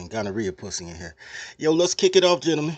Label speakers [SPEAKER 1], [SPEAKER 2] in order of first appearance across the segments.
[SPEAKER 1] some gonorrhea pussy in here. Yo, let's kick it off, gentlemen.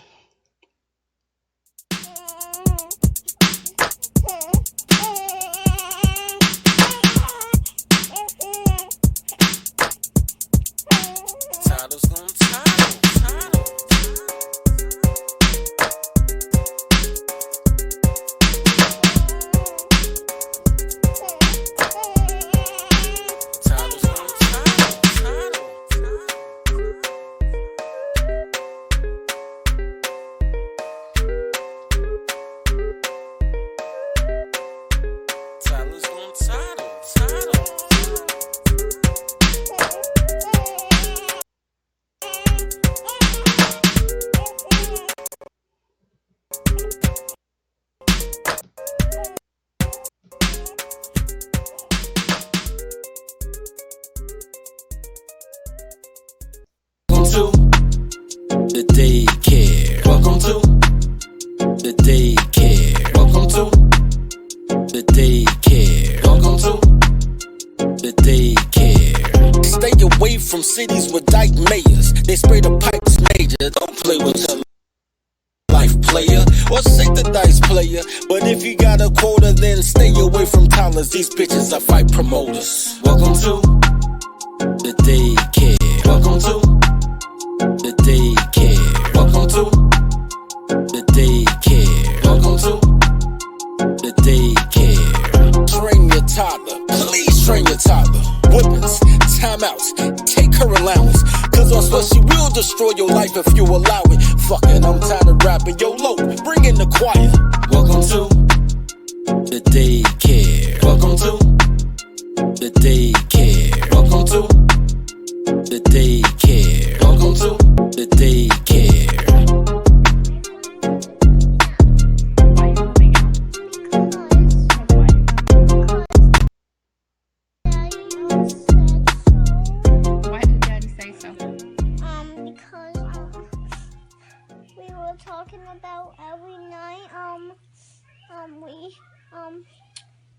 [SPEAKER 2] The daycare. Welcome to the daycare. Welcome to the daycare. Welcome to the daycare. Stay away from cities with dyke mayors. They spray the pipes major. Don't play with your life, player, or shake the dice, player. But if you got a quota, then stay away from toddlers. These bitches are fight promoters. Welcome to the daycare. Welcome to the daycare. Welcome to the daycare. Welcome to the daycare. Train your toddler. Please train your toddler. Whippings, timeouts, take her allowance. Cause I swear she will destroy your life if you allow it. Fucking, I'm tired of rapping. Yo, low, bring in the choir. Welcome to the daycare. Welcome to the daycare. Welcome to the daycare. Welcome to the daycare.
[SPEAKER 3] Why did Daddy say so?
[SPEAKER 4] Because we were talking about every night,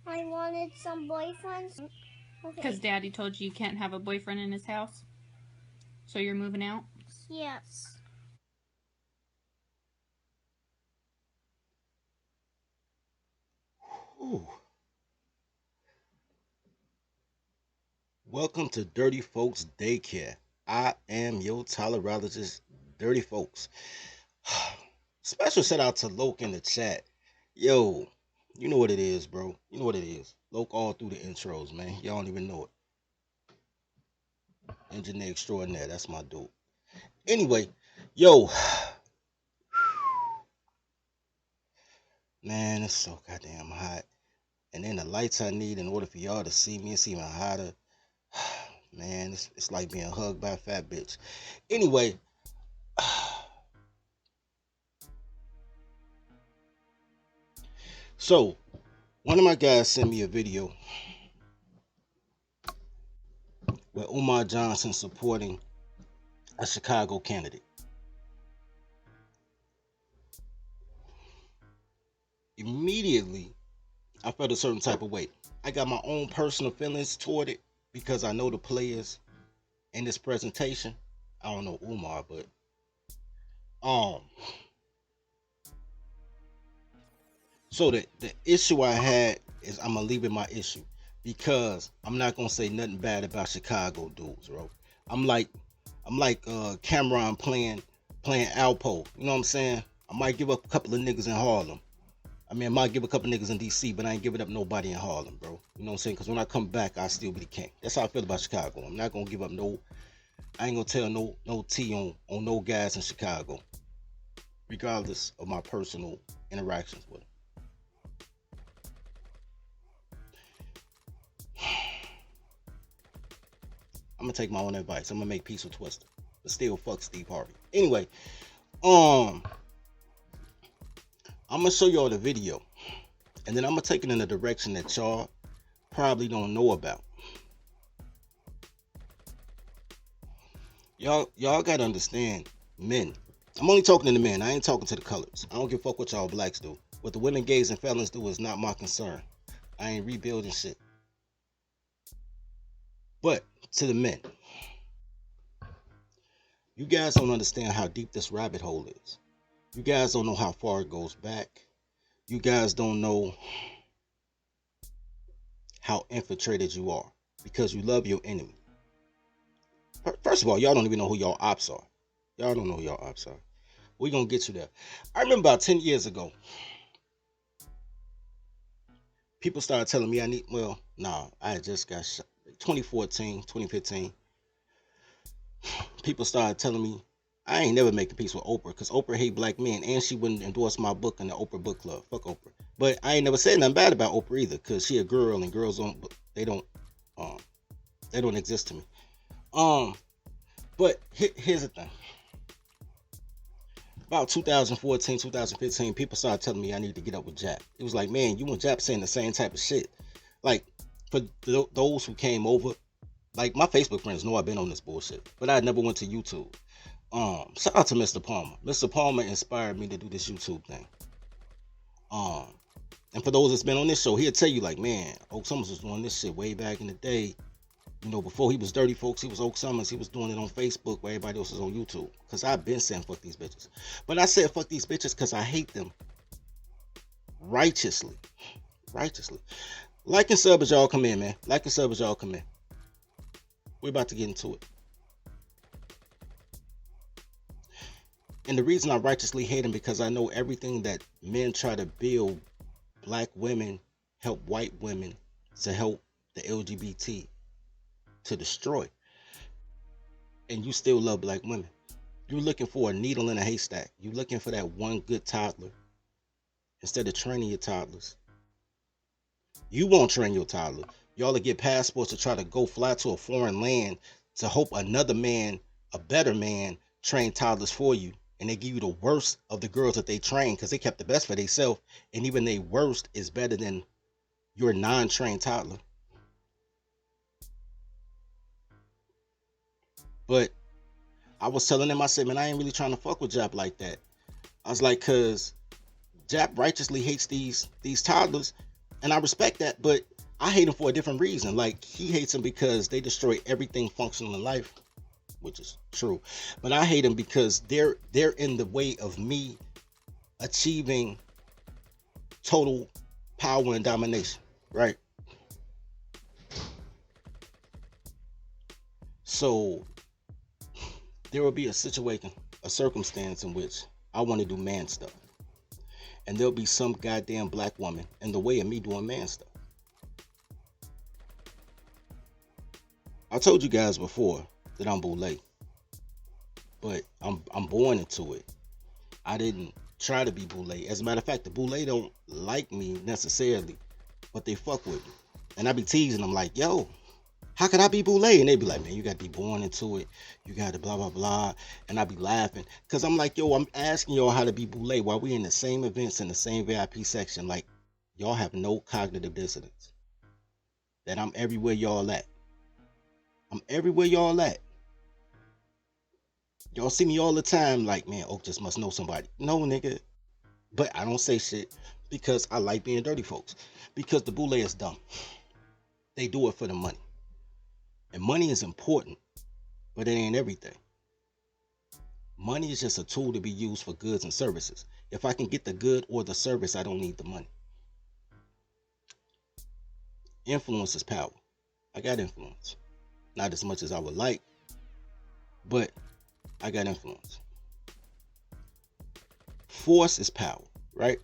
[SPEAKER 4] I wanted some boyfriends.
[SPEAKER 3] Because Daddy told you can't have a boyfriend in his house? So you're moving out?
[SPEAKER 4] Yes.
[SPEAKER 1] Ooh. Welcome to Dirty Folks Daycare. I am your tolerologist, Dirty Folks. Special shout out to Loke in the chat. Yo, you know what it is, bro. You know what it is. Loke all through the intros, man. Y'all don't even know it. Engineer extraordinaire, that's my dude. Anyway, yo. Man, it's so goddamn hot. And then the lights I need in order for y'all to see me, it's even hotter. Man, it's like being hugged by a fat bitch. Anyway, so one of my guys sent me a video with Umar Johnson supporting a Chicago candidate. Immediately, I felt a certain type of way. I got my own personal feelings toward it because I know the players in this presentation. I don't know Umar, but so the issue I had is I'm gonna leave it my issue because I'm not gonna say nothing bad about Chicago dudes, bro. I'm like Cameron playing Alpo. You know what I'm saying? I might give up a couple of niggas in Harlem. I mean, I might give a couple niggas in DC, but I ain't giving up nobody in Harlem, bro. You know what I'm saying? Because when I come back, I'll still be the king. That's how I feel about Chicago. I'm not going to give up I ain't going to tell no T on no guys in Chicago, regardless of my personal interactions with them. I'm going to take my own advice. I'm going to make peace with Twister, but still fuck Steve Harvey. Anyway, I'm going to show y'all the video, and then I'm going to take it in a direction that y'all probably don't know about. Y'all got to understand, men. I'm only talking to the men. I ain't talking to the colors. I don't give a fuck what y'all blacks do. What the women, gays, and felons do is not my concern. I ain't rebuilding shit. But to the men, You guys don't understand how deep this rabbit hole is. You guys don't know how far it goes back. You guys don't know how infiltrated you are because you love your enemy. First of all, y'all don't even know who y'all ops are. Y'all don't know who y'all ops are. We're going to get you there. I remember about 10 years ago, people started telling me I had just got shot. 2014, 2015. People started telling me I ain't never making peace with Oprah because Oprah hate black men and she wouldn't endorse my book in the Oprah book club. Fuck Oprah. But I ain't never said nothing bad about Oprah either because she a girl and girls don't exist to me. But here's the thing. About 2014, 2015, people started telling me I need to get up with Jap. It was like, man, you and Jap saying the same type of shit. Like, for those who came over, like, my Facebook friends know I've been on this bullshit, but I never went to YouTube. Shout out to Mr. Palmer. Mr. Palmer inspired me to do this YouTube thing. And for those that's been on this show, he'll tell you, like, man, OakSummers was doing this shit way back in the day. You know, before he was Dirty Folks, he was OakSummers. He was doing it on Facebook where everybody else was on YouTube. Because I've been saying fuck these bitches. But I said fuck these bitches because I hate them. Righteously. Like and sub as y'all come in, man. Like and sub as y'all come in. We're about to get into it. And the reason I righteously hate them because I know everything that men try to build black women, help white women to help the LGBT to destroy. And you still love black women. You're looking for a needle in a haystack. You're looking for that one good toddler. Instead of training your toddlers. You won't train your toddler. Y'all will get passports to try to go fly to a foreign land to hope another man, a better man, train toddlers for you. And they give you the worst of the girls that they train because they kept the best for themselves. And even their worst is better than your non-trained toddler. But I was telling them, I said, man, I ain't really trying to fuck with Jap like that. I was like, cause Jap righteously hates these toddlers. And I respect that, but I hate him for a different reason. Like, he hates them because they destroy everything functional in life, which is true. But I hate them because they're in the way of me achieving total power and domination, right? So there will be a circumstance in which I want to do man stuff. And there'll be some goddamn black woman in the way of me doing man stuff. I told you guys before that I'm boule. But I'm born into it. I didn't try to be boule. As a matter of fact, the boule don't like me necessarily, but they fuck with me. And I be teasing them like, yo, how could I be boule? And they be like, man, you got to be born into it. You got to blah, blah, blah. And I be laughing. Because I'm like, yo, I'm asking y'all how to be boule while we in the same events in the same VIP section. Like, y'all have no cognitive dissonance. That I'm everywhere y'all at. I'm everywhere y'all at. Y'all see me all the time like, man, Oak just must know somebody. No, nigga. But I don't say shit because I like being dirty folks. Because the boule is dumb. They do it for the money. And money is important, but it ain't everything. Money is just a tool to be used for goods and services. If I can get the good or the service, I don't need the money. Influence is power. I got influence. Not as much as I would like, but I got influence. Force is power, right?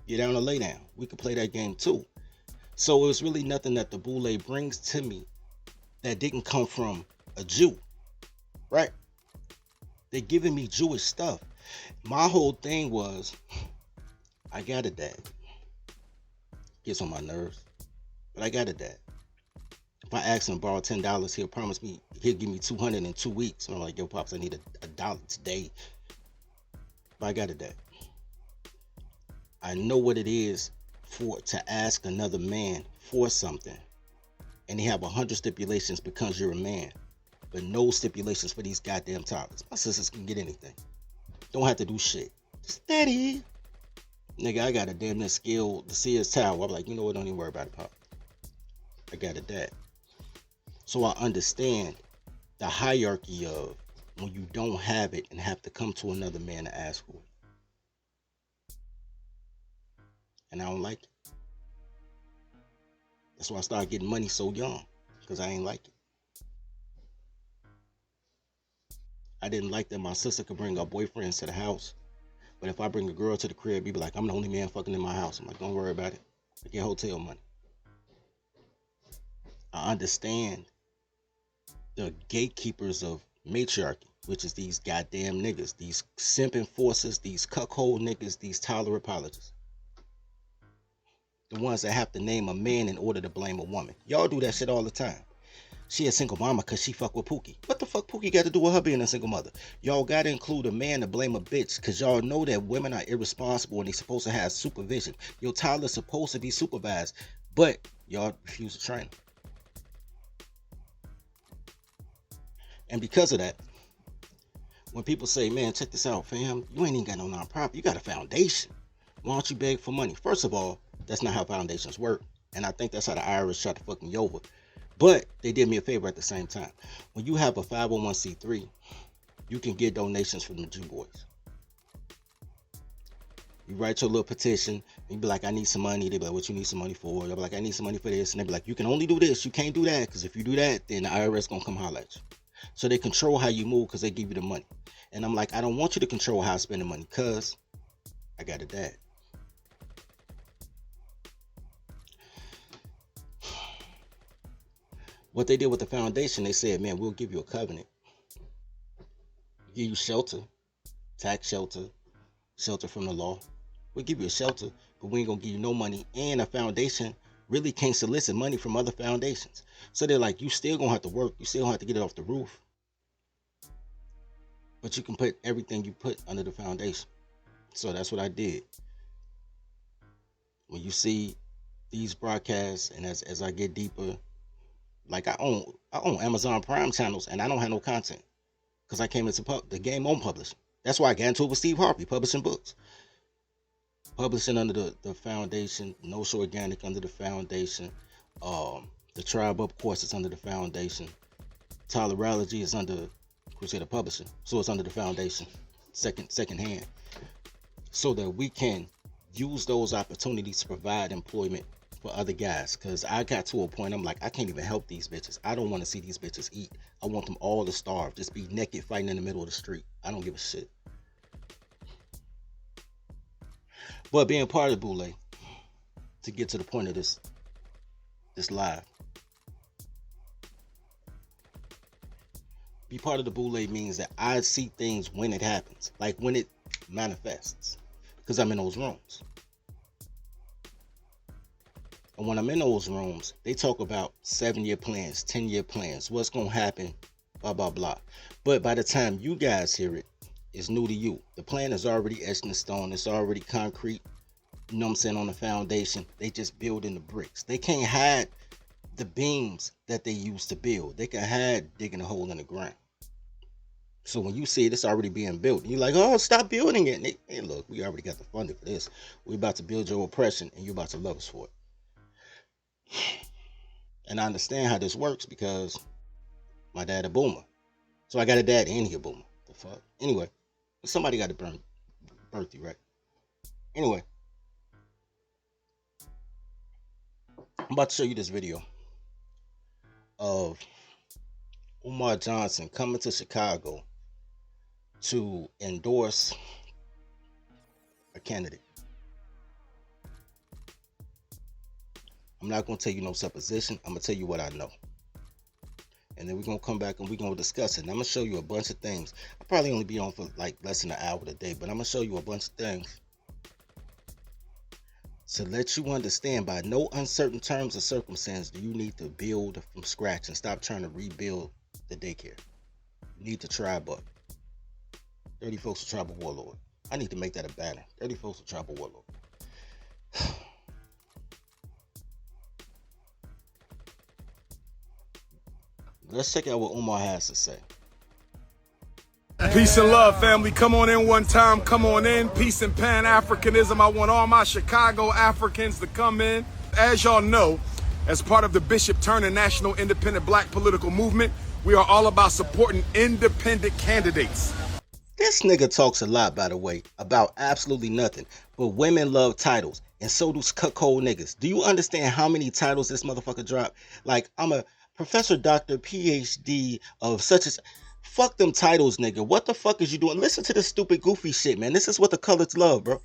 [SPEAKER 1] Get down or lay down. We could play that game too. So it's really nothing that the boule brings to me that didn't come from a Jew, right? They're giving me Jewish stuff. My whole thing was, I got a dad. Gets on my nerves, but I got a dad. If I ask him to borrow $10, he'll promise me he'll give me $200 in 2 weeks. And I'm like, yo, pops, I need a dollar today. But I got a dad. I know what it is to ask another man for something. And they have 100 stipulations because you're a man. But no stipulations for these goddamn toddlers. My sisters can get anything. Don't have to do shit. Steady. Nigga, I got a damn near skill to see his tower. I'm like, you know what? Don't even worry about it, Pop. I got a dad. So I understand the hierarchy of when you don't have it and have to come to another man to ask for it. And I don't like it. That's why I started getting money so young, because I ain't like it. I didn't like that my sister could bring her boyfriends to the house, but if I bring a girl to the crib, he'd be like, I'm the only man fucking in my house. I'm like, don't worry about it. I get hotel money. I understand the gatekeepers of matriarchy, which is these goddamn niggas, these simp enforcers, these cuckold niggas, these Tyler apologists. The ones that have to name a man in order to blame a woman. Y'all do that shit all the time. She a single mama because she fuck with Pookie. What the fuck Pookie got to do with her being a single mother? Y'all got to include a man to blame a bitch because y'all know that women are irresponsible and they supposed to have supervision. Your Tyler's supposed to be supervised, but y'all refuse to train him. And because of that, when people say, man, check this out, fam, you ain't even got no nonprofit. You got a foundation. Why don't you beg for money? First of all, that's not how foundations work. And I think that's how the IRS tried to fuck me over. But they did me a favor at the same time. When you have a 501c3, you can get donations from the Jew boys. You write your little petition, and you be like, I need some money. They be like, what you need some money for? They'll be like, I need some money for this. And they be like, you can only do this. You can't do that. Because if you do that, then the IRS gonna come holler at you. So they control how you move because they give you the money. And I'm like, I don't want you to control how I spend the money because I got a dad. What they did with the foundation, they said, man, we'll give you a covenant. Give you shelter, tax shelter, shelter from the law. We'll give you a shelter, but we ain't gonna give you no money. And a foundation really can't solicit money from other foundations. So they're like, you still gonna have to work. You still gonna have to get it off the roof. But you can put everything you put under the foundation. So that's what I did. When you see these broadcasts, and as I get deeper, like I own Amazon Prime channels, and I don't have no content because I came into the game on publishing. That's why I got into it with Steve Harvey, publishing books. Publishing under the foundation, No Show Organic under the foundation, the Tribe Up course is under the foundation, Tolerology is under Crusader Publishing, so it's under the foundation, second hand, so that we can use those opportunities to provide employment for other guys. Because I got to a point, I'm like, I can't even help these bitches. I don't want to see these bitches eat. I want them all to starve, just be naked fighting in the middle of the street. I don't give a shit. But being part of Boule, to get to the point of this live, be part of the Boule means that I see things when it happens, like when it manifests, because I'm in those rooms. And when I'm in those rooms, they talk about 7-year plans, 10-year plans, what's going to happen, blah, blah, blah. But by the time you guys hear it, it's new to you. The plan is already etched in stone. It's already concrete, you know what I'm saying, on the foundation. They just building the bricks. They can't hide the beams that they used to build. They can hide digging a hole in the ground. So when you see it, it's already being built. You're like, oh, stop building it. And hey, look, we already got the funding for this. We're about to build your oppression, and you're about to love us for it. And I understand how this works because my dad a boomer. So I got a dad and he a boomer. The fuck? Anyway, somebody got to birth you, right? Anyway, I'm about to show you this video of Umar Johnson coming to Chicago to endorse a candidate. I'm not going to tell you no supposition. I'm going to tell you what I know. And then we're going to come back and we're going to discuss it. And I'm going to show you a bunch of things. I'll probably only be on for like less than an hour today, but I'm going to show you a bunch of things to let you understand by no uncertain terms or circumstance do you need to build from scratch and stop trying to rebuild the daycare. You need to tribe up. 30 folks to tribal warlord. I need to make that a banner. 30 folks to tribal warlord. Let's check out what Umar has to say.
[SPEAKER 5] Peace and love, family. Come on in one time. Come on in. Peace and Pan-Africanism. I want all my Chicago Africans to come in. As y'all know, as part of the Bishop Turner National Independent Black Political Movement, we are all about supporting independent candidates.
[SPEAKER 1] This nigga talks a lot, by the way, about absolutely nothing. But women love titles, and so do cuckold niggas. Do you understand how many titles this motherfucker dropped? Like, I'm a professor, doctor, PhD of such as... Fuck them titles, nigga. What the fuck is you doing? Listen to this stupid, goofy shit, man. This is what the colors love, bro.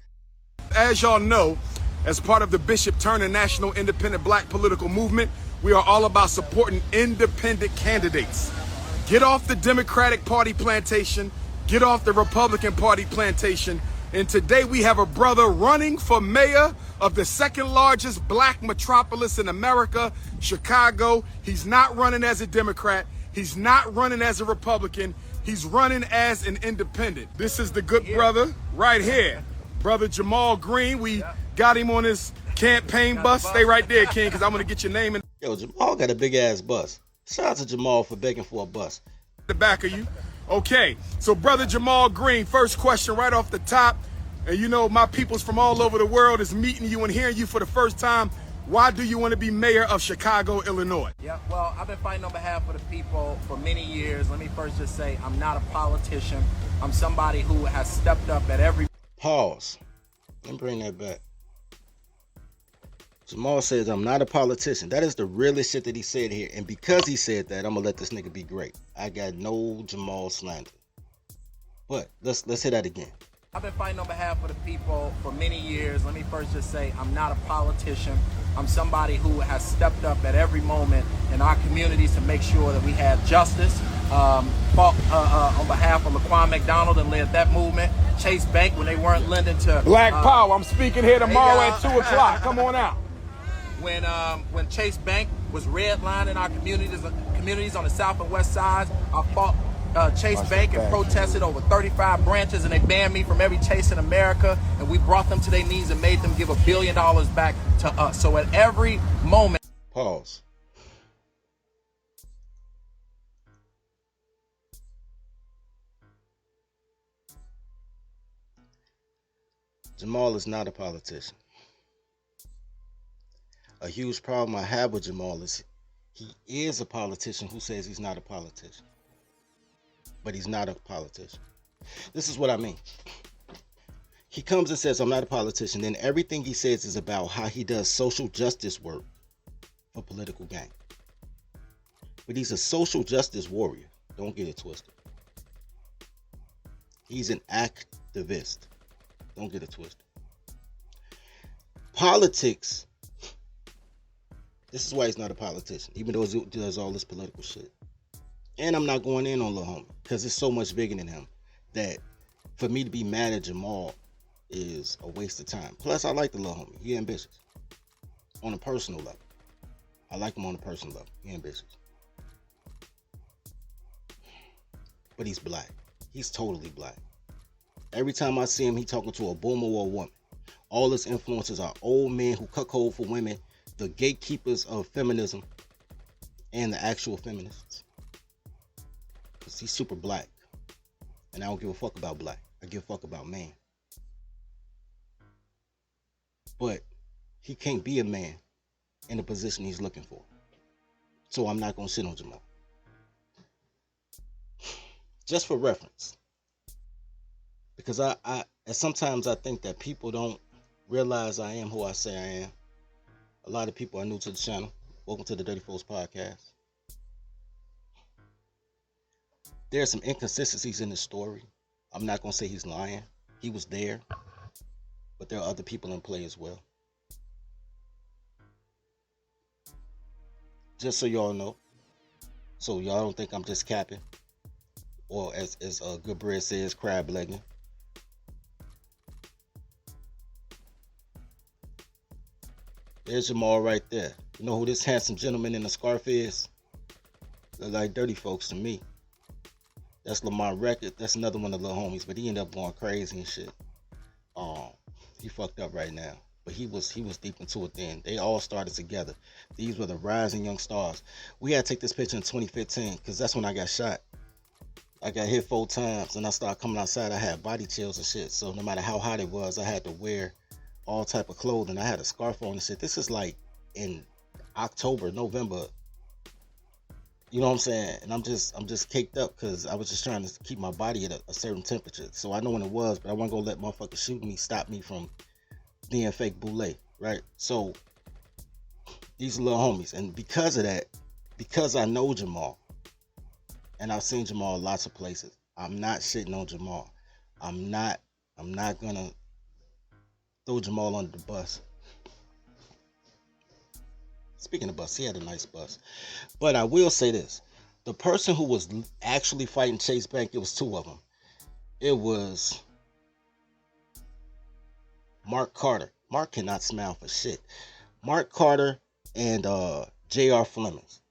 [SPEAKER 5] As y'all know, as part of the Bishop Turner National Independent Black Political Movement, we are all about supporting independent candidates. Get off the Democratic Party plantation, get off the Republican Party plantation, and today we have a brother running for mayor of the second largest black metropolis in America, Chicago. He's not running as a Democrat. He's not running as a Republican. He's running as an independent. This is the good brother right here, Brother Jamal Green. We got him on his campaign bus. Stay right there, King, because I'm going to get your name in
[SPEAKER 1] Yo, Jamal got a big ass bus. Shout out to Jamal for begging for a bus.
[SPEAKER 5] the back of you. Okay, so Brother Jamal Green, first question right off the top. And you know, my peoples from all over the world is meeting you and hearing you for the first time. Why do you want to be mayor of Chicago, Illinois?
[SPEAKER 6] Yeah, well, I've been fighting on behalf of the people for many years. Let me first just say I'm not a politician. I'm somebody who has stepped up at every...
[SPEAKER 1] Pause. Let me bring that back. Jamal says, I'm not a politician. That is the realest shit that he said here. And because he said that, I'm going to let this nigga be great. I got no Jamal slander. But let's hit that again.
[SPEAKER 6] I've been fighting on behalf of the people for many years. Let me first just say I'm not a politician. I'm somebody who has stepped up at every moment in our communities to make sure that we have justice. Fought on behalf of Laquan McDonald and led that movement. Chase Bank when they weren't lending to...
[SPEAKER 5] Black Power. I'm speaking here tomorrow at 2 o'clock. Come on out.
[SPEAKER 6] When Chase Bank was redlining our communities on the south and west sides, I fought Chase Bank and protested over 35 branches, and they banned me from every Chase in America, and we brought them to their knees and made them give $1 billion back to us. So at every moment...
[SPEAKER 1] Pause. Jamal is not a politician. A huge problem I have with Jamal is he is a politician who says he's not a politician. But he's not a politician. This is what I mean. He comes and says, I'm not a politician. Then everything he says is about how he does social justice work for political gain. But he's a social justice warrior. Don't get it twisted. He's an activist. Don't get it twisted. Politics, this is why he's not a politician, even though he does all this political shit. And I'm not going in on Lil Homie, because it's so much bigger than him that for me to be mad at Jamal is a waste of time. Plus, I like the Lil Homie. He ambitious. On a personal level. I like him on a personal level. He ambitious. But he's black. He's totally black. Every time I see him, he talking to a boomer or a woman. All his influences are old men who cuckold for women, the gatekeepers of feminism, and the actual feminists. Because he's super black. And I don't give a fuck about black. I give a fuck about man. But he can't be a man in the position he's looking for. So I'm not going to shit on Jamal. Just for reference. Because sometimes I think that people don't realize I am who I say I am. A lot of people are new to the channel. Welcome to the Dirty Folks Podcast. There are some inconsistencies in the story. I'm not going to say he's lying. He was there. But there are other people in play as well. Just so y'all know. So y'all don't think I'm just capping. Or as Good Bread says, crab legging. There's Jamal right there. You know who this handsome gentleman in the scarf is? They're like dirty folks to me. That's Lamar Record. That's another one of the little homies, but he ended up going crazy and shit. He fucked up right now. But he was deep into it then. They all started together. These were the rising young stars. We had to take this picture in 2015 because that's when I got shot. I got hit 4 times and I started coming outside. I had body chills and shit. So no matter how hot it was, I had to wear all type of clothing. I had a scarf on and shit. This is like in October, November, You know what I'm saying? And I'm just caked up because I was just trying to keep my body at a certain temperature. So I know when it was, but I wasn't gonna let motherfuckers shoot me, stop me from being fake boule, right? So these are little homies, and because of that, because I know Jamal, and I've seen Jamal lots of places, I'm not shitting on Jamal. I'm not gonna throw Jamal under the bus. Speaking of bus, he had a nice bus. But I will say this. The person who was actually fighting Chase Bank, it was two of them. It was Mark Carter. Mark cannot smile for shit. Mark Carter and J.R. Flemings.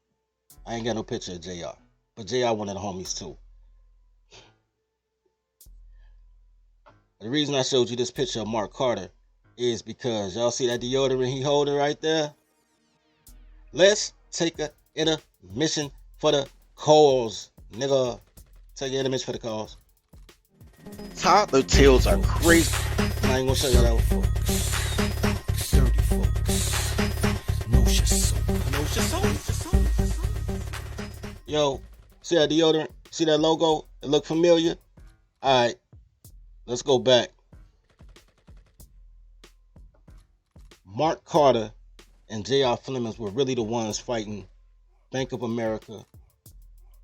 [SPEAKER 1] I ain't got no picture of J.R. But J.R. one of the homies too. The reason I showed you this picture of Mark Carter is because y'all see that deodorant he holding right there? Let's take a intermission for the cause, nigga. Take an intermission for the cause. Toddler tails are crazy. I ain't gonna show y'all that one.
[SPEAKER 2] Dirty folks. Know your soul.
[SPEAKER 1] Yo, see that deodorant? See that logo? It look familiar? Alright, let's go back. Mark Carter and J.R. Flemings were really the ones fighting Bank of America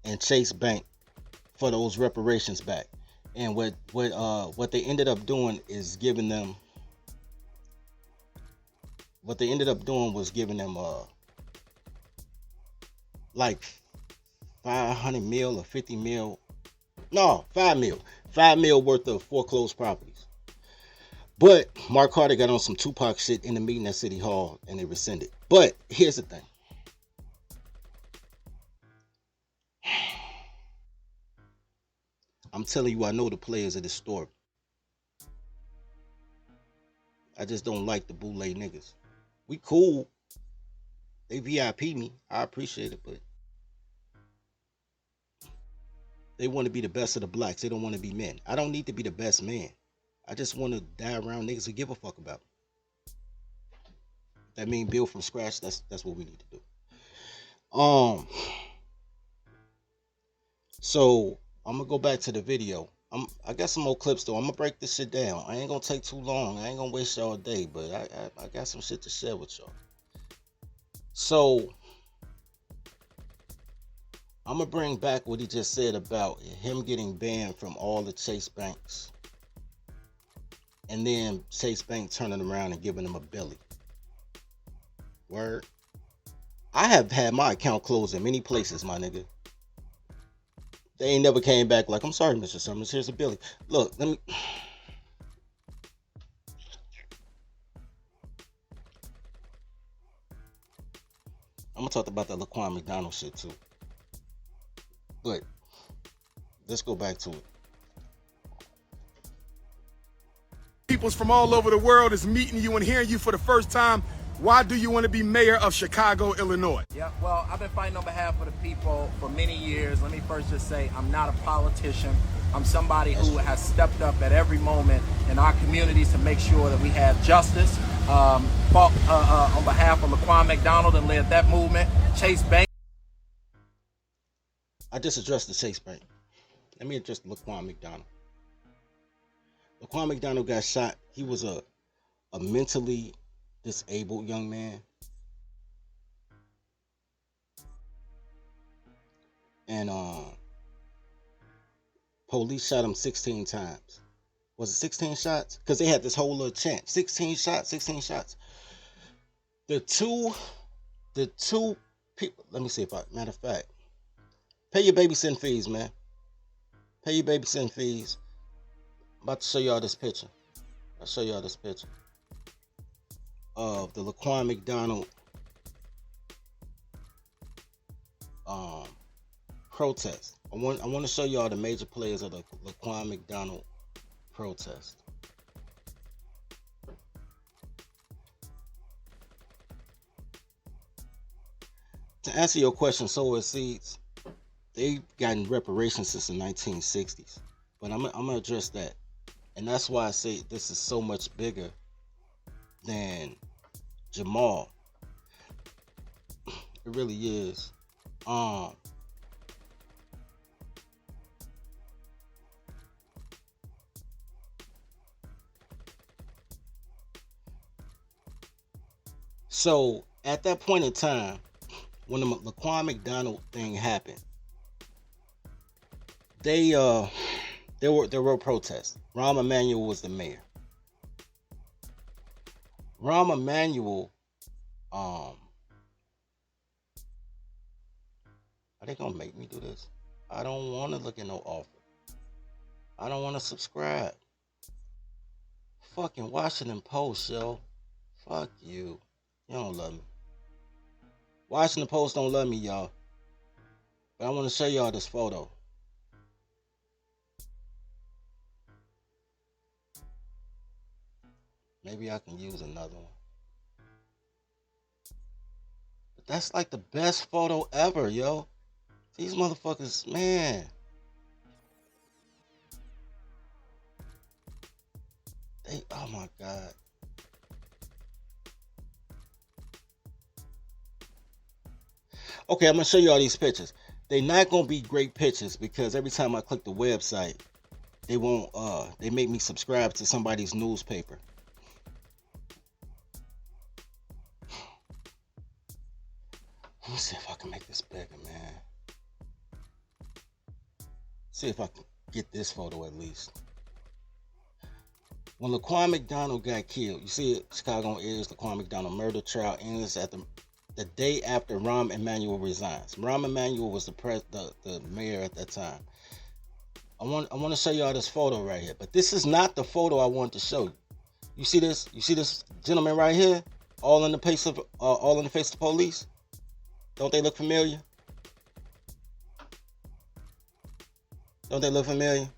[SPEAKER 1] and Chase Bank for those reparations back. And what they ended up doing is giving them like 500 mil or 50 mil. No, 5 mil. 5 mil worth of foreclosed properties. But Mark Carter got on some Tupac shit in the meeting at City Hall and they rescinded. But here's the thing. I'm telling you, I know the players of this story. I just don't like the boule niggas. We cool. They VIP me. I appreciate it, but they want to be the best of the blacks. They don't want to be men. I don't need to be the best man. I just want to die around niggas who give a fuck about me. That mean build from scratch. That's what we need to do. So I'm gonna go back to the video. I got some more clips though. I'm gonna break this shit down. I ain't gonna take too long. I ain't gonna waste y'all day, but I got some shit to share with y'all. So I'm gonna bring back what he just said about him getting banned from all the Chase banks, and then Chase Bank turning around and giving him a belly. Word. I have had my account closed in many places, my nigga. They ain't never came back like, I'm sorry, Mr. Summers, here's a Billy. Look, let me... I'm gonna talk about that Laquan McDonald shit too. But let's go back to it.
[SPEAKER 5] Peoples from all over the world is meeting you and hearing you for the first time. Why do you want to be mayor of Chicago, Illinois?
[SPEAKER 6] Yeah, well, I've been fighting on behalf of the people for many years. Let me first just say I'm not a politician. I'm somebody who has stepped up at every moment in our communities to make sure that we have justice. Fought on behalf of Laquan McDonald and led that movement. Chase Bank.
[SPEAKER 1] I just addressed the Chase Bank. Let me address Laquan McDonald. Laquan McDonald got shot. He was a mentally disabled young man. And police shot him 16 times. Was it 16 shots? Because they had this whole little chant. 16 shots, 16 shots. The two people, let me see if I, matter of fact, pay your babysitting fees, man. Pay your babysitting fees. I'm about to show y'all this picture. I'll show y'all this picture of the Laquan McDonald protest. I want to show y'all the major players of the Laquan McDonald protest. To answer your question, Sower Seeds, they've gotten reparations since the 1960s. But I'm gonna address that. And that's why I say this is so much bigger than Jamal. It really is. So at that point in time, when the Laquan McDonald thing happened, there were protests. Rahm Emanuel was the mayor. Rahm Emanuel, are they gonna make me do this? I don't want to look at no offer. I don't want to subscribe. Fucking Washington Post, yo. Fuck you. You don't love me. Washington Post don't love me, y'all. But I want to show y'all this photo. Maybe I can use another one. But that's like the best photo ever, yo. These motherfuckers, man. Oh my God. Okay, I'm gonna show you all these pictures. They're not gonna be great pictures because every time I click the website, they won't they make me subscribe to somebody's newspaper. Let me see if I can make this bigger, man. See if I can get this photo at least. When Laquan McDonald got killed, you see it, Chicago Airs, Laquan McDonald murder trial ends at the day after Rahm Emanuel resigns. Rahm Emanuel was the mayor at that time. I want to show y'all this photo right here, but this is not the photo I want to show you. You see this? You see this gentleman right here, all in the face of the police? Don't they look familiar? Don't they look familiar?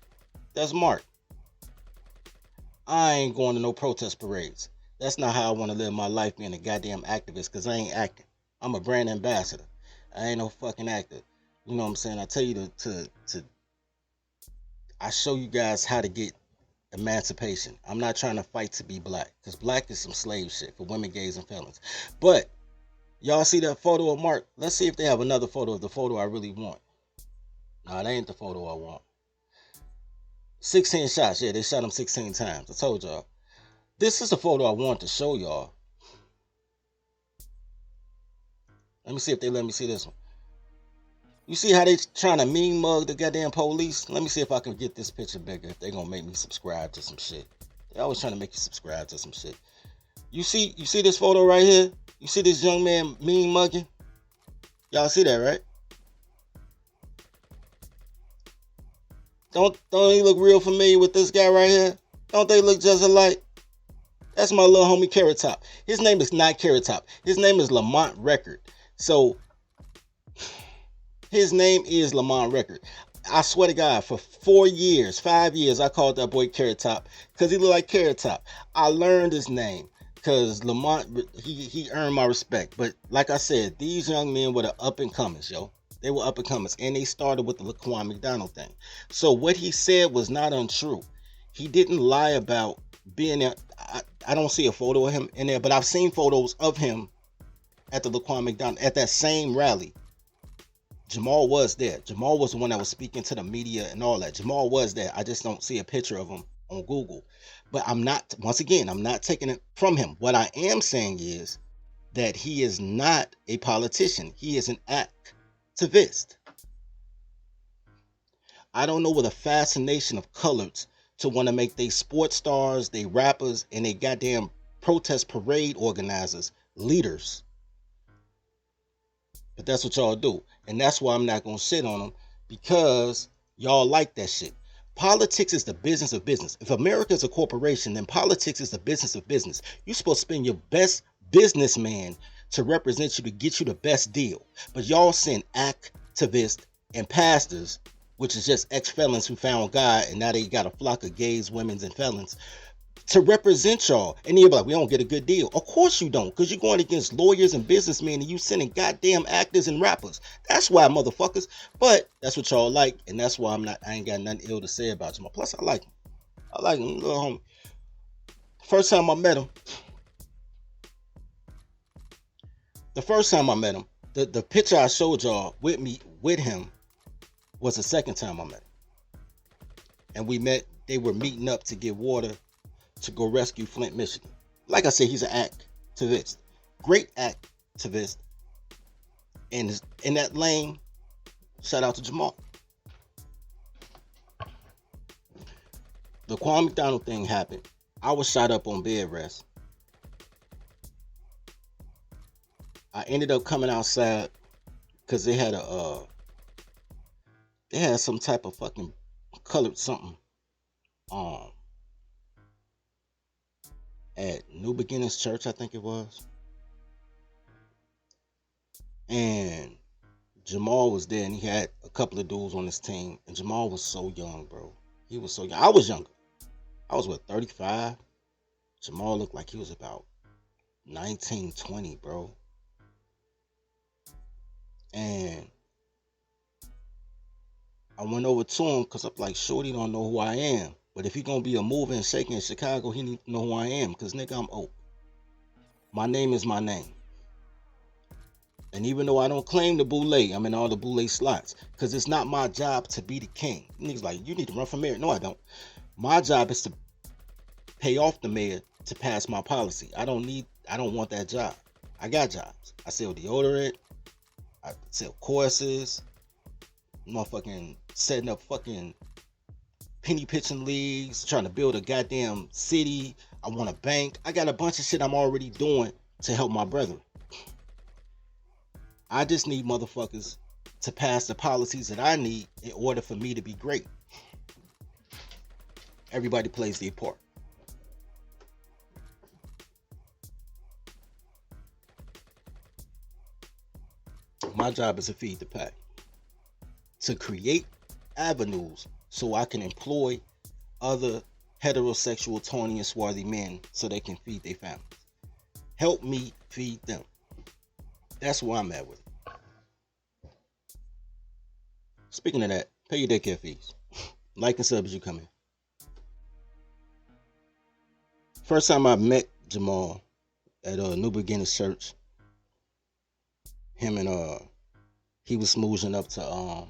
[SPEAKER 1] That's Mark. I ain't going to no protest parades. That's not how I want to live my life being a goddamn activist, because I ain't acting. I'm a brand ambassador. I ain't no fucking actor. You know what I'm saying? I tell you I show you guys how to get emancipation. I'm not trying to fight to be black, because black is some slave shit for women, gays, and felons. But y'all see that photo of Mark? Let's see if they have another photo of the photo I really want. Nah, that ain't the photo I want. 16 shots. Yeah, they shot him 16 times. I told y'all. This is the photo I want to show y'all. Let me see if they let me see this one. You see how they trying to mean mug the goddamn police? Let me see if I can get this picture bigger. If they gonna make me subscribe to some shit. They always trying to make you subscribe to some shit. You see this photo right here? You see this young man mean mugging? Y'all see that, right? Don't he look real familiar with this guy right here? Don't they look just alike? That's my little homie Carrot Top. His name is not Carrot Top. His name is Lamont Record. So his name is Lamont Record. I swear to God, for 5 years, I called that boy Carrot Top because he looked like Carrot Top. I learned his name because Lamont, he earned my respect. But like I said, these young men were the up and comers, yo. They were up and comers, and they started with the Laquan McDonald thing. So what he said was not untrue. He didn't lie about being there. I don't see a photo of him in there, but I've seen photos of him at the Laquan McDonald, at that same rally. Jamal was there. Jamal was the one that was speaking to the media and all that. Jamal was there. I just don't see a picture of him on Google. But I'm not taking it from him. What I am saying is that he is not a politician. He is an activist. I don't know what a fascination of colors to want to make they sports stars, they rappers, and they goddamn protest parade organizers leaders. But that's what y'all do. And that's why I'm not going to shit on them, because y'all like that shit. Politics is the business of business. If America is a corporation, then politics is the business of business. You're supposed to spend your best businessman to represent you, to get you the best deal. But y'all send activists and pastors, which is just ex-felons who found God, and now they got a flock of gays, women, and felons, to represent y'all. And you're like, we don't get a good deal. Of course you don't, because you're going against lawyers and businessmen, and you sending goddamn actors and rappers. That's why, motherfuckers. But that's what y'all like, and that's why I ain't got nothing ill to say about you. Plus, I like him. I like him, little homie. First time I met him, the picture I showed y'all with him was the second time I met him. And they were meeting up to get water to go rescue Flint, Michigan. Like I said, he's an activist. great activist. And in that lane, shout out to Jamal. The Kwame McDonald thing happened. I was shot up on bed rest. I ended up coming outside because they had some type of fucking colored something at New Beginnings Church, I think it was. And Jamal was there, and he had a couple of dudes on his team. And Jamal was so young, bro. He was so young. I was younger. I was, 35? Jamal looked like he was about 19, 20, bro. And I went over to him because I'm like, Shorty don't know who I am. But if he gonna be a mover and shaker in Chicago, he need to know who I am. Because, nigga, I'm Oak. My name is my name. And even though I don't claim the boule, I'm in all the boule slots. Because it's not my job to be the king. Niggas like, you need to run for mayor. No, I don't. My job is to pay off the mayor to pass my policy. I don't want that job. I got jobs. I sell deodorant. I sell courses. Motherfucking setting up fucking penny pitching leagues. Trying to build a goddamn city. I want a bank. I got a bunch of shit I'm already doing to help my brethren. I just need motherfuckers to pass the policies that I need in order for me to be great. Everybody plays their part. My job is to feed the pack. To create avenues so I can employ other heterosexual, tawny, and swarthy men so they can feed their families. Help me feed them. That's where I'm at with it. Speaking of that, pay your daycare fees. Like and sub as you come in. First time I met Jamal at New Beginnings Church, him and he was smoozing up to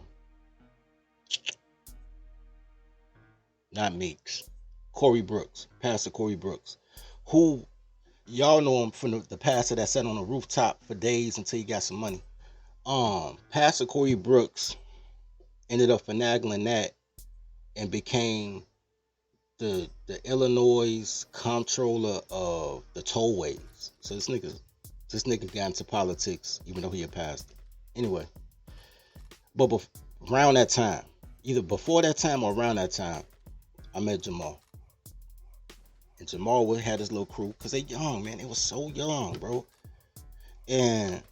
[SPEAKER 1] not Meeks, Corey Brooks, Pastor Corey Brooks, who y'all know him from the pastor that sat on the rooftop for days until he got some money. Pastor Corey Brooks ended up finagling that and became the Illinois comptroller of the tollways. So this nigga got into politics even though he a pastor. Anyway, but around that time, either before that time or around that time, I met Jamal. And Jamal had his little crew because they young, man. It was so young, bro. And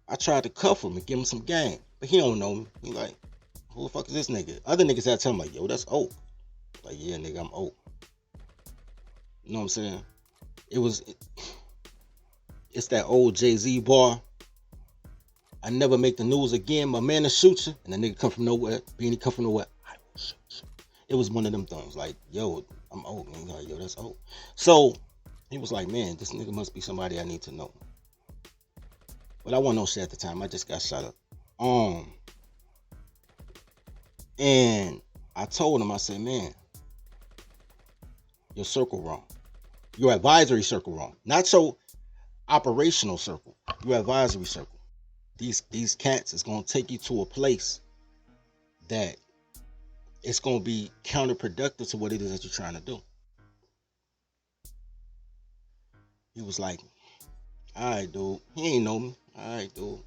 [SPEAKER 1] I tried to cuff him and give him some game, but he don't know me. He like, who the fuck is this nigga? Other niggas that tell him like, yo, that's Oak. Like, yeah, nigga, I'm Oak. You know what I'm saying? It's that old Jay-Z bar. I never make the news again. My man will shoot you. And the nigga come from nowhere. Beanie come from nowhere. I will shoot you. It was one of them things. Like, yo, I'm Oak. And he's like, yo, that's Oak. So he was like, man, this nigga must be somebody I need to know. But I wasn't no shit at the time. I just got shot up. And I told him, I said, man, your circle wrong. Your advisory circle wrong. Not so operational circle. Your advisory circle. These cats is going to take you to a place that it's going to be counterproductive to what it is that you're trying to do. He was like, all right, dude. He ain't know me. All right, dude.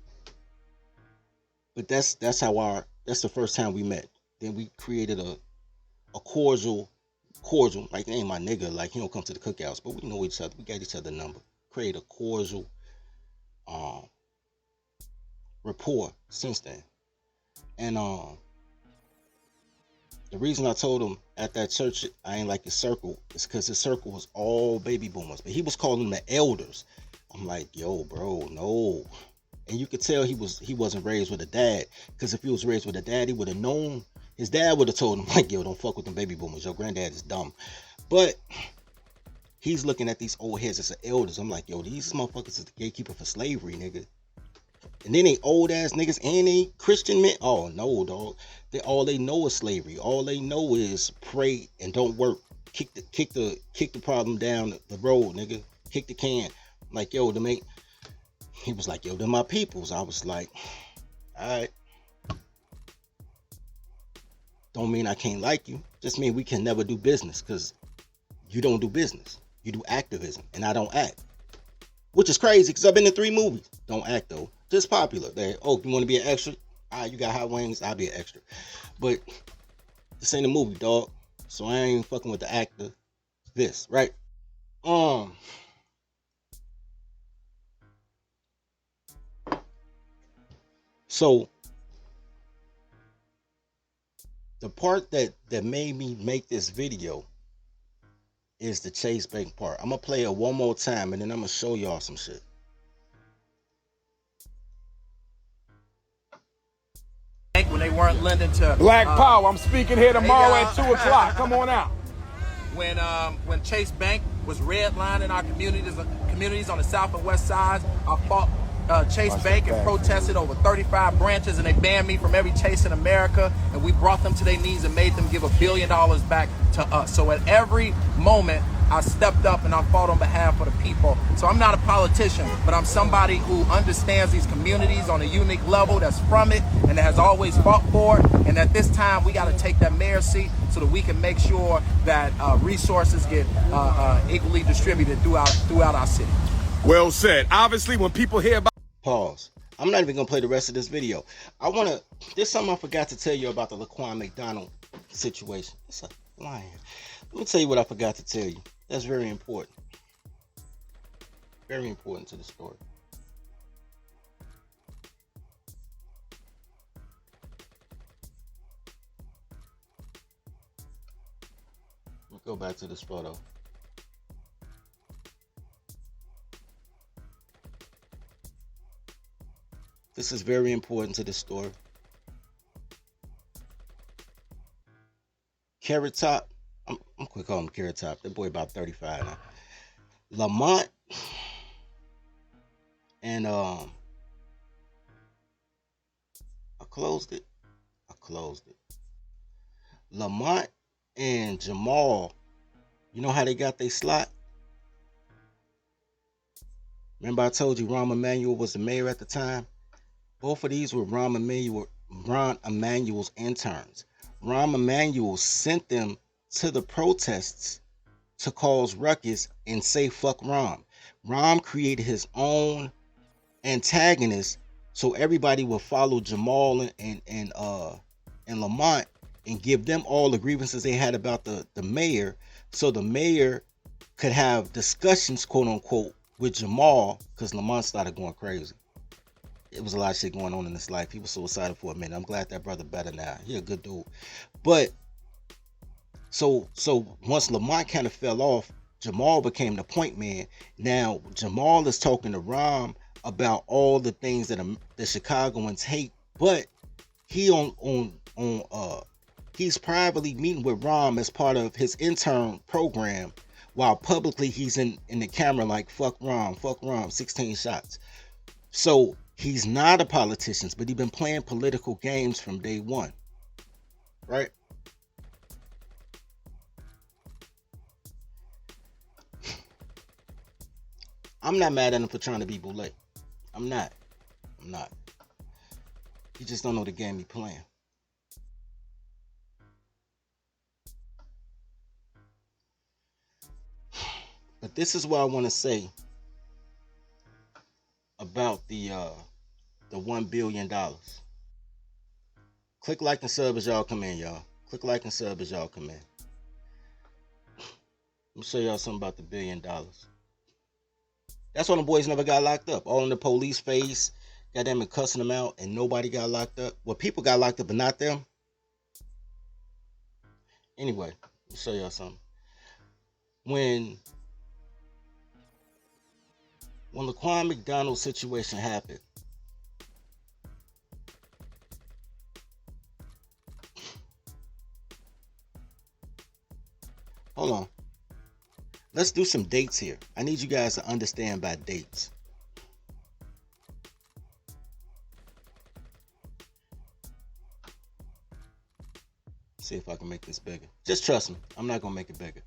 [SPEAKER 1] But that's the first time we met. Then we created a cordial, like, he ain't my nigga, like, he don't come to the cookouts, but we know each other. We got each other number. Create a cordial rapport since then. And the reason I told him at that church I ain't like his circle is because his circle was all baby boomers, but he was calling them the elders. I'm like, yo, bro, no. And you could tell he wasn't raised with a dad, because if he was raised with a dad, he would have known. His dad would have told him, like, yo, don't fuck with them baby boomers. Your granddad is dumb. But he's looking at these old heads as the elders. I'm like, yo, these motherfuckers is the gatekeeper for slavery, nigga. And then they old ass niggas and they Christian men. Oh no, dog. All they know is slavery. All they know is pray and don't work. Kick the problem down the road, nigga. kick the can. I'm like, yo, to make. He was like, yo, they're my peoples. I was like, all right. Don't mean I can't like you. Just mean we can never do business because you don't do business. You do activism, and I don't act. Which is crazy because I've been in 3 movies. Don't act though. Just popular. Oh, you want to be an extra? Ah, you got hot wings. I'll be an extra. But this ain't a movie, dog. So I ain't fucking with the actor. This, right? So the part that made me make this video is the Chase Bank part. I'm gonna play it one more time and then I'm gonna show y'all some shit.
[SPEAKER 6] When they weren't lending to
[SPEAKER 5] Black Power, I'm speaking here tomorrow
[SPEAKER 6] hey,
[SPEAKER 5] at 2 o'clock. Come on out.
[SPEAKER 6] When Chase Bank was redlining our communities on the south and west sides, I fought Chase Bank and protested over 35 branches, and they banned me from every Chase in America, and we brought them to their knees and made them give $1 billion back to us. So at every moment, I stepped up and I fought on behalf of the people. So I'm not a politician, but I'm somebody who understands these communities on a unique level, that's from it and that has always fought for it. And at this time, we got to take that mayor seat so that we can make sure that resources get equally distributed throughout our city.
[SPEAKER 5] Well said. Obviously, when people hear about...
[SPEAKER 1] Pause. I'm not even gonna play the rest of this video. There's something I forgot to tell you about the Laquan McDonald situation. It's a lion. Let me tell you what I forgot to tell you. That's very important. Very important to the story. Let me go back to this photo. This is very important to the story. Carrot Top. I'm quick calling him Carrot Top. That boy about 35 now. Lamont and I closed it. Lamont and Jamal, you know how they got their slot? Remember I told you Rahm Emanuel was the mayor at the time? Both of these were Rahm Emanuel's interns. Rahm Emanuel sent them to the protests to cause ruckus and say fuck Rahm. Rahm created his own antagonist so everybody would follow Jamal and Lamont and give them all the grievances they had about the mayor, so the mayor could have discussions, quote unquote, with Jamal, because Lamont started going crazy. It was a lot of shit going on in his life. He was suicidal for a minute. I'm glad that brother better now. He a good dude. But so once Lamont kind of fell off, Jamal became the point man. Now Jamal is talking to Rahm about all the things that the Chicagoans hate, but he he's privately meeting with Rahm as part of his intern program, while publicly he's in the camera like fuck Rahm, 16 shots. So he's not a politician, but he's been playing political games from day one, right? I'm not mad at him for trying to be Boule. I'm not. He just don't know the game he playing. But this is what I want to say about the $1 billion. Click like and sub as y'all come in, y'all. Click like and sub as y'all come in. Let me show y'all something about the $1 billion. That's why the boys never got locked up. All in the police face, got them and cussing them out, and nobody got locked up. Well, people got locked up, but not them. Anyway, let me show y'all something. When Laquan McDonald situation happened, hold on. Let's do some dates here. I need you guys to understand by dates. See if I can make this bigger. Just trust me. I'm not going to make it bigger.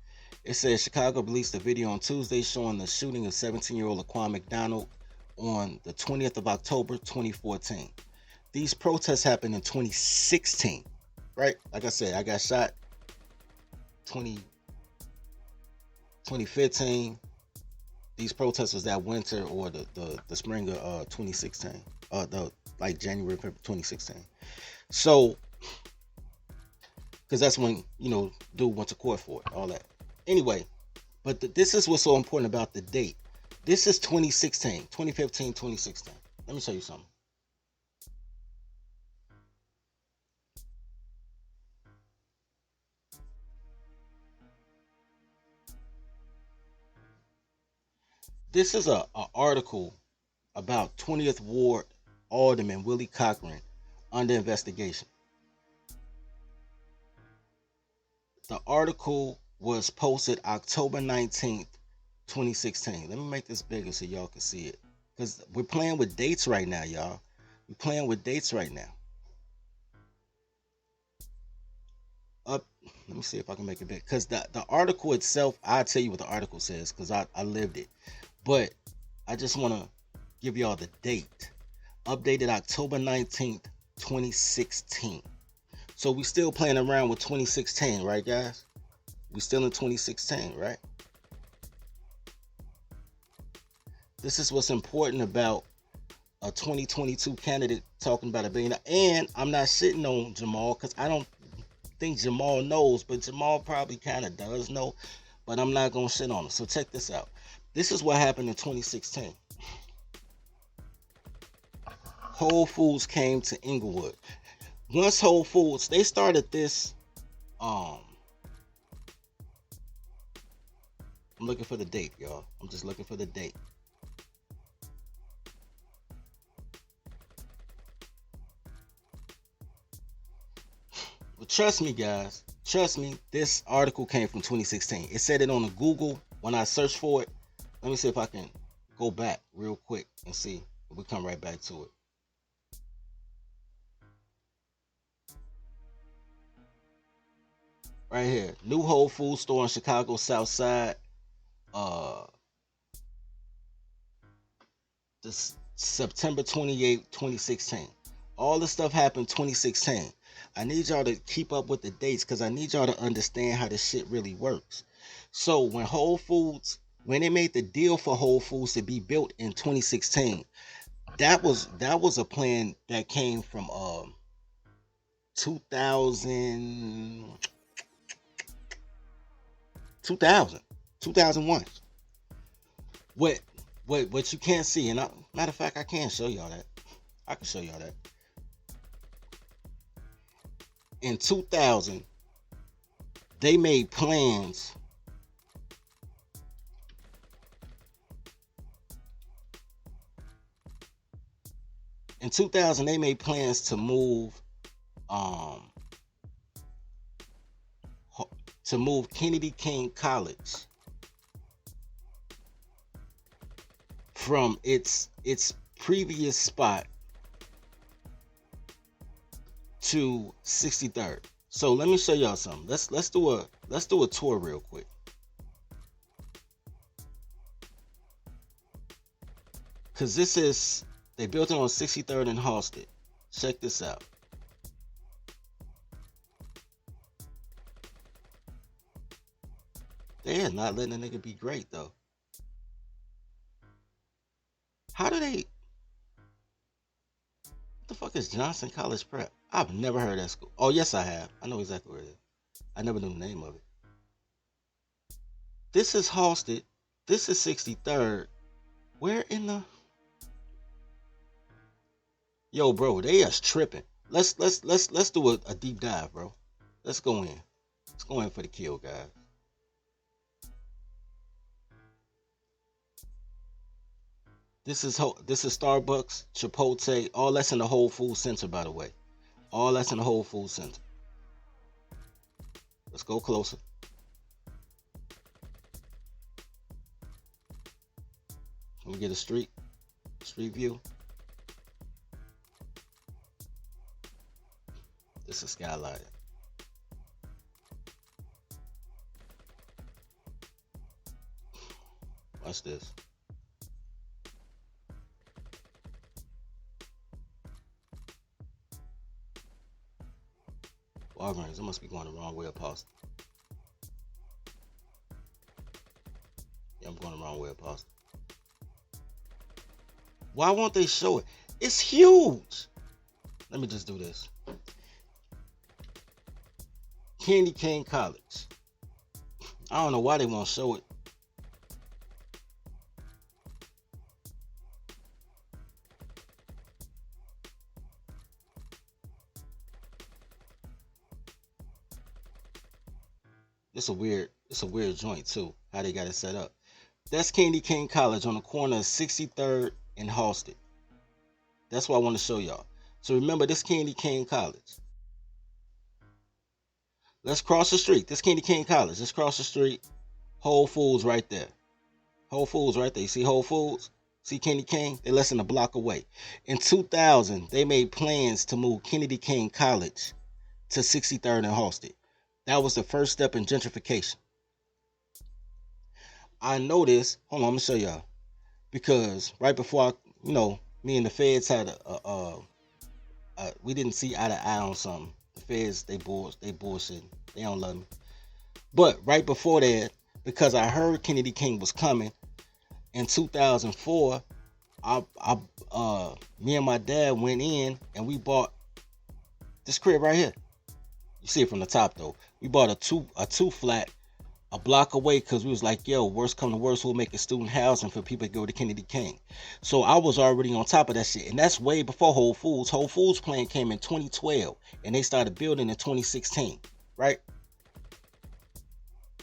[SPEAKER 1] It says Chicago released a video on Tuesday showing the shooting of 17-year-old Laquan McDonald on the 20th of October, 2014. These protests happened in 2016, right? Like I said, I got shot 2015. These protests was that winter or the spring of 2016, the like January, February 2016. So, because that's when dude went to court for it, all that. Anyway, but this is what's so important about the date. This is 2016, 2015, 2016. Let me show you something. This is a article about 20th Ward Alderman Willie Cochran under investigation. The article was posted October 19th, 2016. Let me make this bigger so y'all can see it. Because we're playing with dates right now, y'all. We're playing with dates right now. Up, let me see if I can make it big. Because the article itself, I'll tell you what the article says because I lived it. But I just want to give y'all the date. Updated October 19th, 2016. So we still playing around with 2016, right, guys? We still in 2016, right? This is what's important about a 2022 candidate talking about $1 billion. And I'm not shitting on Jamal because I don't think Jamal knows, but Jamal probably kind of does know. But I'm not going to shit on him. So check this out. This is what happened in 2016. Whole Foods came to Inglewood. Once Whole Foods, they started this, I'm looking for the date, y'all. I'm just looking for the date. But trust me, guys. Trust me, this article came from 2016. It said it on the Google when I searched for it. Let me see if I can go back real quick and see if we come right back to it. Right here. New Whole Foods store in Chicago South Side. This September 28, 2016. All this stuff happened 2016. I need y'all to keep up with the dates because I need y'all to understand how this shit really works. So when Whole Foods, when they made the deal for Whole Foods to be built in 2016, that was a plan that came from 2001. What you can't see, and matter of fact, I can show y'all that. I can show y'all that. In 2000, they made plans. In 2000, they made plans to move Kennedy King College from its previous spot to 63rd. So let me show y'all something. Let's do a tour real quick. Cause they built it on 63rd and Halsted. Check this out. They are not letting a nigga be great though. How do they? What the fuck is Johnson College Prep? I've never heard that school. Oh yes, I have. I know exactly where it is. I never knew the name of it. This is Halsted. This is 63rd. Where in the? Yo, bro, they are tripping. Let's do a deep dive, bro. Let's go in. Let's go in for the kill, guys. This is Starbucks, Chipotle, all that's in the Whole Food Center, by the way. All that's in the Whole Food Center. Let's go closer. Let me get a street view. This is Skylight. Watch this. Walgreens, I must be going the wrong way, Apostle. Yeah, I'm going the wrong way, Apostle. Why won't they show it? It's huge. Let me just do this. Candy Cane College. I don't know why they won't show it. It's a weird joint too, how they got it set up. That's Candy Cane College on the corner of 63rd and Halsted. That's what I want to show y'all. So remember, this Candy Cane College. Let's cross the street. This Candy Cane College. Let's cross the street. Whole Foods right there. Whole Foods right there. You see Whole Foods? See Candy Cane? They're less than a block away. In 2000, they made plans to move Candy Cane College to 63rd and Halsted. That was the first step in gentrification. I noticed, hold on, I'm gonna show y'all. Because right before me and the feds had we didn't see eye to eye on something. The feds, they bullshit. They don't love me. But right before that, because I heard Kennedy King was coming, in 2004, me and my dad went in and we bought this crib right here. You see it from the top though. We bought a two flat a block away because we was like, yo, worst come to worst, we'll make it student housing for people to go to Kennedy King. So I was already on top of that shit. And that's way before Whole Foods. Whole Foods plan came in 2012 and they started building in 2016, right?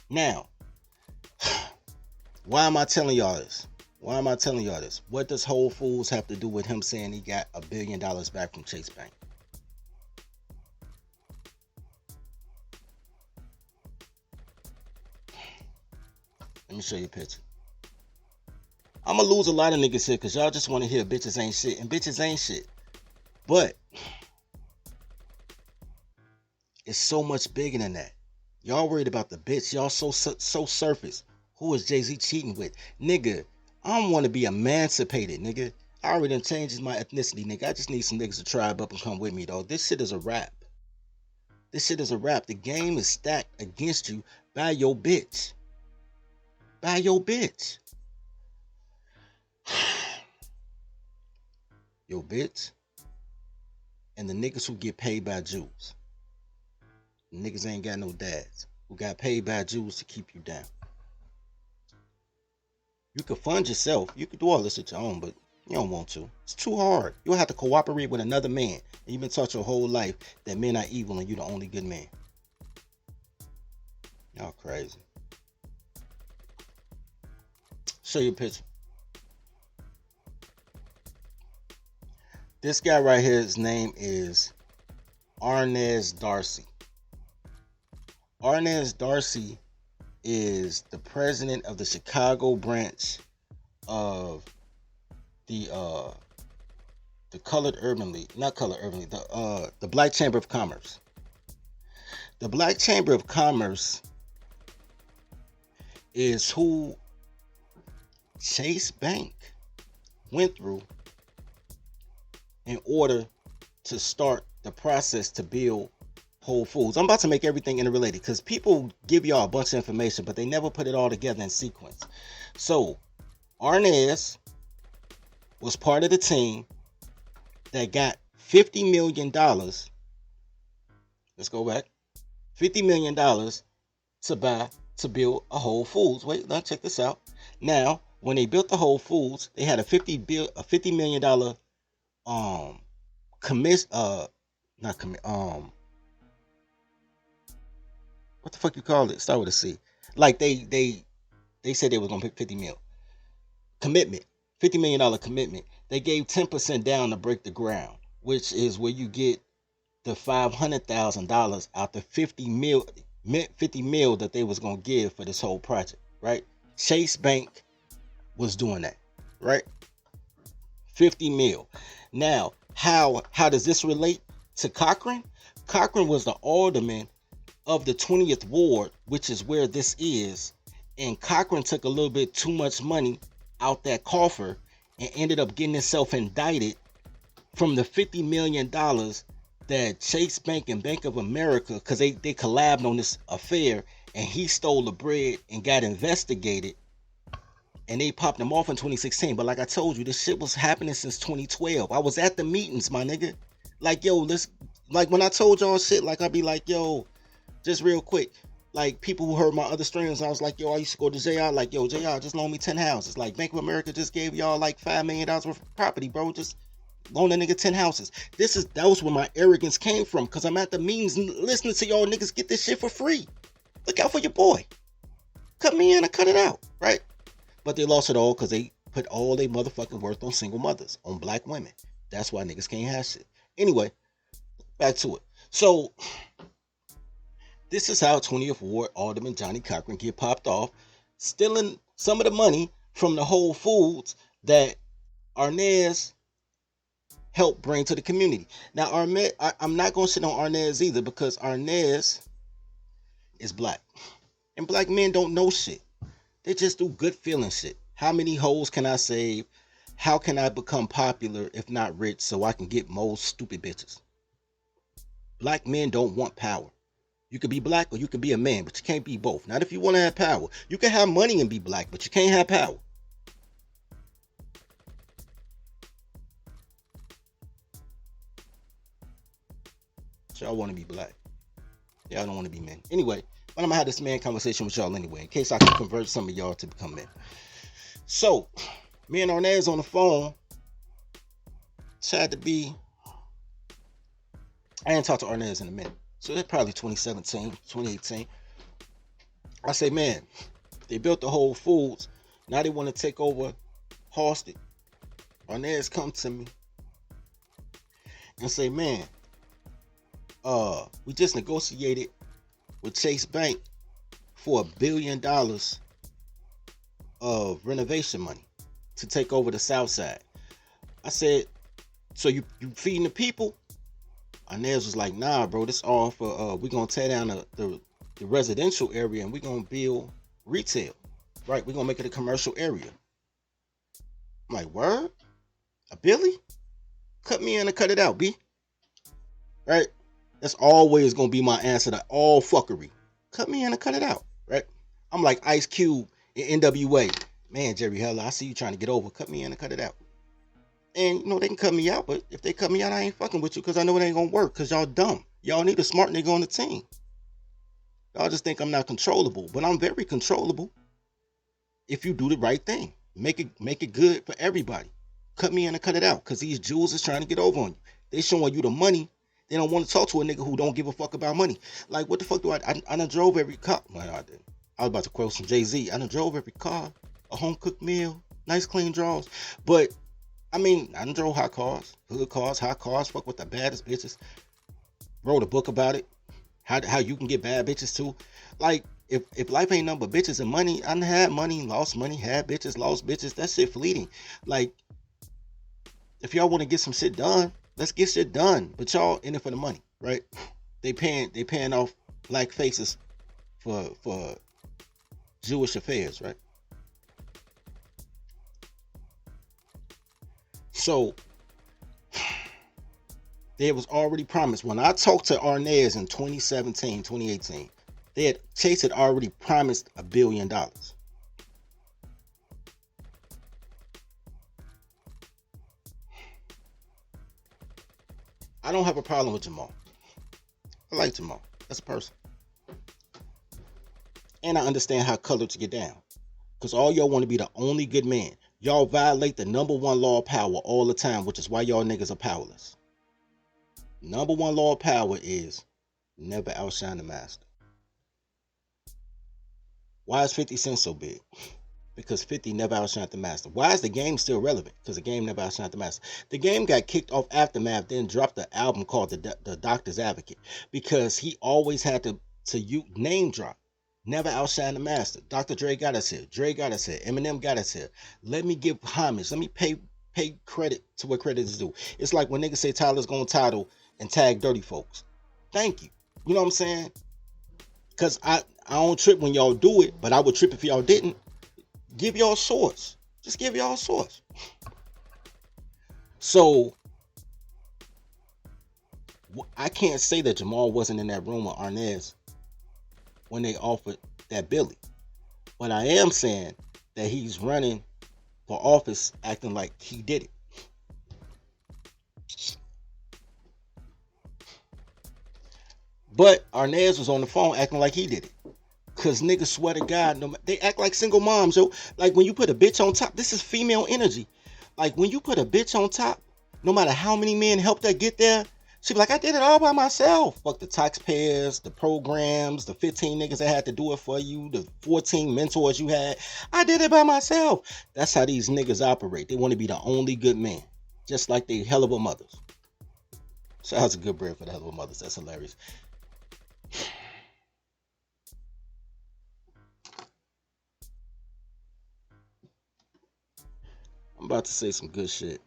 [SPEAKER 1] Now, why am I telling y'all this? What does Whole Foods have to do with him saying he got $1 billion back from Chase Bank? Let me show you a picture. I'm gonna lose a lot of niggas here because y'all just want to hear bitches ain't shit. And bitches ain't shit. But it's so much bigger than that. Y'all worried about the bitch. Y'all so surface. Who is Jay-Z cheating with? Nigga, I don't want to be emancipated, nigga. I already done changed my ethnicity, nigga. I just need some niggas to tribe up and come with me, though. This shit is a rap. The game is stacked against you by your bitch. Your bitch and the niggas who get paid by Jews. The niggas ain't got no dads who got paid by Jews to keep you down. You can fund yourself. You can do all this at your own, but you don't want to. It's too hard. You'll have to cooperate with another man. And you've been taught your whole life that men are evil and you're the only good man. Y'all crazy. Show you a picture. This guy right here, his name is Arnez Darcy. Arnez Darcy is the president of the Chicago branch of the Colored Urban League, not Colored Urban League, the Black Chamber of Commerce. The Black Chamber of Commerce is who Chase Bank went through in order to start the process to build Whole Foods. I'm about to make everything interrelated because people give y'all a bunch of information, but they never put it all together in sequence. So, Arnez was part of the team that got $50 million. Let's go back. $50 million to build a Whole Foods. Wait, let's check this out. Now, when they built the Whole Foods, they had a $50 million what the fuck you call it? Start with a C. Like they said they was gonna pick 50 mil. Commitment. $50 million commitment. They gave 10% down to break the ground, which is where you get the $500,000 out the 50 mil that they was gonna give for this whole project, right? Chase Bank was doing that, right? 50 mil. Now, how does this relate to Cochran? Cochran was the alderman of the 20th Ward, which is where this is, And Cochran took a little bit too much money out that coffer and ended up getting himself indicted from the $50 million that Chase Bank and Bank of America, because they collabed on this affair, and he stole the bread and got investigated, and they popped him off in 2016. But like I told you, this shit was happening since 2012. I was at the meetings, my nigga. Like, yo, like when I told y'all shit, like I'd be like, yo, just real quick, like people who heard my other streams, I was like, yo, I used to go to JR, like, yo, JR, just loan me 10 houses. Like Bank of America just gave y'all like $5 million worth of property, bro. Just loan a nigga 10 houses. That was where my arrogance came from, because I'm at the meetings listening to y'all niggas get this shit for free. Look out for your boy. Cut me in and cut it out, right? But they lost it all because they put all their motherfucking worth on single mothers, on black women. That's why niggas can't have shit. Anyway, back to it. So, this is how 20th Ward Alderman Johnny Cochran get popped off, stealing some of the money from the Whole Foods that Arnaz helped bring to the community. Now, I'm not going to shit on Arnaz either, because Arnaz is black. And black men don't know shit. They just do good feeling shit. How many hoes can I save? How can I become popular, if not rich, so I can get more stupid bitches? Black men don't want power. You could be black or you could be a man, but you can't be both. Not if you want to have power. You can have money and be black, but you can't have power. Y'all want to be black. Y'all don't want to be men. Anyway, but I'm going to have this man conversation with y'all anyway, in case I can convert some of y'all to become men. So, me and Arnaz on the phone. Had to be... I ain't talked to Arnaz in a minute. So that's probably 2017, 2018. I say, man, they built the Whole Foods. Now they want to take over Halsted. Arnaz come to me and say, man, we just negotiated with Chase Bank for $1 billion of renovation money to take over the South Side. I said, so you feeding the people? Arnaz was like, nah, bro, this all for, we're going to tear down the residential area and we're going to build retail. Right? We're going to make it a commercial area. I'm like, word? A Billy? Cut me in and cut it out, B. Right? That's always going to be my answer to all fuckery. Cut me in and cut it out. Right? I'm like Ice Cube in NWA. Man, Jerry Heller, I see you trying to get over. Cut me in and cut it out. And, you know, they can cut me out, but if they cut me out, I ain't fucking with you because I know it ain't going to work because y'all dumb. Y'all need a smart nigga on the team. Y'all just think I'm not controllable, but I'm very controllable if you do the right thing. Make it good for everybody. Cut me in and cut it out because these Jews is trying to get over on you. They showing you the money. They don't want to talk to a nigga who don't give a fuck about money. Like, what the fuck do I done drove every car. No, I didn't. I was about to quote some Jay-Z. I done drove every car, a home-cooked meal, nice clean draws. But, I mean, I done drove hot cars, hood cars, hot cars, fuck with the baddest bitches. Wrote a book about it. How you can get bad bitches too. Like, if life ain't nothing but bitches and money, I done had money, lost money, had bitches, lost bitches. That shit fleeting. Like, if y'all want to get some shit done, let's get shit done. But y'all in it for the money, right? They paying off black faces for Jewish affairs, right? So there was already promised. When I talked to Arnaz in 2017, 2018, Chase had already promised $1 billion. I don't have a problem with Jamal. I like Jamal. That's a person. And I understand how colors get down. Because all y'all want to be the only good man. Y'all violate the number one law of power all the time, which is why y'all niggas are powerless. Number one law of power is never outshine the master. Why is 50 Cent so big? Because 50 never outshined the master. Why is the game still relevant? Because the game never outshined the master. The game got kicked off Aftermath, then dropped the album called The Doctor's Advocate. Because he always had to name drop. Never outshine the master. Dr. Dre got us here. Dre got us here. Eminem got us here. Let me give homage. Let me pay credit to what credit is due. It's like when niggas say Tyler's gonna title and tag dirty folks. Thank you. You know what I'm saying? Cause I don't trip when y'all do it, but I would trip if y'all didn't. Give y'all source. Just give y'all source. So I can't say that Jamal wasn't in that room with Arnez when they offered that Billy. But I am saying that he's running for office acting like he did it. But Arnez was on the phone acting like he did it. Cause niggas swear to God, they act like single moms, yo. Like when you put a bitch on top, this is female energy. Like when you put a bitch on top, no matter how many men helped her get there, she be like, I did it all by myself. Fuck the taxpayers, the programs, the 15 niggas that had to do it for you, the 14 mentors you had. I did it by myself. That's how these niggas operate. They want to be the only good man, just like they hell of a mothers. Shout out to Good Bread for the hell of a mothers. That's hilarious. I'm about to say some good shit.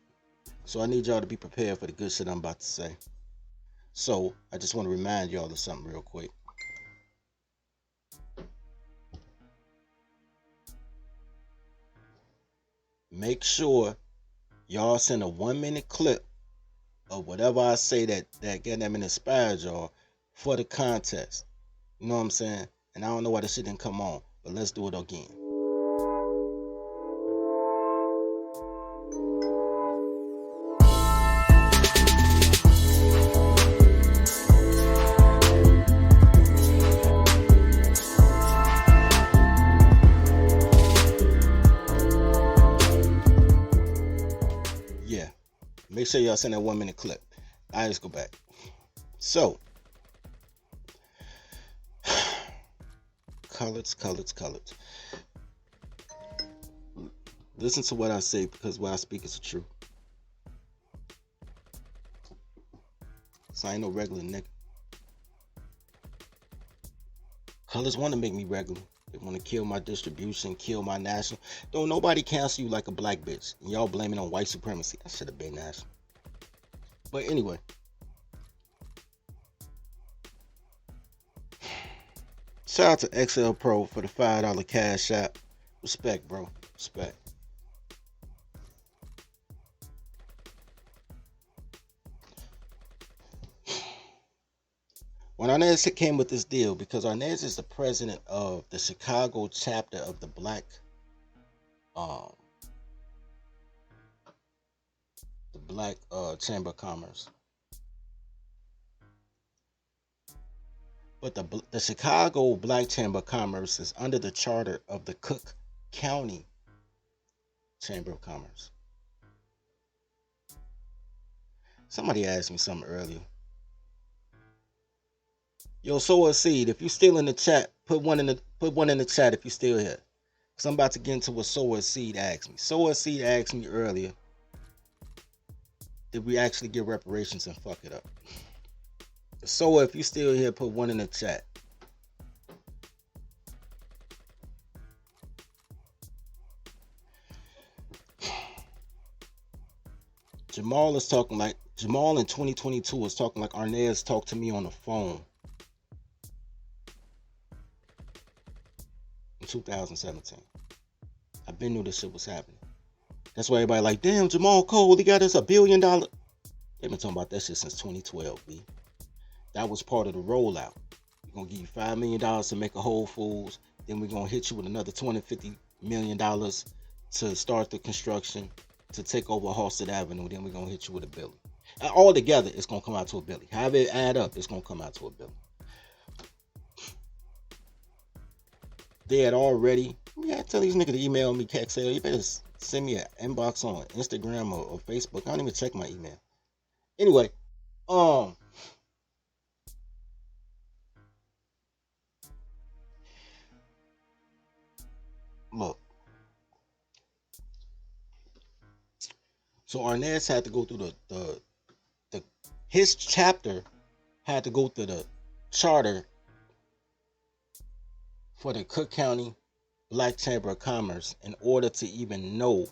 [SPEAKER 1] So I need y'all to be prepared for the good shit I'm about to say. So I just want to remind y'all of something real quick. Make sure y'all send a 1-minute clip of whatever I say that get them inspired y'all for the contest. You know what I'm saying? And I don't know why this shit didn't come on, but let's do it again. Yeah. Make sure y'all send that 1-minute clip. I just go back. So, colors. Listen to what I say because what I speak is the truth. So I ain't no regular nigga. Colors want to make me regular. They want to kill my distribution, kill my national. Don't nobody cancel you like a black bitch. And y'all blaming on white supremacy. I should have been national. But anyway. Shout out to XL Pro for the $5 cash app. Respect, bro. Respect. When Arnez came with this deal, because Arnez is the president of the Chicago chapter of the Black Chamber of Commerce. But the Chicago Black Chamber of Commerce is under the charter of the Cook County Chamber of Commerce. Somebody asked me something earlier. Yo, sow a seed. If you still in the chat, put one in the chat if you still here. Cause I'm about to get into what sow a seed asked me. Sow a seed asked me earlier. Did we actually get reparations and fuck it up? So if you still here, put one in the chat. Jamal in 2022 was talking like Arnez talked to me on the phone in 2017. I've been knew this shit was happening. That's why everybody like, damn, Jamal Cole, he got us $1 billion. They've been talking about that shit since 2012, B. That was part of the rollout. We're going to give you $5 million to make a Whole Foods. Then we're going to hit you with another $250 million to start the construction, to take over Halsted Avenue. Then we're going to hit you with $1 billion. And all together, it's going to come out to $1 billion. However it add up, it's going to come out to $1 billion. They had already, I tell these niggas to email me, Kexel. You better send me an inbox on Instagram or Facebook. I don't even check my email. Anyway, look. So Arnez had to go through his chapter had to go through the charter for the Cook County Black Chamber of Commerce in order to even know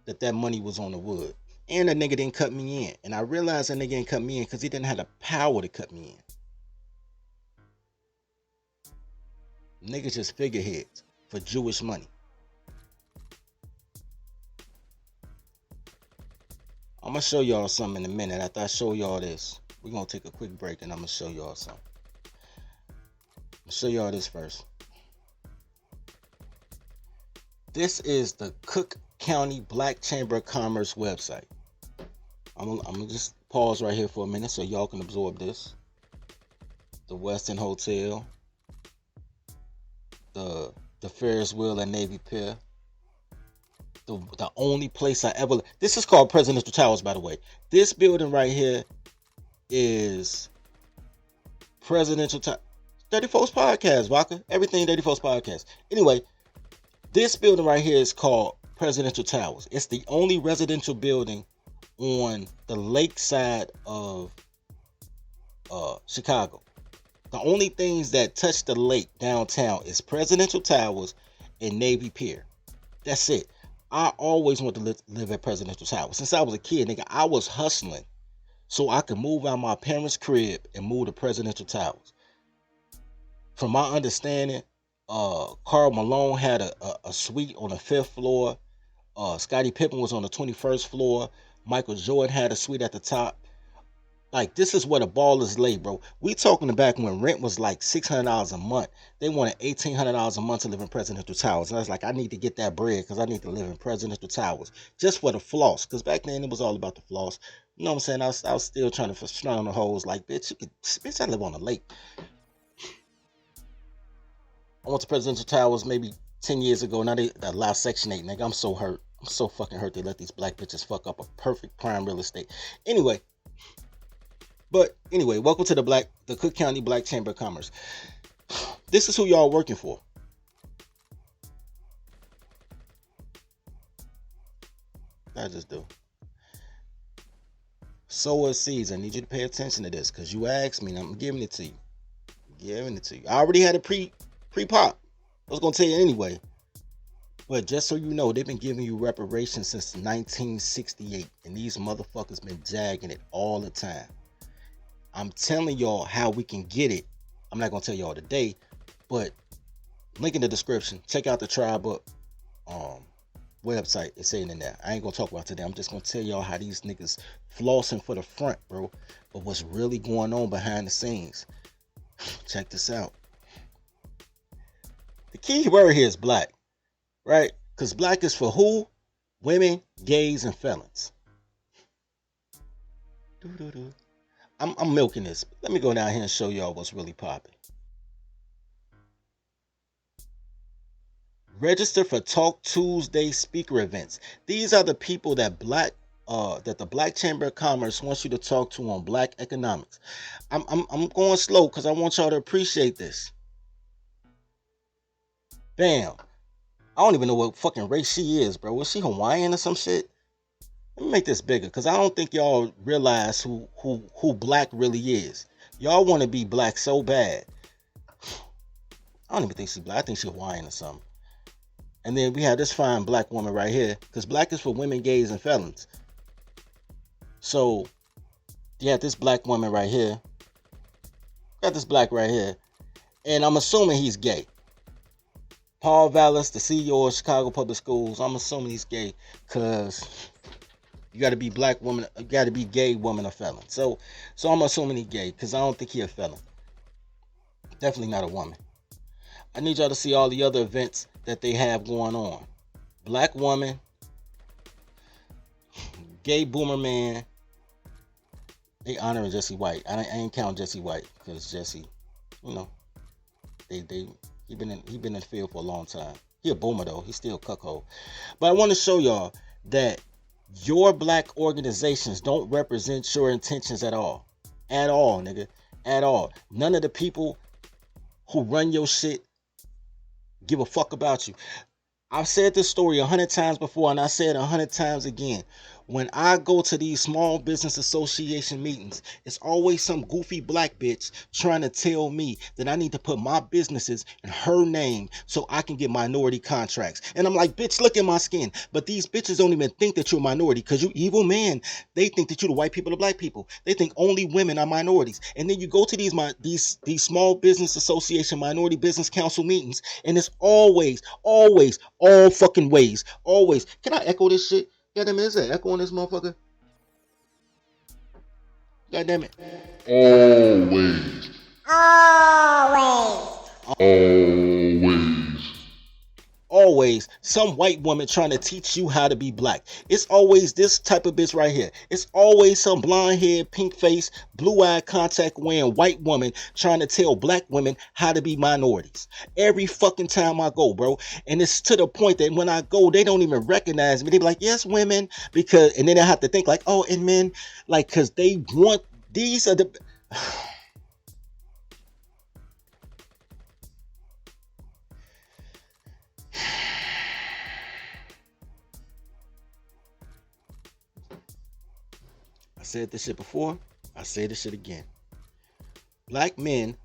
[SPEAKER 1] that money was on the wood. And the nigga didn't cut me in. And I realized that nigga didn't cut me in because he didn't have the power to cut me in. Niggas just figureheads for Jewish money. I'm gonna show y'all something in a minute. After I show y'all this, we're gonna take a quick break and I'm gonna show y'all something. I'll show y'all this first. This is the Cook County Black Chamber of Commerce website. I'm gonna just pause right here for a minute so y'all can absorb this. The Westin Hotel, the Ferris wheel at Navy Pier. The only place I ever... This is called Presidential Towers, by the way. This building right here is Presidential Towers. Dirty Folks Podcast, Vodka. Everything Dirty Folks Podcast. Anyway, this building right here is called Presidential Towers. It's the only residential building on the lake side of Chicago. The only things that touch the lake downtown is Presidential Towers and Navy Pier. That's it. I always wanted to live at Presidential Towers. Since I was a kid, nigga, I was hustling so I could move out my parents' crib and move to Presidential Towers. From my understanding, Karl Malone had a suite on the 5th floor. Scottie Pippen was on the 21st floor. Michael Jordan had a suite at the top. Like, this is where the ballers lay, bro. We talking back when rent was like $600 a month. They wanted $1,800 a month to live in Presidential Towers. And I was like, I need to get that bread because I need to live in Presidential Towers. Just for the floss. Because back then, it was all about the floss. You know what I'm saying? I was still trying to strong on the hoes. Like, bitch, I live on the lake. I went to Presidential Towers maybe 10 years ago. Now they allow Section 8, nigga. I'm so hurt. I'm so fucking hurt they let these black bitches fuck up a perfect prime real estate. Anyway, welcome to the Cook County Black Chamber of Commerce. This is who y'all working for. I just do. Sower seeds. I need you to pay attention to this because you asked me and I'm giving it to you. I already had a pre-pop. I was going to tell you anyway. But just so you know, they've been giving you reparations since 1968. And these motherfuckers been jagging it all the time. I'm telling y'all how we can get it. I'm not going to tell y'all today, but link in the description. Check out the Tribe Up website. It's saying in there. I ain't going to talk about it today. I'm just going to tell y'all how these niggas flossing for the front, bro. But what's really going on behind the scenes. Check this out. The key word here is black, right? Because black is for who? Women, gays, and felons. I'm milking this. Let me go down here and show y'all what's really popping. Register for Talk Tuesday speaker events. These are the people that the Black Chamber of Commerce wants you to talk to on black economics. I'm going slow because I want y'all to appreciate this. Bam. I don't even know what fucking race she is, bro. Was she Hawaiian or some shit? Let me make this bigger because I don't think y'all realize who black really is. Y'all want to be black so bad. I don't even think she's black. I think she's Hawaiian or something. And then we have this fine black woman right here because black is for women, gays, and felons. So you have this black woman right here. Got this black right here. And I'm assuming he's gay. Paul Vallis, the CEO of Chicago Public Schools. I'm assuming he's gay because you got to be black woman, you got to be gay woman or felon. So I'm assuming he's gay because I don't think he's a felon. Definitely not a woman. I need y'all to see all the other events that they have going on. Black woman, gay boomer man. They honoring Jesse White. I ain't counting Jesse White because Jesse, you know, he been in the field for a long time. He a boomer though. He's still a cuckold. But I want to show y'all that your black organizations don't represent your intentions at all. At all, nigga. At all. None of the people who run your shit give a fuck about you. I've said this story 100 times before and I say it 100 times again. when I go to these small business association meetings, it's always some goofy black bitch trying to tell me that I need to put my businesses in her name so I can get minority contracts. And I'm like, bitch, look at my skin. But these bitches don't even think that you're a minority, because you evil man. They think that you the white people, the black people. They think only women are minorities. And then you go to these small business association minority business council meetings, and it's always, all fucking ways, always. Can I echo this shit? God damn it, is that echo on this motherfucker? God damn it.
[SPEAKER 7] Always.
[SPEAKER 1] Always some white woman trying to teach you how to be black. It's always this type of bitch right here. It's always some blonde hair, pink face, blue eye contact wearing white woman trying to tell black women how to be minorities. Every fucking time I go, bro. And it's to the point that when I go, they don't even recognize me. They be like, yes, women, because, and then I have to think like, oh, and men, like, because they want, these are the... I said this shit before. I say this shit again. Black men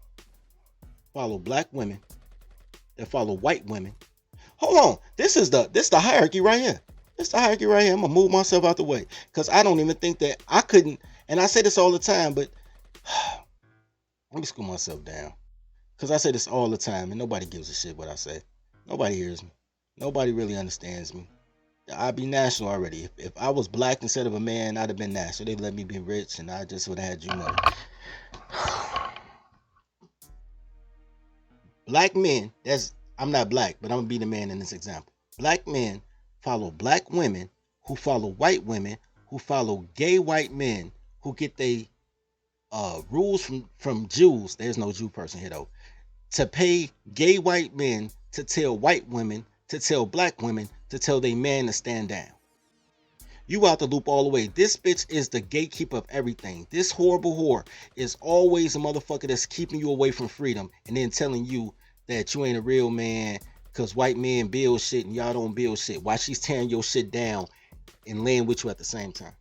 [SPEAKER 1] follow black women that follow white women. Hold on. This the hierarchy right here. This the hierarchy right here. I'm gonna move myself out the way, because I don't even think that I couldn't. And I say this all the time, but let me screw myself down, because I say this all the time and nobody gives a shit what I say. Nobody hears me. Nobody really understands me. I'd be national already. If I was black instead of a man, I'd have been national. They'd let me be rich, and I just would have had you know. Black men, I'm not black, but I'm gonna be the man in this example. Black men follow black women who follow white women who follow gay white men who get they rules from Jews. There's no Jew person here though. To pay gay white men to tell white women to tell black women to tell they man to stand down. You out the loop all the way. This bitch is the gatekeeper of everything. This horrible whore is always a motherfucker that's keeping you away from freedom and then telling you that you ain't a real man because white men build shit and y'all don't build shit, while she's tearing your shit down and laying with you at the same time.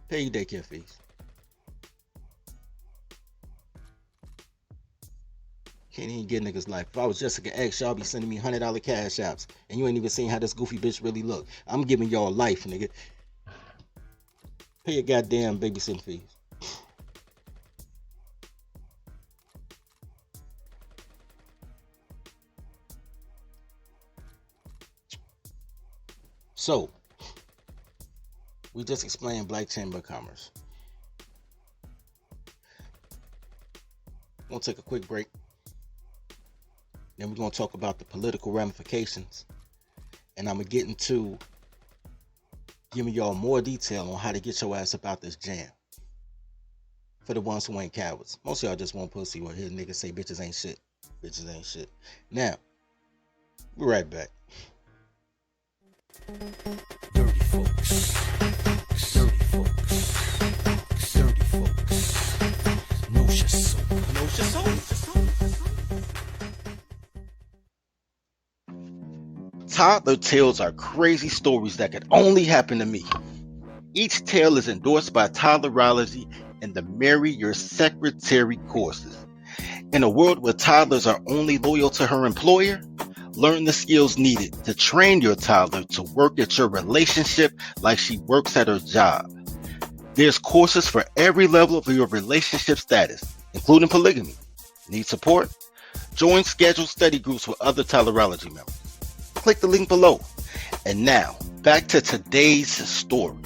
[SPEAKER 1] Pay your daycare fees. Can't even get niggas life. If I was Jessica X, y'all be sending me $100 cash apps, and you ain't even seen how this goofy bitch really look. I'm giving y'all life, nigga. Pay your goddamn babysitting fees. So, we just explained Black Chamber of Commerce. We'll take a quick break. Then we're going to talk about the political ramifications. And I'm going to get into giving y'all more detail on how to get your ass about this jam. For the ones who ain't cowards. Most of y'all just want pussy or hear niggas say bitches ain't shit. Bitches ain't shit. Now, we're right back.
[SPEAKER 2] Dirty folks. Dirty folks. Dirty folks. Know your soul. Know your soul.
[SPEAKER 1] Toddler tales are crazy stories that could only happen to me. Each tale is endorsed by Toddlerology and the Marry Your Secretary courses. In a world where toddlers are only loyal to her employer, learn the skills needed to train your toddler to work at your relationship like she works at her job. There's courses for every level of your relationship status, including polygamy. Need support? Join scheduled study groups with other Toddlerology members. Click the link below. And now, back to today's story.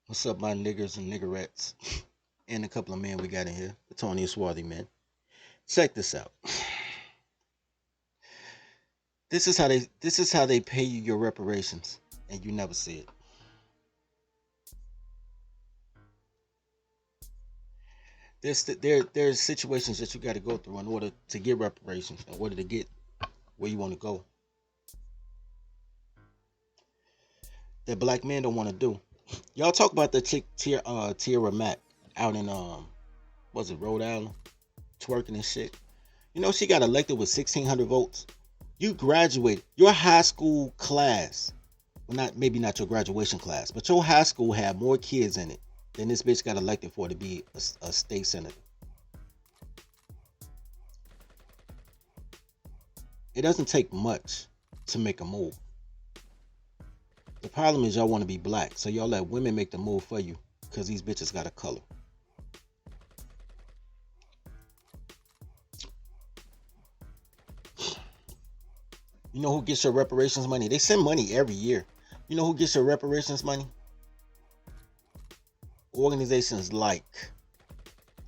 [SPEAKER 1] What's up, my niggers and niggerettes? And a couple of men we got in here, the Tony and Swarthy men. Check this out. This is how they pay you your reparations, and you never see it. There's situations that you got to go through in order to get reparations, in order to get where you want to go, that black men don't want to do. Y'all talk about the chick Tierra Mack out in was it Rhode Island? twerking and shit. You know, she got elected with 1,600 votes. You graduated. Your high school class, well, maybe not your graduation class, but your high school had more kids in it than this bitch got elected for to be a state senator. It doesn't take much to make a move. The problem is y'all want to be black, so y'all let women make the move for you because these bitches got a color. You know who gets your reparations money? They send money every year. You know who gets your reparations money? Organizations like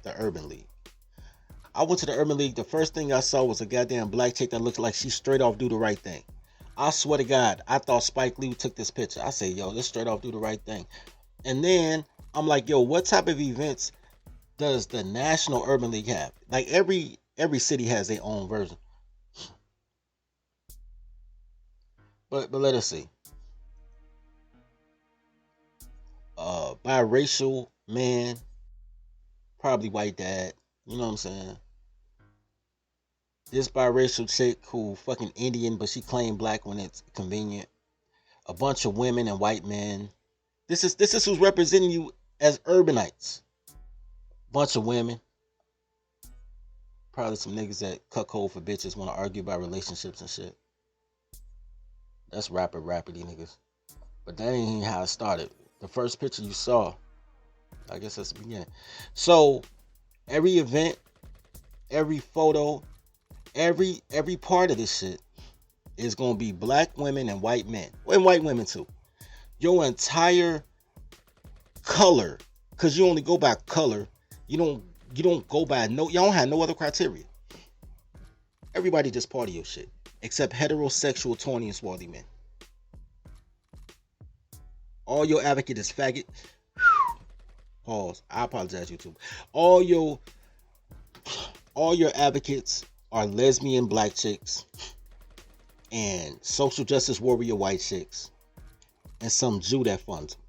[SPEAKER 1] the Urban League. I went to the Urban League. The first thing I saw was a goddamn black chick that looked like she straight off do the right thing. I swear to God, I thought Spike Lee took this picture. I say, yo, this straight off do the right thing. And then I'm like, yo, what type of events does the National Urban League have? Like every city has their own version. But let us see. Biracial man, probably white dad. You know what I'm saying? This biracial chick who fucking Indian, but she claimed black when it's convenient. A bunch of women and white men. This is who's representing you as urbanites. Bunch of women. Probably some niggas that cuckold for bitches, want to argue about relationships and shit. That's rapidy niggas. But that ain't how it started. The first picture you saw, I guess that's the beginning. So every event, every photo, every part of this shit is gonna be black women and white men. And white women too. Your entire color, because you only go by color. You don't go by you don't have no other criteria. Everybody just part of your shit. Except heterosexual, tawny, and swarthy men. All your advocate is faggot. Pause. I apologize, YouTube. All your advocates are lesbian black chicks and social justice warrior white chicks and some Jew that funds them.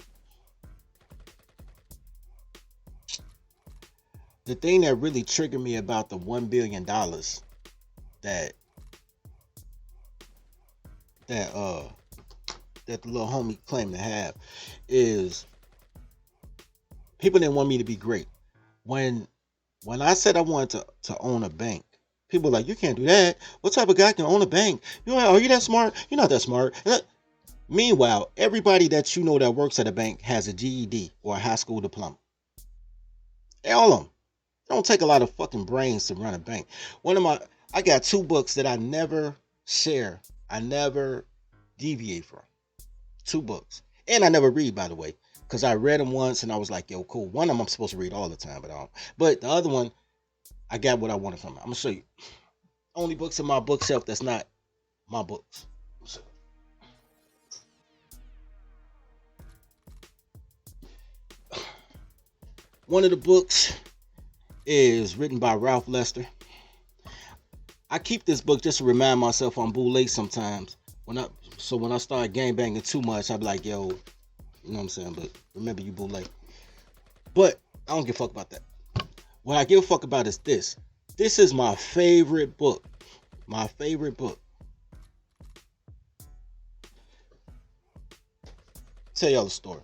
[SPEAKER 1] The thing that really triggered me about the $1 billion that the little homie claimed to have is people didn't want me to be great. When I said I wanted to own a bank, people were like, you can't do that. What type of guy can own a bank? Are you that smart? You're not that smart. Meanwhile, everybody that you know that works at a bank has a GED or a high school diploma. All of them. It don't take a lot of fucking brains to run a bank. I got 2 books that I never share. I never deviate from. 2 books. And I never read, by the way, because I read them once and I was like, yo, cool. One of them I'm supposed to read all the time, but I don't. But the other one, I got what I wanted from it. I'm going to show you. Only books in my bookshelf that's not my books. One of the books is written by Ralph Lester. I keep this book just to remind myself I'm boule sometimes. When I start gangbanging too much, I be like, yo, you know what I'm saying? But remember you boule. But I don't give a fuck about that. What I give a fuck about is this. This is my favorite book. My favorite book. Tell y'all a story.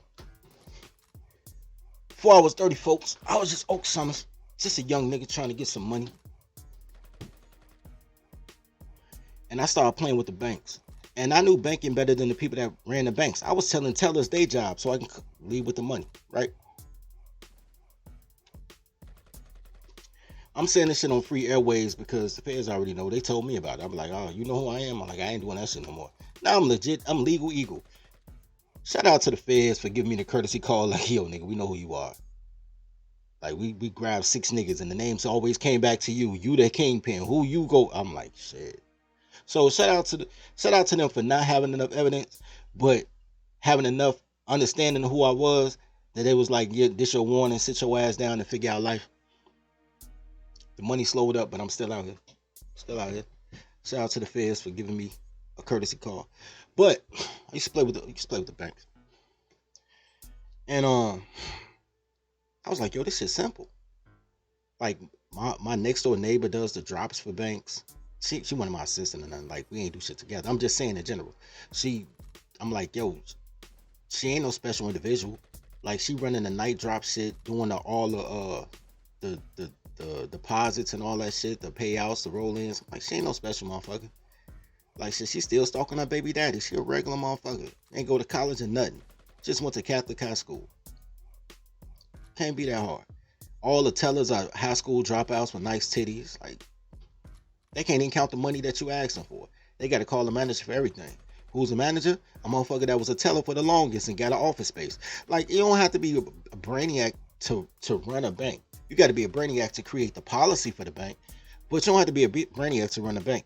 [SPEAKER 1] Before I was 30, folks, I was just OakSummers. Just a young nigga trying to get some money. And I started playing with the banks. And I knew banking better than the people that ran the banks. I was telling tellers their job so I can leave with the money, right? I'm saying this shit on free airways because the feds already know. They told me about it. I'm like, oh, you know who I am? I'm like, I ain't doing that shit no more. Now I'm legit. I'm legal eagle. Shout out to the feds for giving me the courtesy call. Like, yo, nigga, we know who you are. Like, we grabbed 6 niggas and the names always came back to you. You the kingpin. Who you go? I'm like, shit. So shout out to them for not having enough evidence, but having enough understanding of who I was that they was like, yeah, this your warning, sit your ass down and figure out life. The money slowed up, but I'm still out here. Still out here. Shout out to the feds for giving me a courtesy call. But I used to play with the banks. And I was like, yo, this shit's simple. Like my next door neighbor does the drops for banks. She one of my assistants and nothing. Like we ain't do shit together. I'm just saying in general. I'm like, yo, she ain't no special individual. Like she running the night drop shit, doing all the deposits and all that shit, the payouts, the roll-ins. Like she ain't no special motherfucker. Like shit, she still stalking her baby daddy. She a regular motherfucker. Ain't go to college or nothing. Just went to Catholic high school. Can't be that hard. All the tellers are high school dropouts with nice titties. Like they can't even count the money that you asking for. They got to call the manager for everything. Who's the manager? A motherfucker that was a teller for the longest and got an office space. Like you don't have to be a brainiac to run a bank. You got to be a brainiac to create the policy for the bank, but you don't have to be a brainiac to run a bank.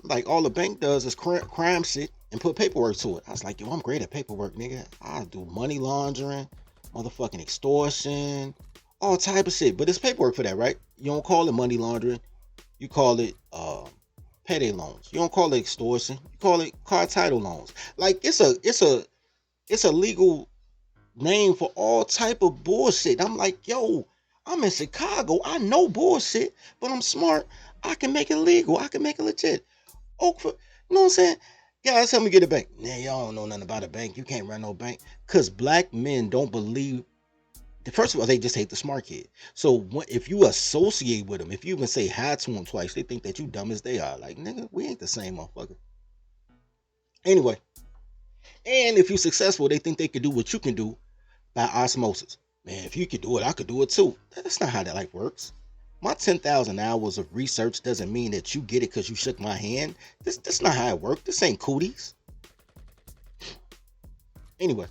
[SPEAKER 1] Like all the bank does is crime shit and put paperwork to it. I was like, yo, I'm great at paperwork, nigga. I do money laundering, motherfucking extortion, all type of shit. But it's paperwork for that, right? You don't call it money laundering. You call it payday loans. You don't call it extortion. You call it car title loans. Like it's a legal name for all type of bullshit. I'm like, yo, I'm in Chicago. I know bullshit, but I'm smart. I can make it legal. I can make it legit. Oakford, you know what I'm saying? Guys, help me get a bank. Nah, y'all don't know nothing about a bank. You can't run no bank. Because black men don't believe. First of all, they just hate the smart kid. So if you associate with them, if you even say hi to them twice, they think that you dumb as they are. Like, nigga, we ain't the same motherfucker. Anyway. And if you're successful, they think they can do what you can do by osmosis. Man, if you could do it, I could do it too. That's not how that life works. My 10,000 hours of research doesn't mean that you get it because you shook my hand. That's not how it works. This ain't cooties. Anyway.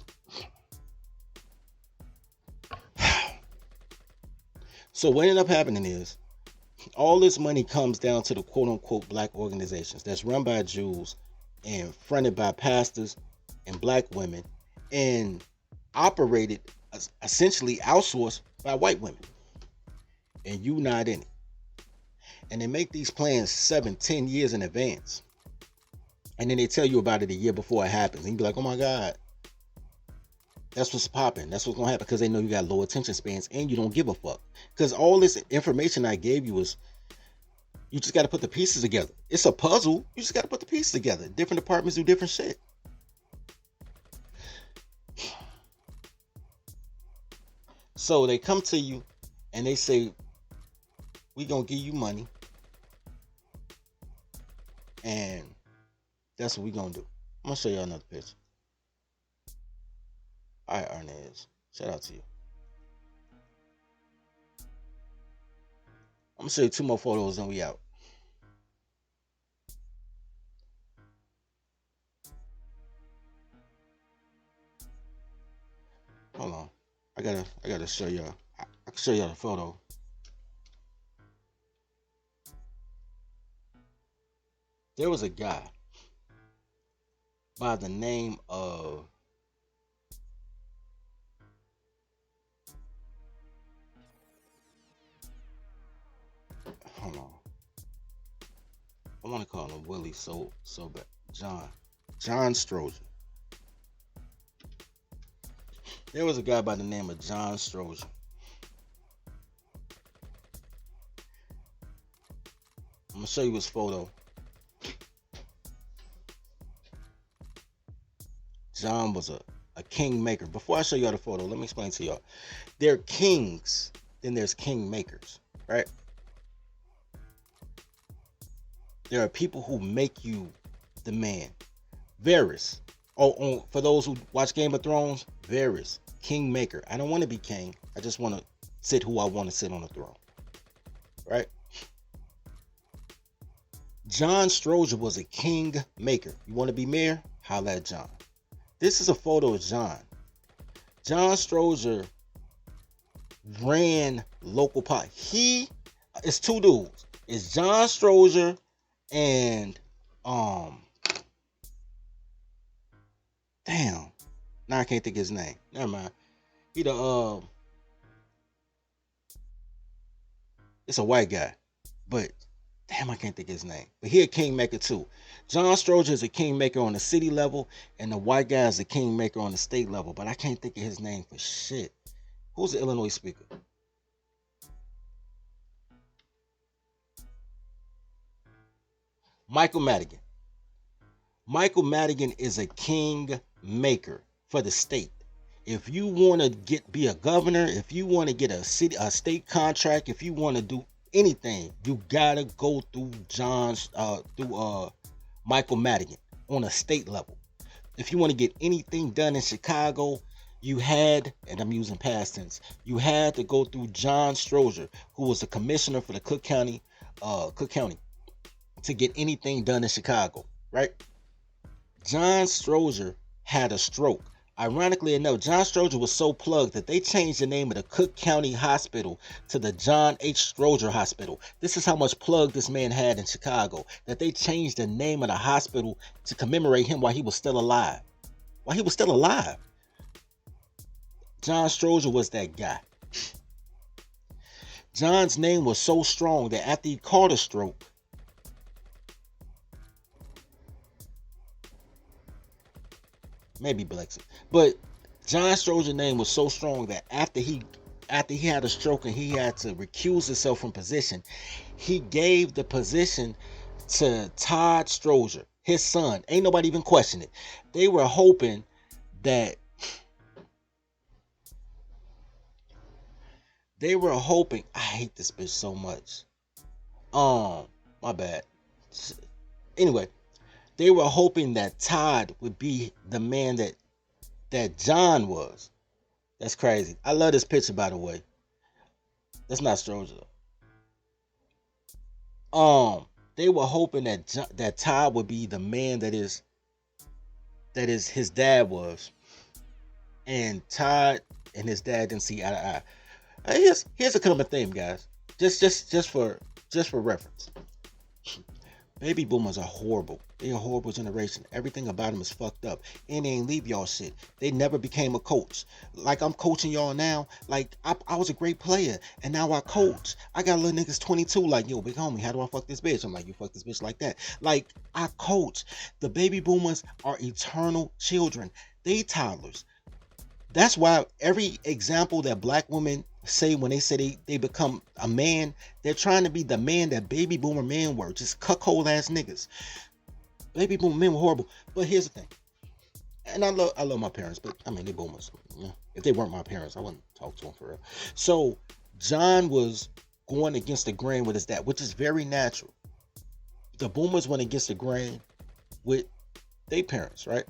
[SPEAKER 1] So what ended up happening is all this money comes down to the quote-unquote black organizations that's run by Jews and fronted by pastors and black women and operated essentially outsourced by white women. And you not in it. And they make these plans 7-10 years in advance. And then they tell you about it a year before it happens. And you be like, oh my God. That's what's popping. That's what's going to happen because they know you got low attention spans and you don't give a fuck. Because all this information I gave you is, you just got to put the pieces together. It's a puzzle. You just got to put the pieces together. Different departments do different shit. So they come to you and they say, we going to give you money. And that's what we going to do. I'm going to show y'all another picture. All right, Arnez. Shout out to you. I'm going to show you 2 more photos and we out. Hold on. I gotta show y'all. I can show y'all the photo. There was a guy by the name of hold on. I want to call him Willie so bad. John Strozier. There was a guy by the name of John Strozier. I'm going to show you his photo. John was a king maker. Before I show y'all the photo, let me explain to y'all. There are kings, then there's king makers, right? There are people who make you the man. Varys. Oh, for those who watch Game of Thrones, Varys, king maker. I don't want to be king. I just want to sit who I want to sit on the throne. Right? John Strozier was a king maker. You want to be mayor? Holla at John. This is a photo of John. John Strozier ran local it's 2 dudes. It's John Strozier and damn. Now I can't think of his name. Never mind. He it's a white guy. But damn, I can't think of his name. But he a kingmaker too. John Strozier is a kingmaker on the city level, and the white guy is a kingmaker on the state level. But I can't think of his name for shit. Who's the Illinois speaker? Michael Madigan. Michael Madigan is a king maker for the state. If you want to be a governor, if you want to get a state contract, if you want to do anything, you gotta go through Michael Madigan on a state level. If you want to get anything done in Chicago, you had, and I'm using past tense, you had to go through John Strozier, who was the commissioner for the Cook County, to get anything done in Chicago, right? John Strozier had a stroke. Ironically enough, John Strozier was so plugged that they changed the name of the Cook County Hospital to the John H. Strozier Hospital. This is how much plug this man had in Chicago, that they changed the name of the hospital to commemorate him while he was still alive. While he was still alive. John Strozier was that guy. John's name was so strong that after he caught a stroke, maybe Blexit, but John Strozier's name was so strong that after he had a stroke and he had to recuse himself from position, he gave the position to Todd Strozier, his son. Ain't nobody even question it. They were hoping that I hate this bitch so much. My bad. Anyway, they were hoping that Todd would be the man that John was. That's crazy. I love this picture, by the way. That's not Strozier. They were hoping that Todd would be the man that is his dad was, and Todd and his dad didn't see eye to eye. Here's a common theme, guys. Just for reference. Baby boomers are horrible. They're a horrible generation. Everything about them is fucked up. And they ain't leave y'all shit. They never became a coach. Like I'm coaching y'all now. Like I was a great player. And now I coach. I got little niggas 22 like, yo, big homie, how do I fuck this bitch? I'm like, you fuck this bitch like that. Like I coach. The baby boomers are eternal children. They toddlers. That's why every example that black women say when they say they become a man, they're trying to be the man that baby boomer men were. Just cuckold ass niggas. Baby boomer men were horrible. But here's the thing. And I love my parents, but I mean they boomers. If they weren't my parents, I wouldn't talk to them for real. So John was going against the grain with his dad, which is very natural. The boomers went against the grain with their parents, right?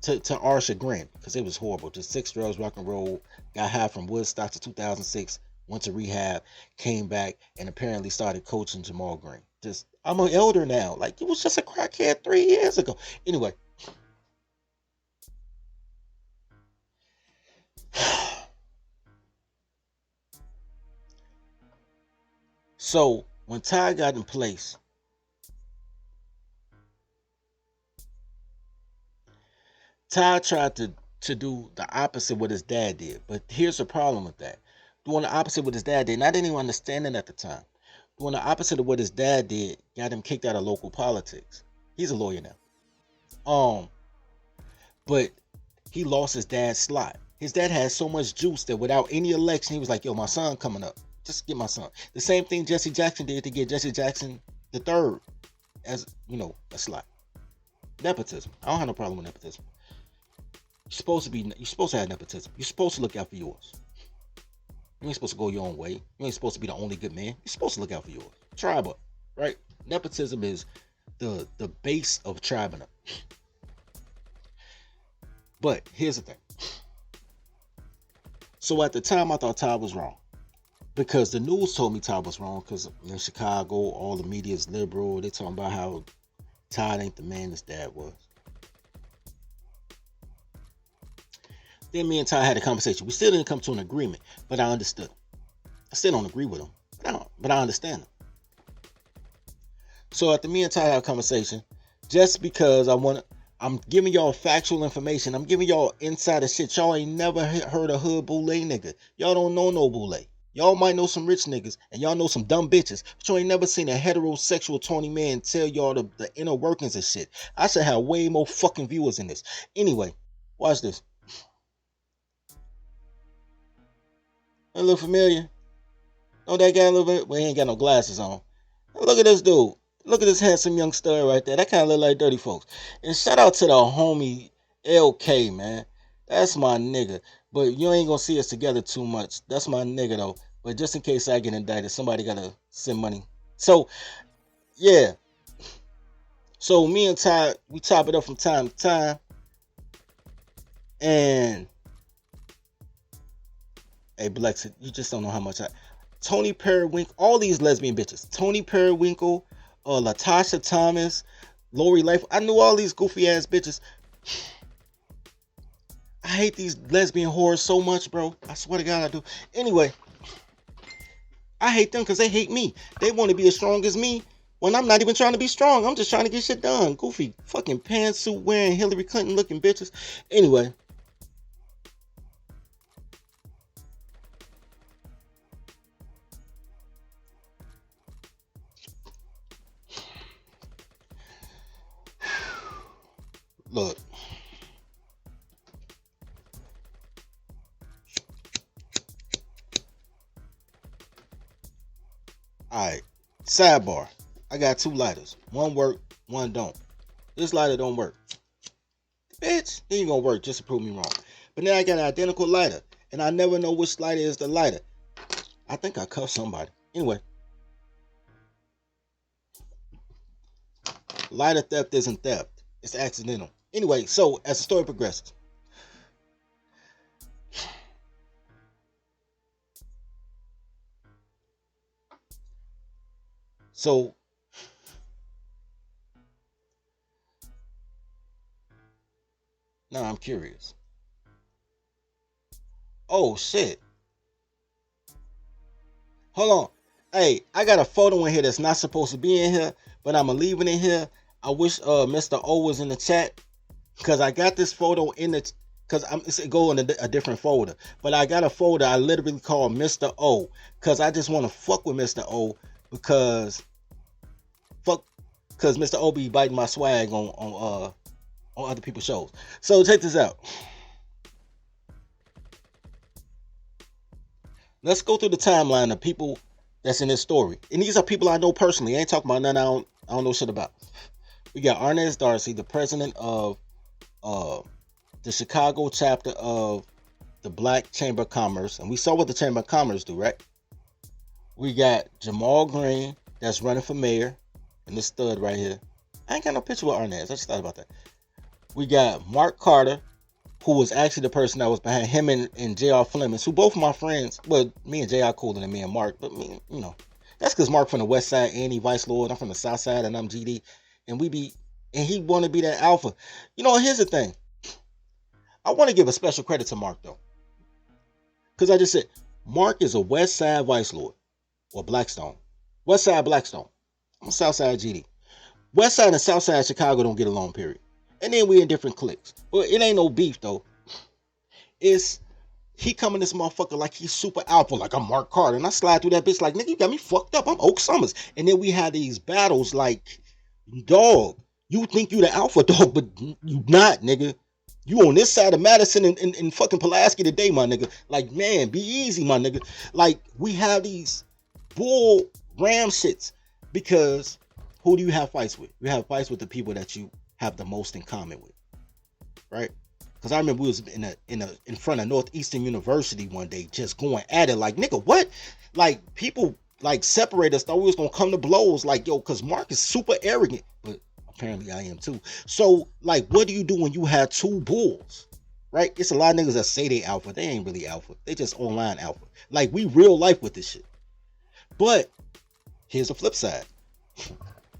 [SPEAKER 1] To our chagrin, because it was horrible. Just sex, drugs, rock and roll. Got high from Woodstock to 2006. Went to rehab, came back, and apparently started coaching Jamal Green. Just, I'm an elder now. Like, it was just a crackhead 3 years ago. Anyway. So, when Ty got in place, Ty tried to do the opposite of what his dad did. But here's the problem with that. Doing the opposite of what his dad did, and I didn't even understand it at the time. Doing the opposite of what his dad did got him kicked out of local politics. He's a lawyer now. But he lost his dad's slot. His dad had so much juice that without any election, he was like, yo, my son coming up. Just get my son. The same thing Jesse Jackson did to get Jesse Jackson the third as, a slot. Nepotism. I don't have no problem with nepotism. You're supposed to have nepotism. You're supposed to look out for yours. You ain't supposed to go your own way. You ain't supposed to be the only good man. You're supposed to look out for yours. Tribe up, right? Nepotism is the base of tribing up. But here's the thing. So at the time, I thought Todd was wrong. Because the news told me Todd was wrong. Because in Chicago, all the media is liberal. They talking about how Todd ain't the man his dad was. Then me and Ty had a conversation. We still didn't come to an agreement, but I understood. I still don't agree with him, but I understand him. So after me and Ty had a conversation, just because I'm giving y'all factual information, I'm giving y'all insider shit. Y'all ain't never heard a hood boule nigga. Y'all don't know no boule. Y'all might know some rich niggas, and y'all know some dumb bitches, but you ain't never seen a heterosexual Tony man tell y'all the inner workings of shit. I should have way more fucking viewers in this. Anyway, watch this. That look familiar? Oh, that guy a little bit? Well, he ain't got no glasses on. Look at this dude. Look at this handsome young stud right there. That kind of look like Dirty Folks. And shout out to the homie LK, man. That's my nigga. But you ain't gonna see us together too much. That's my nigga though. But just in case I get indicted, somebody gotta send money. So yeah. So me and Ty, we top it up from time to time. And hey, Blexit, you just don't know how much Tony Periwinkle, all these lesbian bitches. Tony Periwinkle, Latasha Thomas, Lori Life. I knew all these goofy ass bitches. I hate these lesbian whores so much, bro. I swear to God I do. Anyway, I hate them because they hate me. They want to be as strong as me when I'm not even trying to be strong. I'm just trying to get shit done. Goofy fucking pantsuit wearing Hillary Clinton looking bitches. Anyway. Look. Alright. Sidebar. I got 2 lighters. One work, one don't. This lighter don't work. Bitch, it ain't gonna work just to prove me wrong. But now I got an identical lighter. And I never know which lighter is the lighter. I think I cuffed somebody. Anyway. Lighter theft isn't theft. It's accidental. Anyway, so as the story progresses. So now I'm curious. Oh shit. Hold on. Hey, I got a photo in here that's not supposed to be in here, but I'm gonna leave it in here. I wish Mr. O was in the chat. Because I got this photo in the, because it's go in a different folder. But I got a folder I literally call Mr. O. Because I just want to fuck with Mr. O. Because Mr. O be biting my swag on other people's shows. So check this out. Let's go through the timeline of people that's in this story. And these are people I know personally. I ain't talking about none I don't know shit about. We got Arnez Darcy, the president of the Chicago chapter of the Black Chamber of Commerce, and we saw what the Chamber of Commerce do, right? We got Jamal Green that's running for mayor, and this stud right here. I ain't got no picture with Arnez. I just thought about that. We got Mark Carter, who was actually the person that was behind him and J.R. Flemings, who both my friends. Well, me and J.R. cooler than me and Mark, but me, you know, that's because Mark from the West Side, and he Vice Lord. I'm from the South Side, and I'm GD, and he want to be that alpha. You know, here's the thing. I want to give a special credit to Mark though, because I just said Mark is a West Side Vice Lord or Blackstone, West Side Blackstone. I'm a South Side GD. West Side and South Side Chicago don't get along, period. And then we in different cliques, but it ain't no beef though. It's he coming this motherfucker like he's super alpha, like I'm Mark Carter, and I slide through that bitch like, nigga, you got me fucked up. I'm OakSummers, and then we had these battles like, dog, you think you the alpha dog, but you not, nigga. You on this side of Madison and fucking Pulaski today, my nigga. Like, man, be easy, my nigga. Like, we have these bull ram shits because who do you have fights with? You have fights with the people that you have the most in common with, right? Because I remember we was in front of Northeastern University one day just going at it like, nigga, what? Like, people like separate us, thought we was gonna come to blows, like, yo, because Mark is super arrogant, but apparently I am too. So, like, what do you do when you have 2 bulls, right? It's a lot of niggas that say they alpha. They ain't really alpha. They just online alpha. Like, we real life with this shit. But here's the flip side.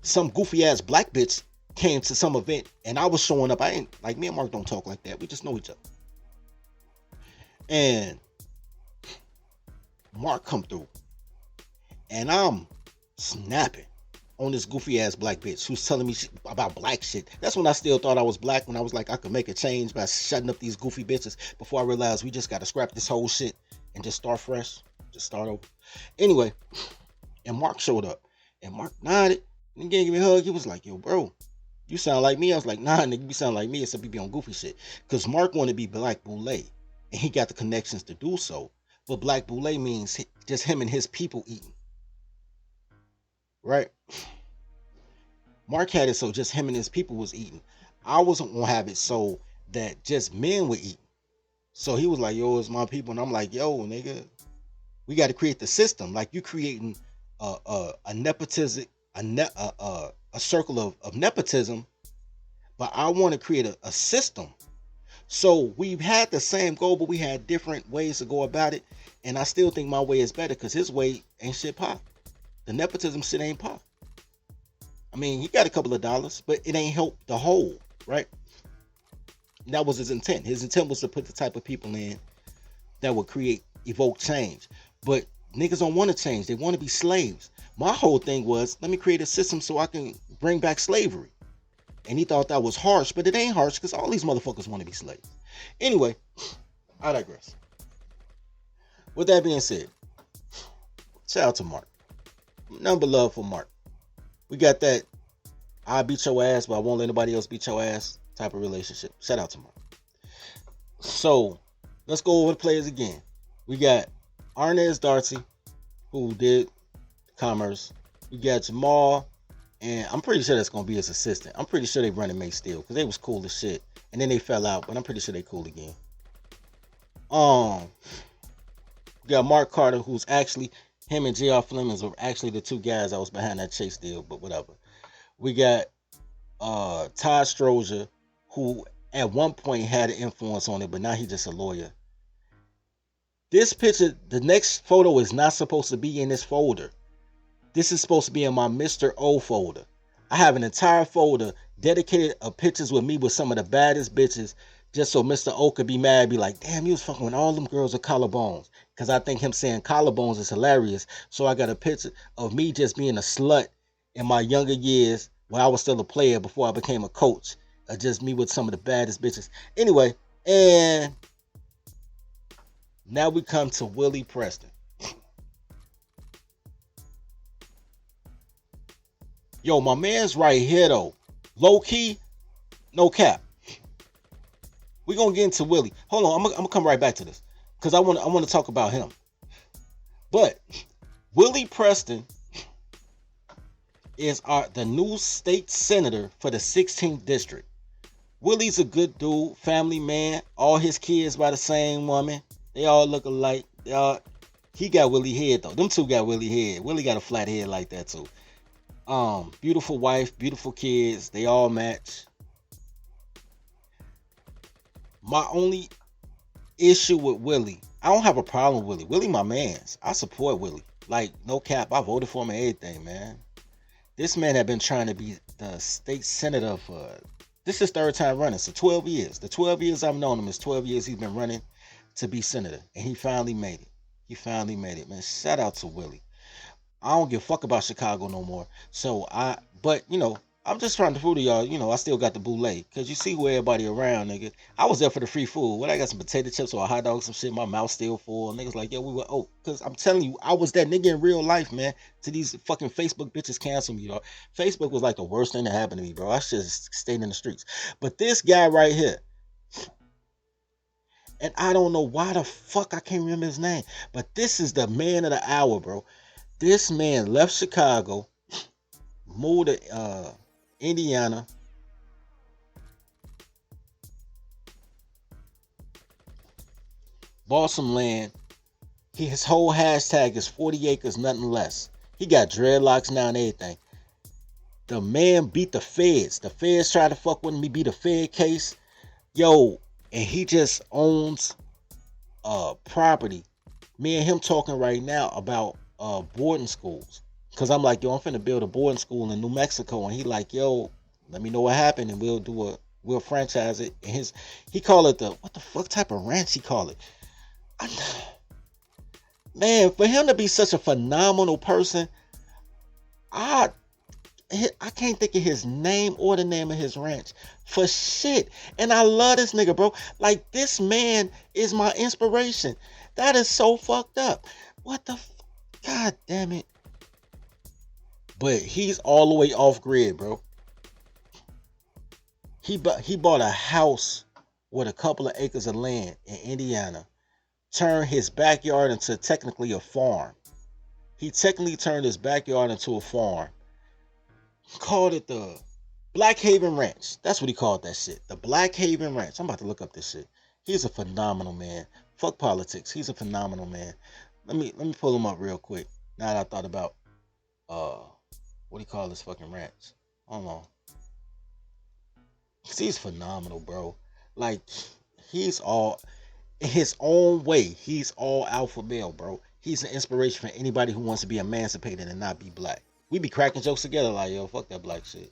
[SPEAKER 1] Some goofy ass black bitch came to some event and I was showing up. I ain't, like, me and Mark don't talk like that. We just know each other. And Mark come through and I'm snapping on this goofy ass black bitch who's telling me about black shit. That's when I still thought I was black, when I was like, I could make a change by shutting up these goofy bitches, before I realized we just got to scrap this whole shit and just start fresh, just start over. Anyway, and Mark showed up and Mark nodded and he gave me a hug. He was like, yo, bro, you sound like me. I was like, nah, nigga, you sound like me, except you be on goofy shit. Because Mark wanted to be Black Boule and he got the connections to do so. But Black Boule means just him and his people eating, right? Mark had it so just him and his people was eating. I wasn't gonna have it so that just men would eat. So he was like, yo, it's my people. And I'm like, yo, nigga, we got to create the system. Like you creating a nepotism, a circle of nepotism, but I want to create a system. So we've had the same goal, but we had different ways to go about it. And I still think my way is better because his way ain't shit pop. The nepotism shit ain't pop. I mean, he got a couple of dollars, but it ain't helped the whole, right? And that was his intent. His intent was to put the type of people in that would evoke change. But niggas don't want to change. They want to be slaves. My whole thing was, let me create a system so I can bring back slavery. And he thought that was harsh, but it ain't harsh because all these motherfuckers want to be slaves. Anyway, I digress. With that being said, shout out to Mark. Number love for Mark. We got that I beat your ass, but I won't let anybody else beat your ass type of relationship. Shout out to Mark. So, let's go over the players again. We got Arnez Darcy, who did commerce. We got Jamal, and I'm pretty sure that's going to be his assistant. I'm pretty sure they running mate still, because they was cool as shit. And then they fell out, but I'm pretty sure they cool again. We got Mark Carter, who's actually, him and J.R. Flemings were actually the two guys that was behind that Chase deal, but whatever. We got Todd Strozier, who at one point had an influence on it, but now he's just a lawyer. This picture, the next photo is not supposed to be in this folder. This is supposed to be in my Mr. O folder. I have an entire folder dedicated of pictures with me with some of the baddest bitches, just so Mr. O could be mad, be like, damn, you was fucking with all them girls with collarbones. Because I think him saying collarbones is hilarious. So I got a picture of me just being a slut in my younger years when I was still a player before I became a coach. Just me with some of the baddest bitches. Anyway, and now we come to Willie Preston. Yo, my man's right here though. Low key, no cap. We're gonna get into Willie. Hold on, I'm gonna come right back to this. Because I want to talk about him. But Willie Preston is the new state senator for the 16th district. Willie's a good dude, family man. All his kids by the same woman. They all look alike. He got Willie head though. Them two got Willie head. Willie got a flat head like that too. Beautiful wife, beautiful kids. They all match. My only issue with Willie, I don't have a problem with Willie. Willie my mans. I support Willie. Like, no cap, I voted for him and everything, man. This man had been trying to be the state senator for, this is his third time running, so 12 years. The 12 years I've known him is 12 years he's been running to be senator. And he finally made it. He finally made it, man. Shout out to Willie. I don't give a fuck about Chicago no more. But, you know, I'm just trying to prove to y'all, you know, I still got the boule. Because you see who everybody around, nigga. I was there for the free food. When I got some potato chips or a hot dog, some shit, my mouth still full. Niggas like, yo, we were, because I'm telling you, I was that nigga in real life, man. To these fucking Facebook bitches cancel me, dog. Facebook was like the worst thing that happened to me, bro. I should have stayed in the streets. But this guy right here, and I don't know why the fuck I can't remember his name, but this is the man of the hour, bro. This man left Chicago, moved to Indiana, bought some land. His whole hashtag is 40 acres, nothing less. He got dreadlocks now and everything. The man beat the feds. The feds tried to fuck with him. He beat a fed case. Yo, and he just owns property. Me and him talking right now about boarding schools. Cause I'm like, yo, I'm finna build a boarding school in New Mexico. And he like, yo, let me know what happened and we'll franchise it. And he call it what the fuck type of ranch he call it? Man, for him to be such a phenomenal person, I can't think of his name or the name of his ranch for shit. And I love this nigga, bro. Like, this man is my inspiration. That is so fucked up. What the God damn it. But he's all the way off grid, bro. He bought a house with a couple of acres of land in Indiana. Turned his backyard into technically a farm. He technically turned his backyard into a farm. Called it the Black Haven Ranch. That's what he called that shit. The Black Haven Ranch. I'm about to look up this shit. He's a phenomenal man. Fuck politics. He's a phenomenal man. Let me pull him up real quick. Now that I thought about what do you call this fucking ranch? Hold on. Cause he's phenomenal, bro. Like, he's all in his own way. He's all alpha male, bro. He's an inspiration for anybody who wants to be emancipated and not be black. We be cracking jokes together like, yo, fuck that black shit.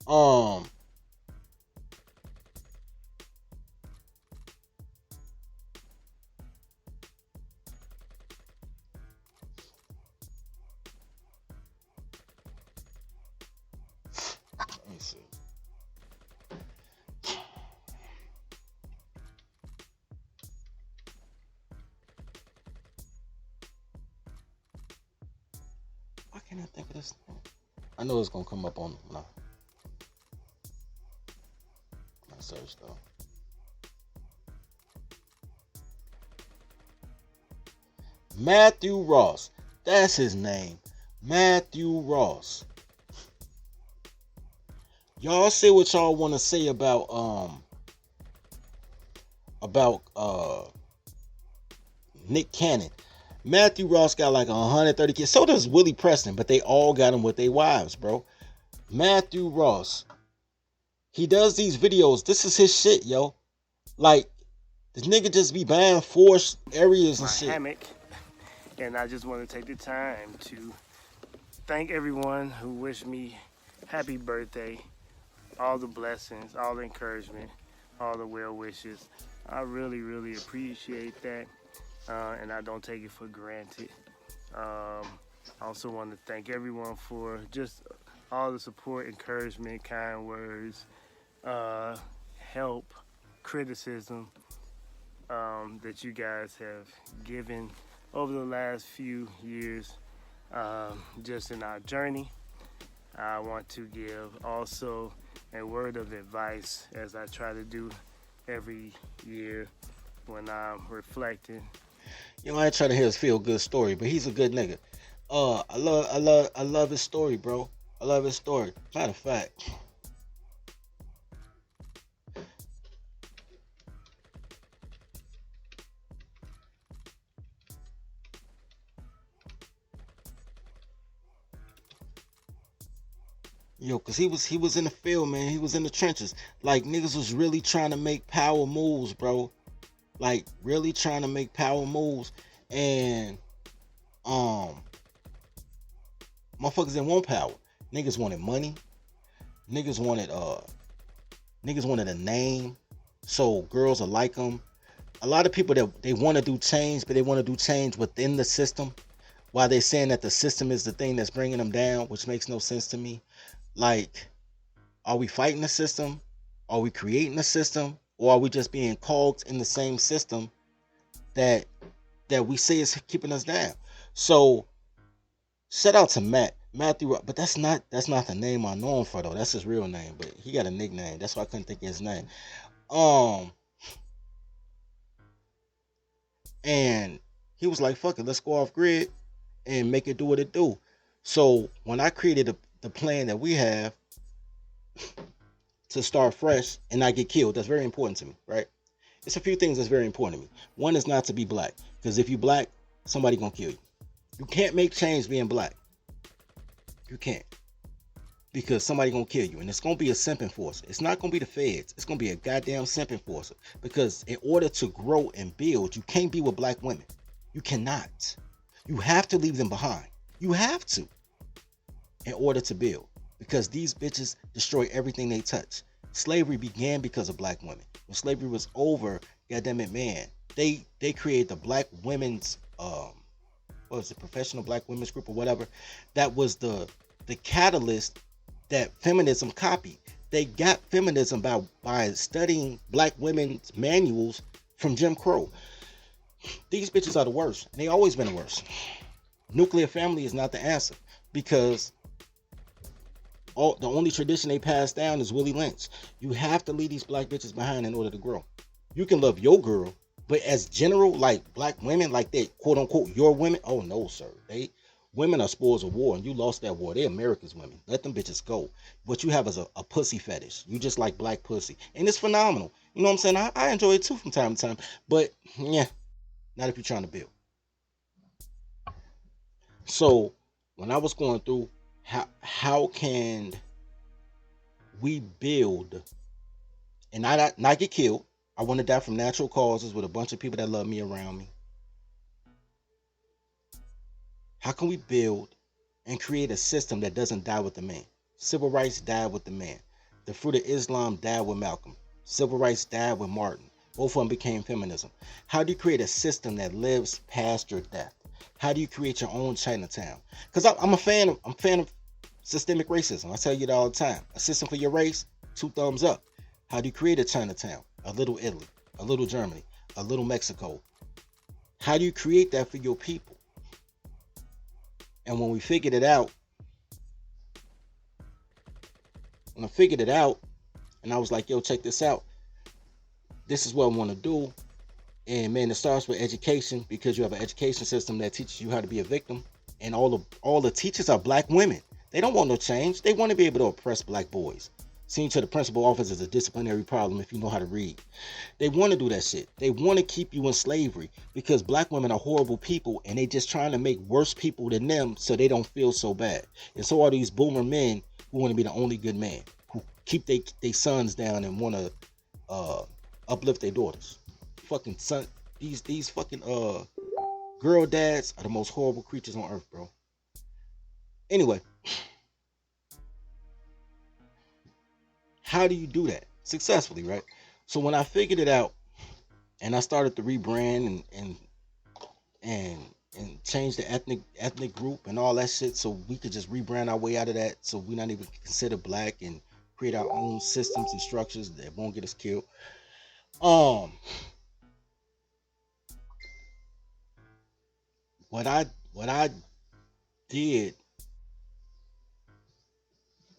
[SPEAKER 1] Let me see. Why can't I think of this thing? I know it's gonna come up on my search though. Matthew Ross. That's his name. Matthew Ross. Y'all say what y'all want to say about Nick Cannon. Matthew Ross got like 130 kids. So does Willie Preston, but they all got him with their wives, bro. Matthew Ross. He does these videos. This is his shit, yo. Like, this nigga just be buying forced areas and shit.
[SPEAKER 8] Hammock, and I just want to take the time to thank everyone who wished me happy birthday, all the blessings, all the encouragement, all the well wishes. I really, really appreciate that, and I don't take it for granted. I also want to thank everyone for just all the support, encouragement, kind words, help, criticism that you guys have given over the last few years just in our journey. I want to give also a word of advice, as I try to do every year when I'm reflecting.
[SPEAKER 1] You know, I ain't trying to hear his feel good story, but he's a good nigga. I love his story, bro. I love his story. Matter of fact, yo, cause he was in the field, man. He was in the trenches. Like, niggas was really trying to make power moves, bro. Like, really trying to make power moves, and motherfuckers didn't want power. Niggas wanted money. Niggas wanted a name, so girls will like them. A lot of people that they want to do change, but they want to do change within the system, while they're saying that the system is the thing that's bringing them down, which makes no sense to me. Like, are we fighting the system? Are we creating a system? Or are we just being cogs in the same system that we say is keeping us down? So, shout out to Matthew, but that's not the name I know him for though. That's his real name, but he got a nickname. That's why I couldn't think of his name. And he was like, "Fuck it, let's go off grid and make it do what it do." So when I created the plan that we have to start fresh and not get killed, that's very important to me, right? It's a few things that's very important to me. One is not to be black, because if you black, somebody gonna kill you. You can't make change being black. You can't, because somebody gonna kill you, and it's gonna be a simping force. It's not gonna be the feds. It's gonna be a goddamn simping force. Because in order to grow and build, you can't be with black women. You cannot. You have to leave them behind. You have to, in order to build. Because these bitches destroy everything they touch. Slavery began because of black women. When slavery was over, goddamn it, man, they created the black women's what was it, professional black women's group or whatever. That was the catalyst that feminism copied. They got feminism by studying black women's manuals from Jim Crow. These bitches are the worst, and they always been the worst. Nuclear family is not the answer, because the only tradition they pass down is Willie Lynch. You have to leave these black bitches behind in order to grow. You can love your girl, but as general, like black women, like they quote unquote your women, oh no, sir. Women are spoils of war, and you lost that war. They're America's women. Let them bitches go. What you have is a pussy fetish. You just like black pussy. And it's phenomenal. You know what I'm saying? I enjoy it too from time to time. But, yeah, not if you're trying to build. So, when I was going through, how can we build and not get killed? I want to die from natural causes with a bunch of people that love me around me. How can we build and create a system that doesn't die with the man? Civil rights died with the man. The fruit of Islam died with Malcolm. Civil rights died with Martin. Both of them became feminism. How do you create a system that lives past your death? How do you create your own Chinatown? Because I'm a fan of systemic racism. I tell you that all the time. A system for your race, 2 thumbs up. How do you create a Chinatown? A little Italy, a little Germany, a little Mexico. How do you create that for your people? And when we figured it out, and I was like, yo, check this out. This is what I want to do. And man, it starts with education, because you have an education system that teaches you how to be a victim. And all the teachers are black women. They don't want no change. They want to be able to oppress black boys. Seen to the principal office is a disciplinary problem if you know how to read. They want to do that shit. They want to keep you in slavery because black women are horrible people, and they just trying to make worse people than them so they don't feel so bad. And so are these boomer men who want to be the only good man, who keep their sons down and want to uplift their daughters. Fucking son, these fucking girl dads are the most horrible creatures on earth, bro. Anyway, how do you do that successfully, right? So when I figured it out and I started to rebrand and change the ethnic group and all that shit, so we could just rebrand our way out of that, so we're not even considered black, and create our own systems and structures that won't get us killed. What I did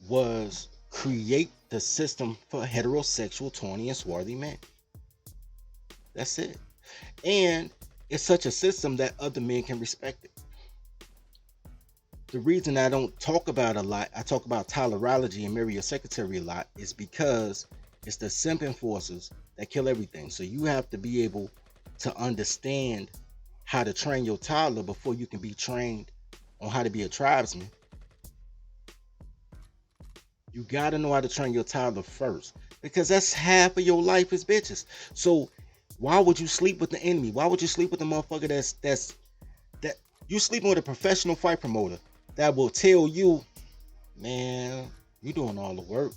[SPEAKER 1] was create the system for heterosexual, tawny, and swarthy men. That's it. And it's such a system that other men can respect it. The reason I don't talk about it a lot, I talk about tolerology and marry your secretary a lot, is because it's the simp enforcers that kill everything. So you have to be able to understand how to train your toddler before you can be trained on how to be a tribesman. You gotta know how to train your toddler first, because that's half of your life is bitches. So why would you sleep with the enemy? Why would you sleep with the motherfucker that you sleeping with a professional fight promoter that will tell you, man, you doing all the work.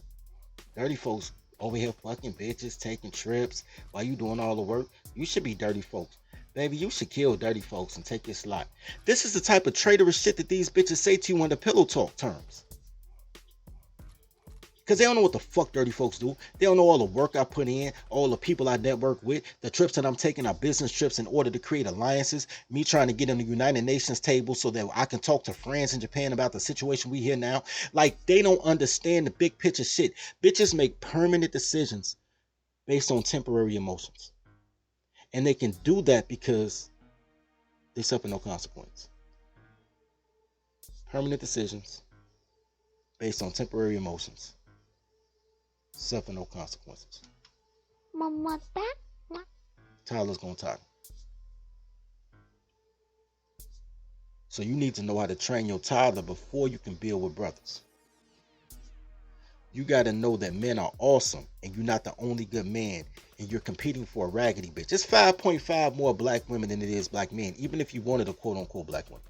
[SPEAKER 1] Dirty folks over here fucking bitches, taking trips while you doing all the work. You should be dirty folks. Baby, you should kill dirty folks and take your slot. This is the type of traitorous shit that these bitches say to you on the pillow talk terms. Because they don't know what the fuck dirty folks do. They don't know all the work I put in, all the people I network with, the trips that I'm taking are business trips in order to create alliances, me trying to get on the United Nations table so that I can talk to friends in Japan about the situation we hear now. Like, they don't understand the big picture shit. Bitches make permanent decisions based on temporary emotions. And they can do that because they suffer no consequence. Permanent decisions based on temporary emotions suffer no consequences.
[SPEAKER 4] Mama,
[SPEAKER 1] Tyler's gonna talk. So you need to know how to train your toddler before you can build with brothers. You got to know that men are awesome and you're not the only good man, and you're competing for a raggedy bitch. It's 5.5 more black women than it is black men, even if you wanted a quote unquote black woman.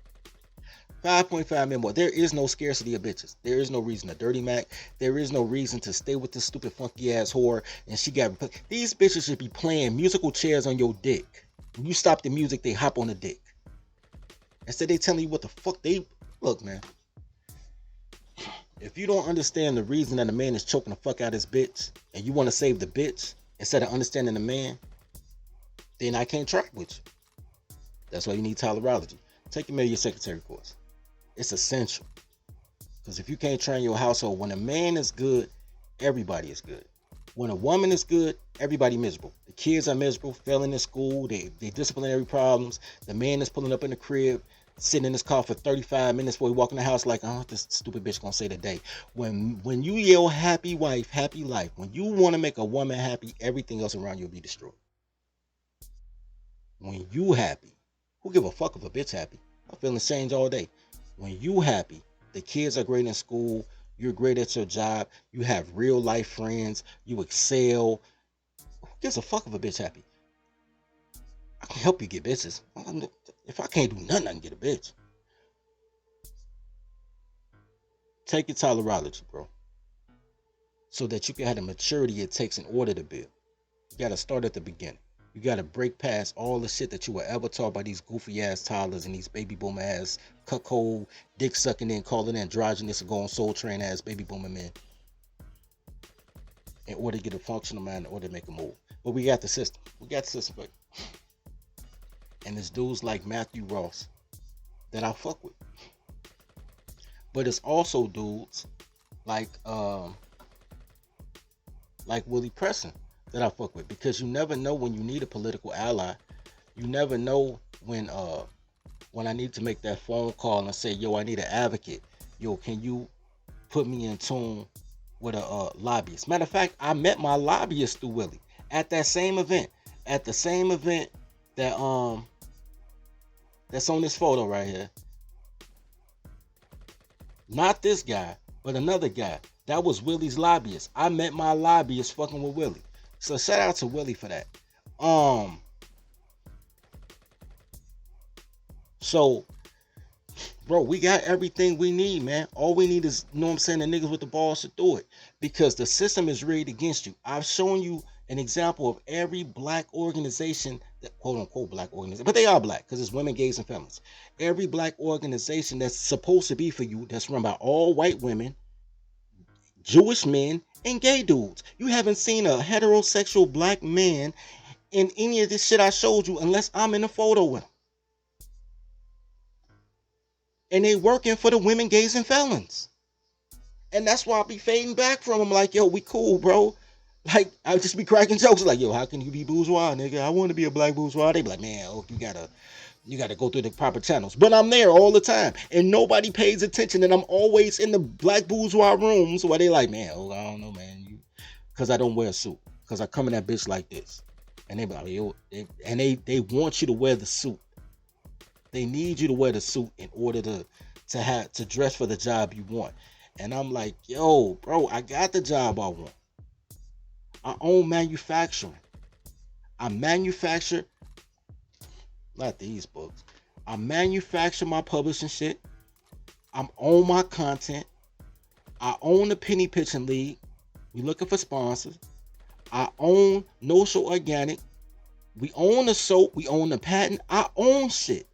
[SPEAKER 1] 5.5 men more. There is no scarcity of bitches. There is no reason to dirty Mac. There is no reason to stay with this stupid funky ass whore. And she got, these bitches should be playing musical chairs on your dick. When you stop the music, they hop on the dick. Instead, they telling you what the fuck they look, man. If you don't understand the reason that a man is choking the fuck out of his bitch, and you want to save the bitch instead of understanding the man, then I can't track with you. That's why you need tolerology. Take your Marry Secretary course. It's essential. Because if you can't train your household, when a man is good, everybody is good. When a woman is good, everybody miserable. The kids are miserable, failing in school, they disciplinary problems. The man is pulling up in the crib, sitting in his car for 35 minutes before he walk in the house like, oh, this stupid bitch gonna say today. When you yell happy wife, happy life, when you want to make a woman happy, everything else around you will be destroyed. When you happy, who give a fuck if a bitch happy? My feelings change all day. When you happy, the kids are great in school, you're great at your job, you have real life friends, you excel. Who gives a fuck if a bitch happy? I can help you get bitches. If I can't do nothing, I can get a bitch. Take your tolerology, bro. So that you can have the maturity it takes in order to build. You got to start at the beginning. You got to break past all the shit that you were ever taught by these goofy ass toddlers and these baby boomer ass cuckold, dick sucking in, calling androgynous and going soul train ass baby boomer men. In order to get a functional mind, in order to make a move. But we got the system. We got the system, but and it's dudes like Matthew Ross that I fuck with. But it's also dudes like Willie Preston that I fuck with, because you never know when you need a political ally. You never know when I need to make that phone call and say, yo, I need an advocate. Yo, can you put me in tune with a lobbyist? Matter of fact, I met my lobbyist through Willie at that same event. At the same event that that's on this photo right here. Not this guy, but another guy. That was Willie's lobbyist. I met my lobbyist fucking with Willie. So shout out to Willie for that. So, bro, we got everything we need, man. All we need is, you know what I'm saying, the niggas with the balls to do it. Because the system is rigged against you. I've shown you an example of every black organization, that quote unquote black organization, but they are black because it's women, gays, and feminists. Every black organization that's supposed to be for you, that's run by all white women, Jewish men, and gay dudes. You haven't seen a heterosexual black man in any of this shit I showed you unless I'm in a photo with them. And they working for the women, gays, and felons. And that's why I be fading back from them like, yo, we cool, bro. Like, I just be cracking jokes like, yo, how can you be bourgeois, nigga? I want to be a black bourgeois. They be like, man, oh, you gotta go through the proper channels. But I'm there all the time, and nobody pays attention, and I'm always in the black bourgeois rooms where they like, man, oh, I don't know, man, because I don't wear a suit, because I come in that bitch like this. And they be like, yo, and they want you to wear the suit. They need you to wear the suit in order to dress for the job you want. And I'm like, yo, bro, I got the job I want. I own manufacturing. I manufacture, not these books. I manufacture my publishing shit. I own my content. I own the Penny Pitching League. We looking for sponsors. I own No Show Organic. We own the soap. We own the patent. I own shit.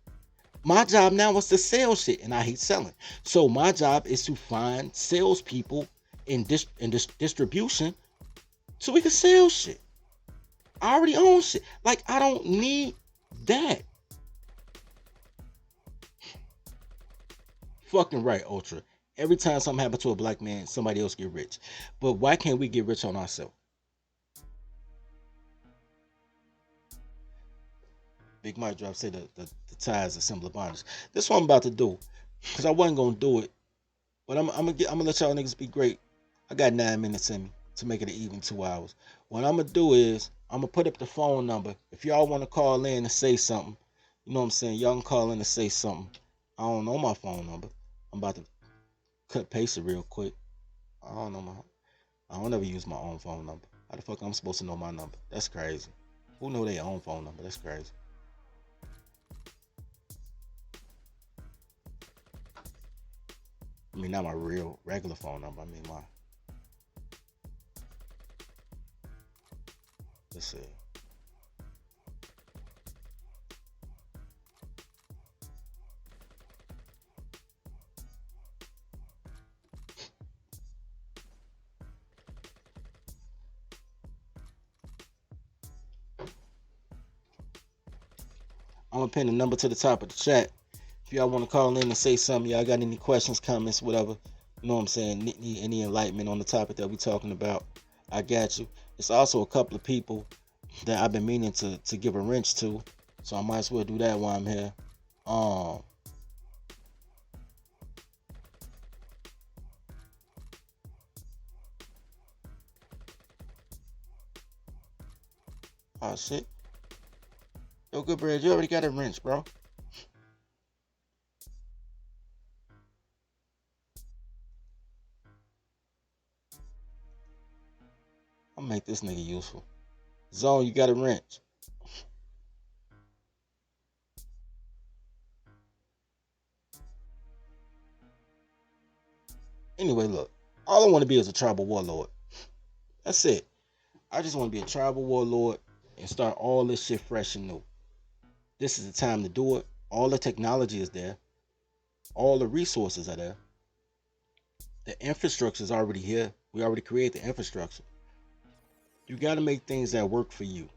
[SPEAKER 1] My job now is to sell shit, and I hate selling. So my job is to find salespeople in distribution so we can sell shit. I already own shit. Like, I don't need that. Fucking right, Ultra. Every time something happens to a black man, somebody else get rich. But why can't we get rich on ourselves? Big Mike Drop said the tie is a symbol of bondage. This is what I'm about to do, because I wasn't going to do it. But I'm gonna let y'all niggas be great. I got 9 minutes in me to make it an even 2 hours. What I'm going to do is, I'm going to put up the phone number. If y'all want to call in and say something, you know what I'm saying? Y'all can call in and say something. I don't know my phone number. I'm about to cut paste it real quick. I don't ever use my own phone number. How the fuck I'm supposed to know my number? That's crazy. Who know their own phone number? That's crazy. I mean, not my real regular phone number. I mean my. Let's see. I'm gonna pin the number to the top of the chat. If y'all want to call in and say something, y'all got any questions, comments, whatever, you know what I'm saying, need any enlightenment on the topic that we talking about, I got you. It's also a couple of people that I've been meaning to give a wrench to, so I might as well do that while I'm here. Oh shit. Yo, good bread, you already got a wrench, bro. I'll make this nigga useful. Zone, you got a wrench. Anyway, look. All I want to be is a tribal warlord. That's it. I just want to be a tribal warlord and start all this shit fresh and new. This is the time to do it. All the technology is there. All the resources are there. The infrastructure is already here. We already created the infrastructure. You got to make things that work for you.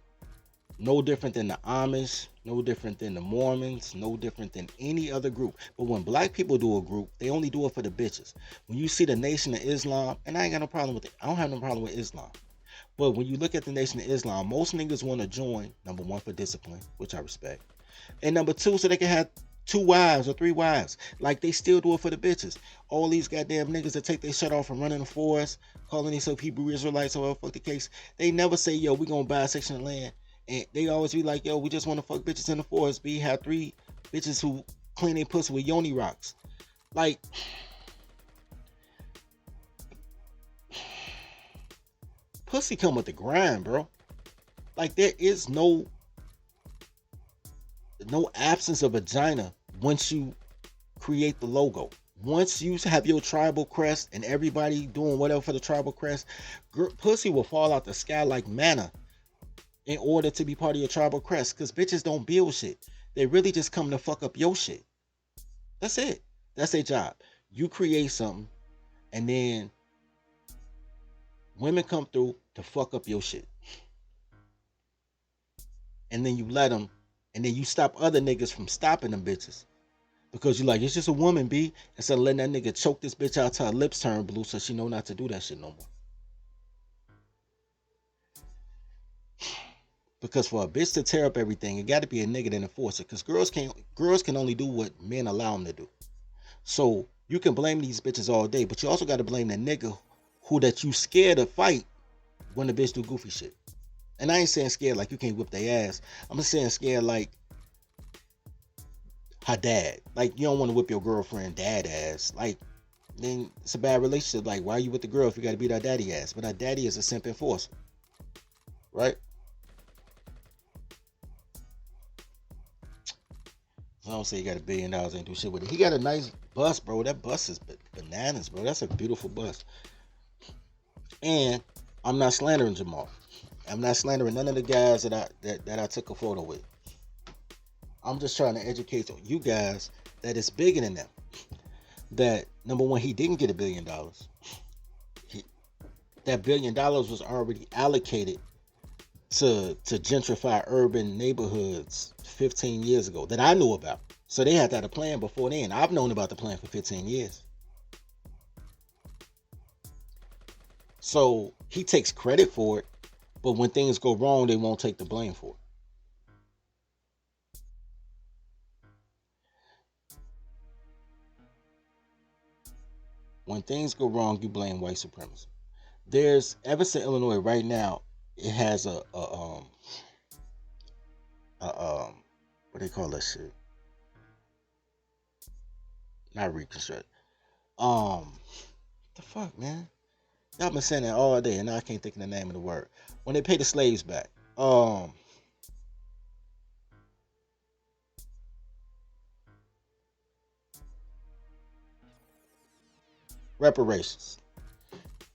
[SPEAKER 1] No different than the Amish, no different than the Mormons, no different than any other group. But when black people do a group, they only do it for the bitches. When you see the Nation of Islam, and I ain't got no problem with it. I don't have no problem with Islam. But when you look at the Nation of Islam, most niggas want to join, number one, for discipline, which I respect. And number two, so they can have 2 wives or 3 wives. Like, they still do it for the bitches. All these goddamn niggas that take their shirt off and run in the forest, calling themselves Hebrew Israelites or whatever fuck the case, they never say, yo, we gonna buy a section of land. And they always be like, yo, we just want to fuck bitches in the forest. We have 3 bitches who clean their pussy with yoni rocks. Like, pussy come with the grind, bro. Like, there is no absence of vagina once you create the logo. Once you have your tribal crest and everybody doing whatever for the tribal crest, pussy will fall out the sky like manna in order to be part of your tribal crest. Because bitches don't build shit. They really just come to fuck up your shit. That's it. That's their job. You create something, and then women come through to fuck up your shit. And then you let them, and then you stop other niggas from stopping them bitches. Because you like, it's just a woman, B. Instead of letting that nigga choke this bitch out till her lips turn blue so she know not to do that shit no more. Because for a bitch to tear up everything, it got to be a nigga that enforce it. Because girls can only do what men allow them to do. So you can blame these bitches all day, but you also got to blame the nigga who that you scared to fight when the bitch do goofy shit. And I ain't saying scared like you can't whip their ass. I'm just saying scared like her dad. Like, you don't want to whip your girlfriend dad ass. Like, then it's a bad relationship. Like, why are you with the girl if you got to beat her daddy ass? But her daddy is a simp enforcer. Right? I don't say he got $1 billion, ain't do shit with it. He got a nice bus, bro. That bus is bananas, bro. That's a beautiful bus. And I'm not slandering Jamal. I'm not slandering none of the guys that I took a photo with. I'm just trying to educate you guys that it's bigger than them. That, number one, he didn't get $1 billion. That $1 billion was already allocated to gentrify urban neighborhoods 15 years ago that I knew about. So they had that a plan before then. I've known about the plan for 15 years. So he takes credit for it, but when things go wrong, they won't take the blame for it. When things go wrong, you blame white supremacy. There's Evanston, Illinois, right now. It has a what they call that shit? Not reconstruct. The fuck, man. Y'all been saying that all day, and now I can't think of the name of the word. When they pay the slaves back. Reparations.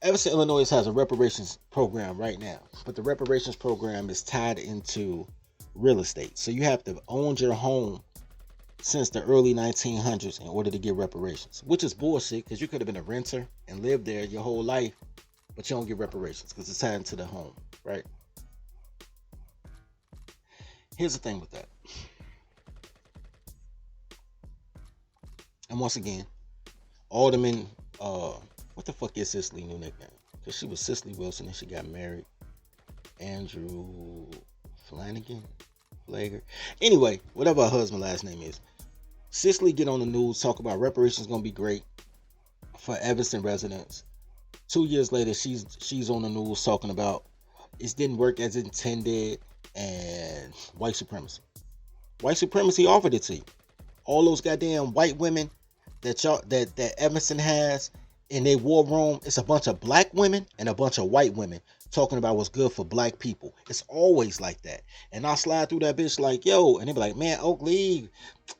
[SPEAKER 1] Evanston, Illinois has a reparations program right now, but the reparations program is tied into real estate. So you have to own your home since the early 1900s in order to get reparations, which is bullshit because you could have been a renter and lived there your whole life, but you don't get reparations because it's tied into the home, right? Here's the thing with that. And once again, Alderman, what the fuck is Cicely new nickname? Because she was Cicely Wilson and she got married. Andrew Flanagan? Flager? Anyway, whatever her husband's last name is. Cicely get on the news, talk about reparations gonna be great for Evanston residents. 2 years later, she's on the news talking about it didn't work as intended and white supremacy. White supremacy offered it to you. All those goddamn white women that Emerson has in their war room, it's a bunch of black women and a bunch of white women talking about what's good for black people. It's always like that. And I slide through that bitch like, yo, and they be like, man, Oak, leave.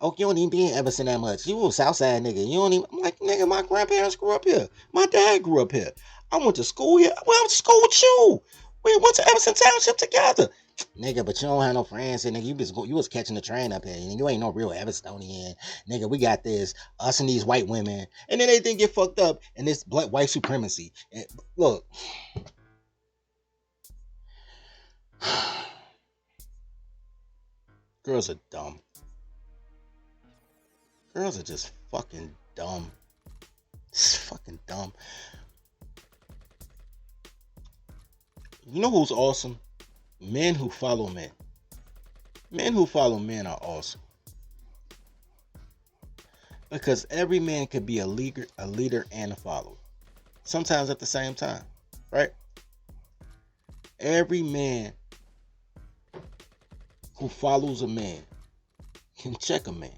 [SPEAKER 1] Oak, you don't even be in Emerson that much. You a Southside nigga. You don't even. I'm like, nigga, my grandparents grew up here. My dad grew up here. I went to school here. I went to school with you. We went to Emerson Township together. Nigga, but you don't have no friends here, nigga. You was catching the train up here. You ain't no real Everstonian. Nigga, we got this. Us and these white women. And then they didn't get fucked up. And this black white supremacy. And look. Girls are dumb. Girls are just fucking dumb. It's fucking dumb. You know who's awesome? Men who follow men. Men who follow men are awesome. Because every man can be a leader and a follower. Sometimes at the same time. Right? Every man who follows a man can check a man.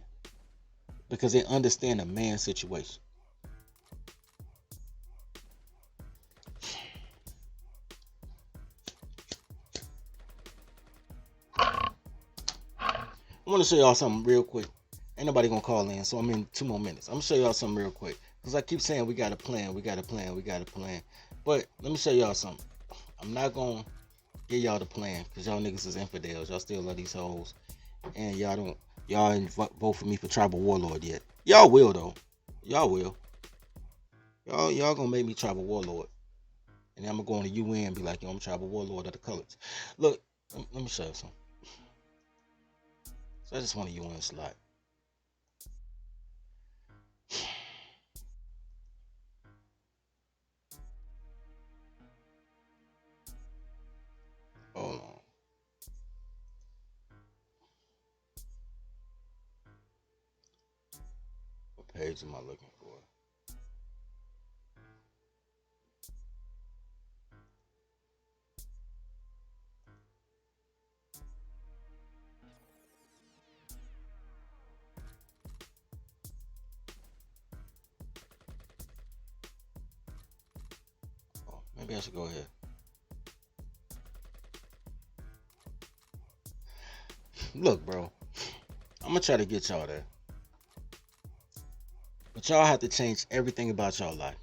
[SPEAKER 1] Because they understand a man's situation. I want to show y'all something real quick. Ain't nobody gonna call in, so I'm in 2 more minutes. I'm gonna show y'all something real quick. Because I keep saying we got a plan, we got a plan, we got a plan. But let me show y'all something. I'm not gonna give y'all the plan because y'all niggas is infidels. Y'all still love these hoes. And y'all ain't vote for me for tribal warlord yet. Y'all will though. Y'all will. Y'all gonna make me tribal warlord. And then I'm gonna go on the UN and be like, yo, I'm tribal warlord of the colors. Look, let me show you something. So I just want a UN slot. Hold on. What page am I looking for? Oh, maybe I should go ahead. Look, bro, I'm gonna try to get y'all there. But y'all have to change everything about y'all life.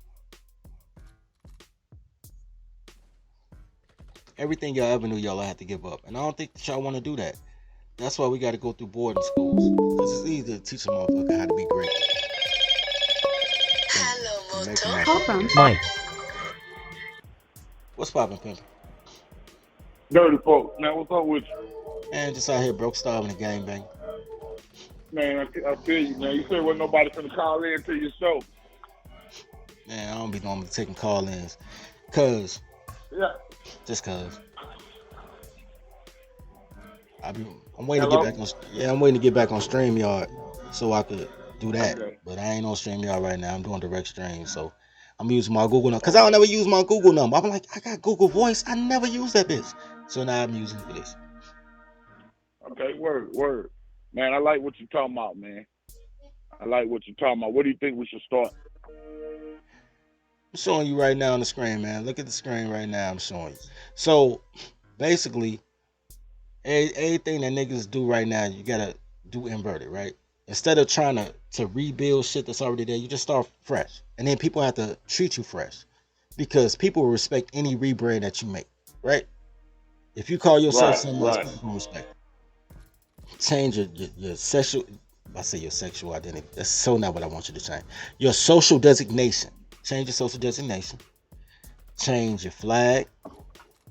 [SPEAKER 1] Everything y'all ever knew y'all have to give up. And I don't think that y'all want to do that. That's why we got to go through boarding schools. Because it's easy to teach a motherfucker how to be great.
[SPEAKER 9] Hello, Moto.
[SPEAKER 10] Call from
[SPEAKER 11] Mike.
[SPEAKER 1] What's poppin', pimp?
[SPEAKER 12] Dirty folks, man, what's up with you?
[SPEAKER 1] Man, just out here broke, starving, the gang bang.
[SPEAKER 12] Man, I feel you, man. You said wasn't nobody finna call in to your show.
[SPEAKER 1] Man, I don't be normally taking call-ins. Cause,
[SPEAKER 12] Yeah.
[SPEAKER 1] just cause. I'm waiting to get back on. Yeah, I'm waiting to get back on StreamYard so I could do that.
[SPEAKER 12] Okay.
[SPEAKER 1] But I ain't on StreamYard right now. I'm doing direct stream, so I'm using my Google number. Cause I don't never use my Google number. I'm like, I got Google Voice. I never use that bitch. So now I'm using it for this.
[SPEAKER 12] Okay, word. Man, I like what you're talking about, man. I like what you're talking about. What do you think we should start?
[SPEAKER 1] I'm showing you right now on the screen, man. Look at the screen right now. I'm showing you. So basically, everything that niggas do right now, you gotta do inverted, right? Instead of trying to rebuild shit that's already there, you just start fresh. And then people have to treat you fresh. Because people will respect any rebrand that you make, right? If you call yourself something else, people will respect it. Change your sexual, I say your sexual identity. That's so not what I want you to change. Your social designation. Change your social designation. Change your flag.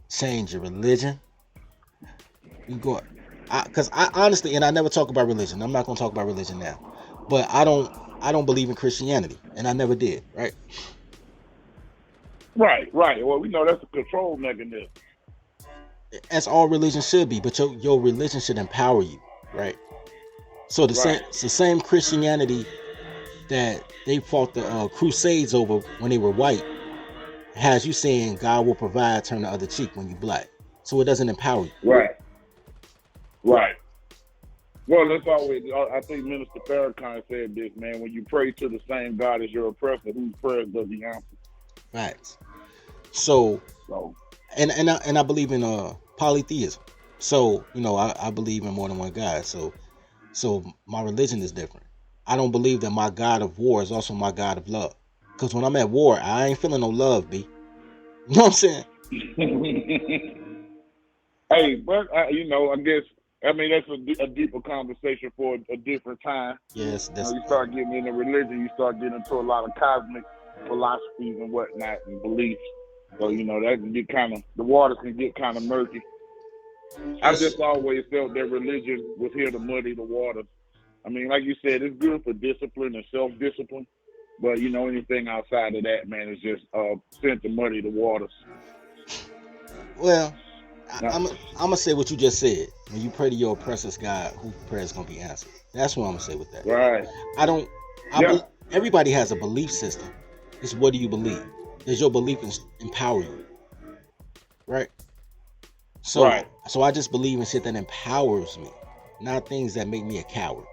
[SPEAKER 1] Change your religion. You go, because I honestly, and I never talk about religion. I'm not gonna talk about religion now, but I don't believe in Christianity, and I never did. Right.
[SPEAKER 12] Well, we know that's a control mechanism.
[SPEAKER 1] As all religion should be, but your religion should empower you, right? So it's the same Christianity that they fought the Crusades over when they were white has you saying God will provide, turn the other cheek when you black. So it doesn't empower you.
[SPEAKER 12] Right. Well, that's always. I think Minister Farrakhan said this, man. When you pray to the same God as your oppressor, whose prayers does he answer?
[SPEAKER 1] Facts. So,
[SPEAKER 12] So,
[SPEAKER 1] and I believe in polytheism. So, I believe in more than one God. So my religion is different. I don't believe that my God of war is also my God of love. Because when I'm at war, I ain't feeling no love, B. You know what I'm saying?
[SPEAKER 12] hey, but I guess that's a deeper conversation for a different time.
[SPEAKER 1] Yes,
[SPEAKER 12] You start getting into religion, you start getting into a lot of cosmic philosophies and whatnot and beliefs. So that can get the waters can get kind of murky. I just always felt that religion was here to muddy the waters. I mean, like you said, it's good for discipline and self-discipline, but anything outside of that, man, is just sent to muddy the waters.
[SPEAKER 1] Well, I'm gonna say what you just said. When you pray to your oppressor's God, whose prayer is gonna be answered. That's what I'm gonna say with that.
[SPEAKER 12] Right.
[SPEAKER 1] Everybody has a belief system. It's what do you believe? Does your belief empower you? Right. So I just believe in shit that empowers me, not things that make me a coward.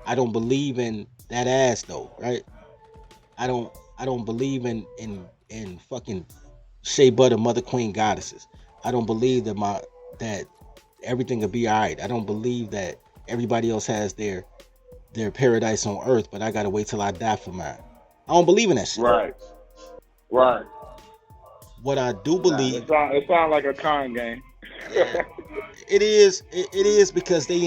[SPEAKER 1] I don't believe in that ass though, right? I don't believe in fucking shea butter mother queen goddesses. I don't believe that everything will be alright. I don't believe that everybody else has their paradise on earth, but I gotta wait till I die for mine. I don't believe in that shit.
[SPEAKER 12] Right.
[SPEAKER 1] What I do believe,
[SPEAKER 12] it sounds like a con game.
[SPEAKER 1] It is because they.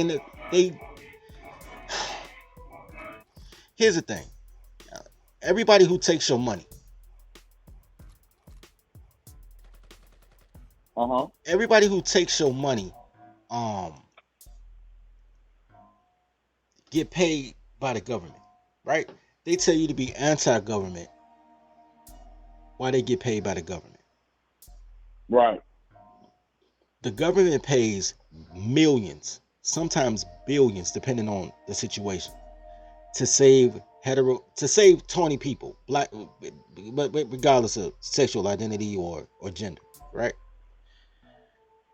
[SPEAKER 1] Here's the thing. Everybody who takes your money. Everybody who takes your money, get paid by the government, right? They tell you to be anti-government. Why they get paid by the government?
[SPEAKER 12] Right.
[SPEAKER 1] The government pays millions, sometimes billions, depending on the situation, to save 20 people, black, but regardless of sexual identity or gender, right?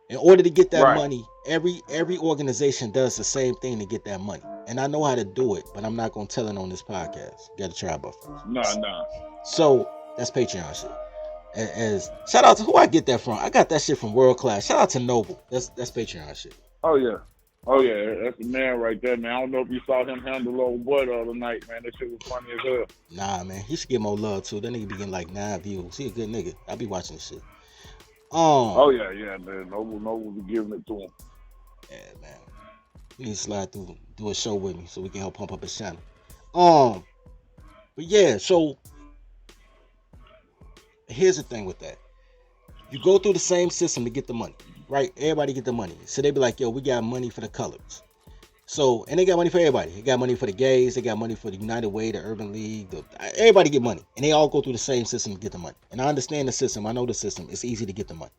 [SPEAKER 1] In order to get that money, every organization does the same thing to get that money. And I know how to do it, but I'm not gonna tell it on this podcast. You gotta try but first.
[SPEAKER 12] No.
[SPEAKER 1] So that's Patreon shit. As shout out to who I get that from. I got that shit from World Class. Shout out to Noble. That's Patreon shit.
[SPEAKER 12] Oh yeah, that's the man right there, man. I don't know if you saw him handle old boy the other night, man. That shit was funny as hell.
[SPEAKER 1] Nah, man, he should get more love too. That nigga be getting like 9 views. He a good nigga. I be watching this shit.
[SPEAKER 12] Oh yeah, man. Noble be giving it to him.
[SPEAKER 1] Yeah, man. He need to slide through, do a show with me so we can help pump up his channel. But yeah, so here's the thing with that. You go through the same system to get the money, right? Everybody get the money. So they be like, yo, we got money for the colors. So, and they got money for everybody. They got money for the gays. They got money for the United Way, the Urban League. Everybody get money. And they all go through the same system to get the money. And I understand the system. I know the system. It's easy to get the money.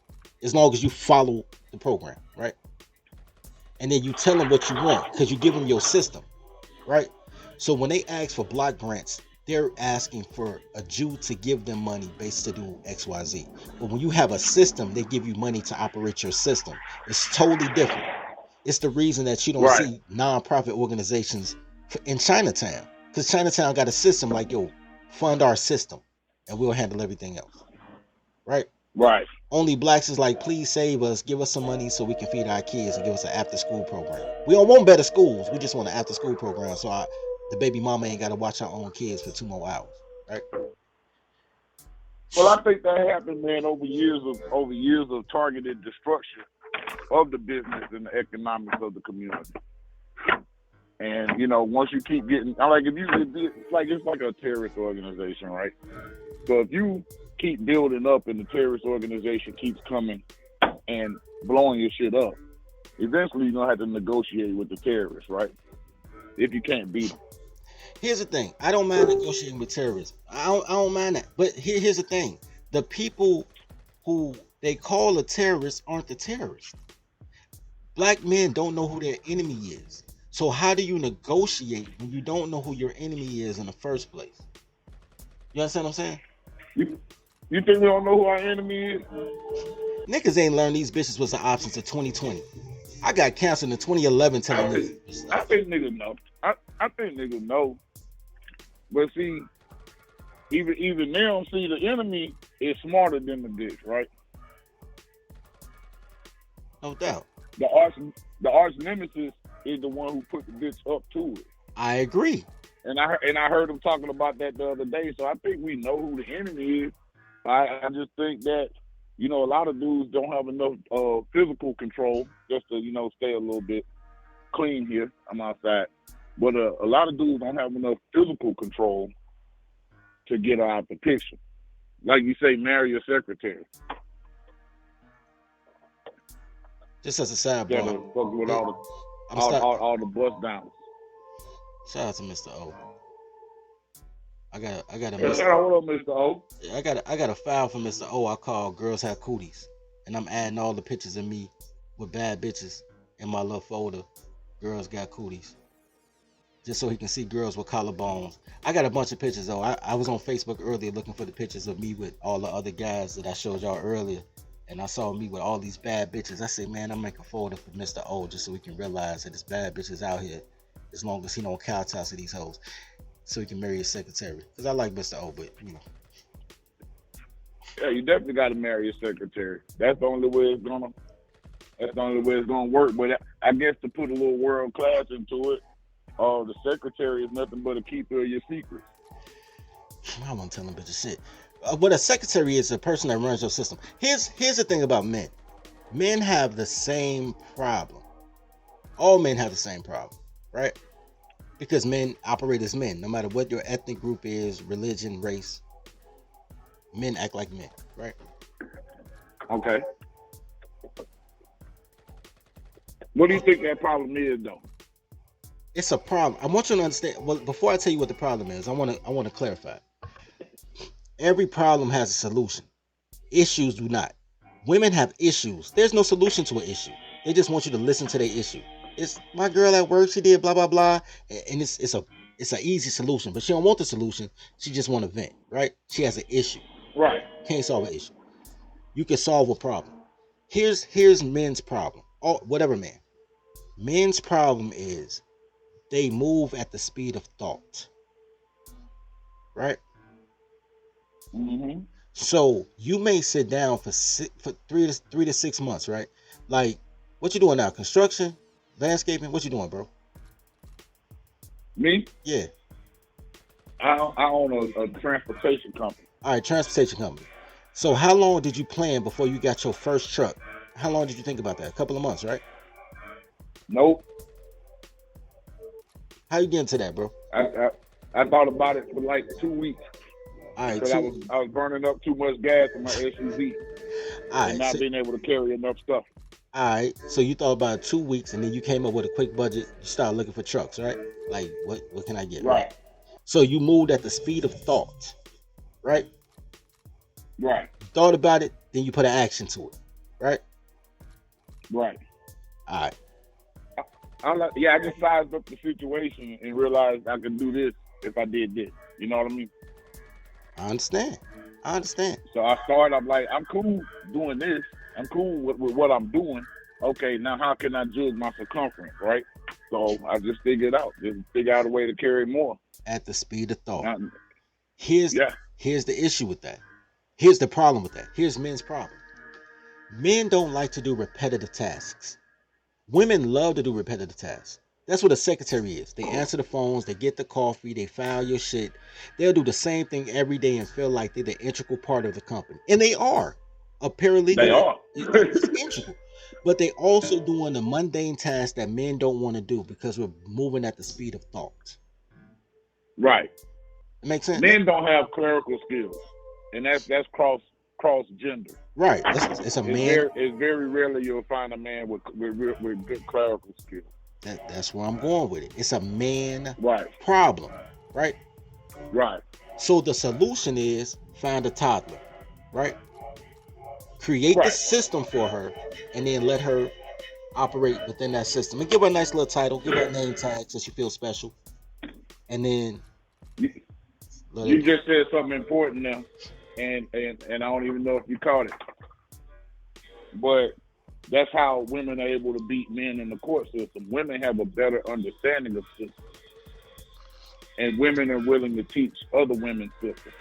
[SPEAKER 1] As long as you follow the program, right? And then you tell them what you want because you give them your system, right? So when they ask for block grants, they're asking for a Jew to give them money based to do XYZ. But when you have a system, they give you money to operate your system. It's totally different. It's the reason that you don't see non-profit organizations in Chinatown. Because Chinatown got a system like, yo, fund our system and we'll handle everything else. Right?
[SPEAKER 12] Right.
[SPEAKER 1] Only blacks is like, please save us, give us some money so we can feed our kids and give us an after-school program. We don't want better schools. We just want an after-school program so the baby mama ain't got to watch our own kids for 2 more hours. Right?
[SPEAKER 12] Well, I think that happened, man, over years of targeted destruction of the business and the economics of the community. And once you keep getting, it's like a terrorist organization, right? So if you keep building up and the terrorist organization keeps coming and blowing your shit up, eventually you're gonna have to negotiate with the terrorists, right? If you can't beat them.
[SPEAKER 1] Here's the thing. I don't mind negotiating with terrorists. I don't mind that. But here's the thing. The people who they call a terrorist aren't the terrorists. Black men don't know who their enemy is. So how do you negotiate when you don't know who your enemy is in the first place? You understand what I'm saying?
[SPEAKER 12] You think we don't know who our enemy is?
[SPEAKER 1] Niggas ain't learned these bitches was an option to 2020. I got canceled in 2011 telling
[SPEAKER 12] I
[SPEAKER 1] this
[SPEAKER 12] think,
[SPEAKER 1] stuff.
[SPEAKER 12] I think niggas know. I think niggas know. But see, even them, see, the enemy is smarter than the bitch, right?
[SPEAKER 1] No doubt.
[SPEAKER 12] The arch nemesis is the one who put the bitch up to it.
[SPEAKER 1] I agree.
[SPEAKER 12] And I heard him talking about that the other day. So I think we know who the enemy is. I just think that, you know, a lot of dudes don't have enough physical control just to, you know, stay a little bit clean here. I'm outside. But a lot of dudes don't have enough physical control to get her out the picture. Like you say, marry your secretary.
[SPEAKER 1] Just as a
[SPEAKER 12] Instead
[SPEAKER 1] sidebar,
[SPEAKER 12] of fucking with all the bust downs.
[SPEAKER 1] shout out to Mr. O. I got a
[SPEAKER 12] Hey,
[SPEAKER 1] Mr.
[SPEAKER 12] what up, Mr. O?
[SPEAKER 1] I got a file for Mr. O. I call Girls Have Cooties, and I'm adding all the pictures of me with bad bitches in my little folder. Girls Got Cooties, just so he can see girls with collarbones. I got a bunch of pictures though. I was on Facebook earlier looking for the pictures of me with all the other guys that I showed y'all earlier, and I saw me with all these bad bitches. I said, man, I'm making a folder for Mr. O just so we can realize that there's bad bitches out here, as long as he don't kowtow to these hoes, so he can marry his secretary. Cause I like Mr. O, but you know.
[SPEAKER 12] Yeah, you definitely got to marry your secretary. That's the only way it's gonna. That's the only way it's gonna work. But I guess to put a little world class into it, the secretary is nothing but a keeper of your secrets.
[SPEAKER 1] I want to tell them bitches shit. What a secretary is a person that runs your system. Here's the thing about men. Men have the same problem. All men have the same problem, right? Because men operate as men, no matter what your ethnic group is, religion, race. Men act like men, right?
[SPEAKER 12] Okay. What do you think that problem is, though?
[SPEAKER 1] It's a problem. I want you to understand. Well, before I tell you what the problem is, I want to clarify. Every problem has a solution. Issues do not. Women have issues. There's no solution to an issue. They just want you to listen to their issue. It's my girl at work. She did blah blah blah, and it's an easy solution. But she don't want the solution. She just want to vent, right? She has an issue.
[SPEAKER 12] Right.
[SPEAKER 1] Can't solve an issue. You can solve a problem. Here's men's problem. Oh, whatever man. Men's problem is they move at the speed of thought. Right?
[SPEAKER 12] Mm-hmm.
[SPEAKER 1] So you may sit down for 3 to 6 months, right? Like, what you doing now? Construction, landscaping. What you doing, bro?
[SPEAKER 12] Me?
[SPEAKER 1] Yeah.
[SPEAKER 12] I own a transportation company.
[SPEAKER 1] All right, transportation company. So how long did you plan before you got your first truck? How long did you think about that? A couple of months, right?
[SPEAKER 12] Nope.
[SPEAKER 1] How you get into that, bro?
[SPEAKER 12] I thought about it for like 2 weeks.
[SPEAKER 1] All right,
[SPEAKER 12] because I was burning up too much gas in my SUV and not being able to carry enough stuff.
[SPEAKER 1] All right, so you thought about 2 weeks, and then you came up with a quick budget. You started looking for trucks, right? Like, what can I get?
[SPEAKER 12] Right.
[SPEAKER 1] So you moved at the speed of thought, right?
[SPEAKER 12] Right.
[SPEAKER 1] You thought about it, then you put an action to it, right?
[SPEAKER 12] Right.
[SPEAKER 1] All right.
[SPEAKER 12] I just sized up the situation and realized I could do this if I did this. You know what I mean?
[SPEAKER 1] I understand.
[SPEAKER 12] So I started, I'm like, I'm cool doing this. I'm cool with what I'm doing. Okay, now how can I judge my circumference, right? So I just figured out. Just figure out a way to carry more.
[SPEAKER 1] At the speed of thought. Here's the issue with that. Here's the problem with that. Here's men's problem. Men don't like to do repetitive tasks. Women love to do repetitive tasks. That's what a secretary is. They answer the phones, they get the coffee, they file your shit. They'll do the same thing every day and feel like they're the integral part of the company. And they are. Apparently,
[SPEAKER 12] they are.
[SPEAKER 1] It's integral. But they also doing the mundane tasks that men don't want to do because we're moving at the speed of thought.
[SPEAKER 12] Right.
[SPEAKER 1] It makes sense?
[SPEAKER 12] Men don't have clerical skills. And that's cross gender.
[SPEAKER 1] Right. It's a man.
[SPEAKER 12] It's very rarely you'll find a man with good clerical skills.
[SPEAKER 1] That's where I'm going with it. It's a man
[SPEAKER 12] problem,
[SPEAKER 1] right?
[SPEAKER 12] Right.
[SPEAKER 1] So the solution is find a toddler, right? Create the system for her, and then let her operate within that system. And give her a nice little title, give her a name tag so she feels special. And then
[SPEAKER 12] you just said something important now, and I don't even know if you caught it. But That's how women are able to beat men in the court system. Women have a better understanding of system, and women are willing to teach other women system.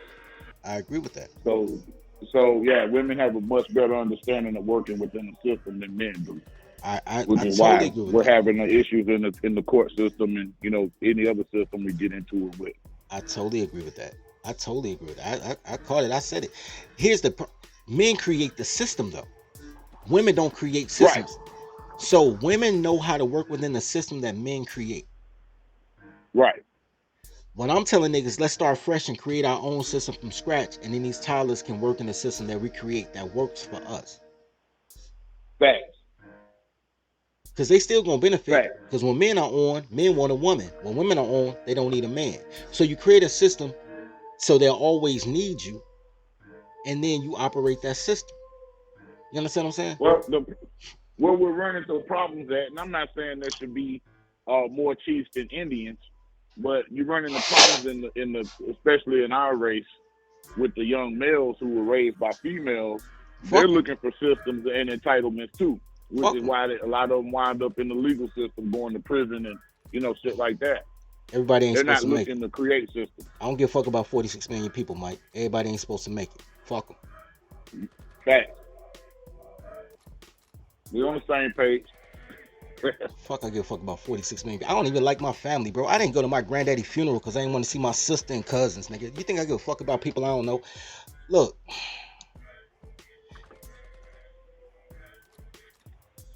[SPEAKER 1] I agree with that.
[SPEAKER 12] So yeah, women have a much better understanding of working within the system than men do.
[SPEAKER 1] I
[SPEAKER 12] Which is
[SPEAKER 1] totally
[SPEAKER 12] why
[SPEAKER 1] agree with
[SPEAKER 12] we're
[SPEAKER 1] that.
[SPEAKER 12] having the issues in the court system and any other system we get into it with.
[SPEAKER 1] I totally agree with that. I totally agree with that. I called it. I said it. Here's the men create the system though. Women don't create systems.
[SPEAKER 12] Right.
[SPEAKER 1] So women know how to work within the system that men create.
[SPEAKER 12] Right.
[SPEAKER 1] When I'm telling niggas, let's start fresh and create our own system from scratch, and then these toddlers can work in the system that we create that works for us.
[SPEAKER 12] Facts.
[SPEAKER 1] Because they still gonna benefit.
[SPEAKER 12] Right.
[SPEAKER 1] Because when men are on, men want a woman. When women are on, they don't need a man. So you create a system so they'll always need you, and then you operate that system. You understand what I'm saying?
[SPEAKER 12] Well, where we're running into problems at, and I'm not saying there should be more chiefs than Indians, but you run into problems in the especially in our race with the young males who were raised by females. They're looking for systems and entitlements too, which is why a lot of them wind up in the legal system, going to prison and shit like that.
[SPEAKER 1] Everybody ain't
[SPEAKER 12] They're
[SPEAKER 1] supposed
[SPEAKER 12] not
[SPEAKER 1] to make
[SPEAKER 12] looking
[SPEAKER 1] it.
[SPEAKER 12] to create systems.
[SPEAKER 1] I don't give a fuck about 46 million people, Mike. Everybody ain't supposed to make it. Fuck them.
[SPEAKER 12] Facts. We're on the same page.
[SPEAKER 1] Fuck, I give a fuck about 46 million. I don't even like my family, bro. I didn't go to my granddaddy's funeral because I didn't want to see my sister and cousins, nigga. You think I give a fuck about people I don't know? Look.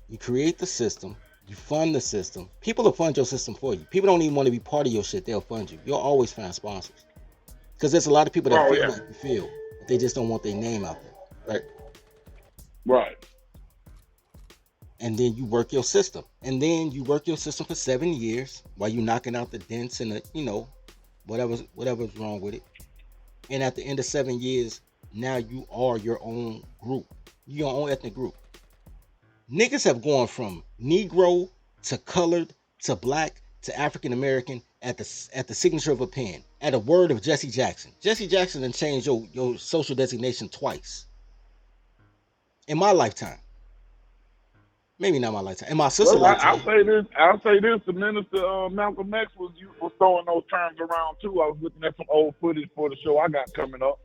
[SPEAKER 1] You create the system. You fund the system. People will fund your system for you. People don't even want to be part of your shit. They'll fund you. You'll always find sponsors. Because there's a lot of people that feel like you feel. But they just don't want their name out there. Right?
[SPEAKER 12] Right.
[SPEAKER 1] And then you work your system. And then you work your system for 7 years while you're knocking out the dents and the, whatever's wrong with it. And at the end of 7 years, now you are your own group. Your own ethnic group. Niggas have gone from Negro to colored to black to African American at the signature of a pen, at a word of Jesse Jackson. Jesse Jackson done changed your social designation twice. In my lifetime. Maybe not my lifetime. In my sister's lifetime.
[SPEAKER 12] I'll say this. The minister Malcolm X was throwing those terms around too. I was looking at some old footage for the show I got coming up.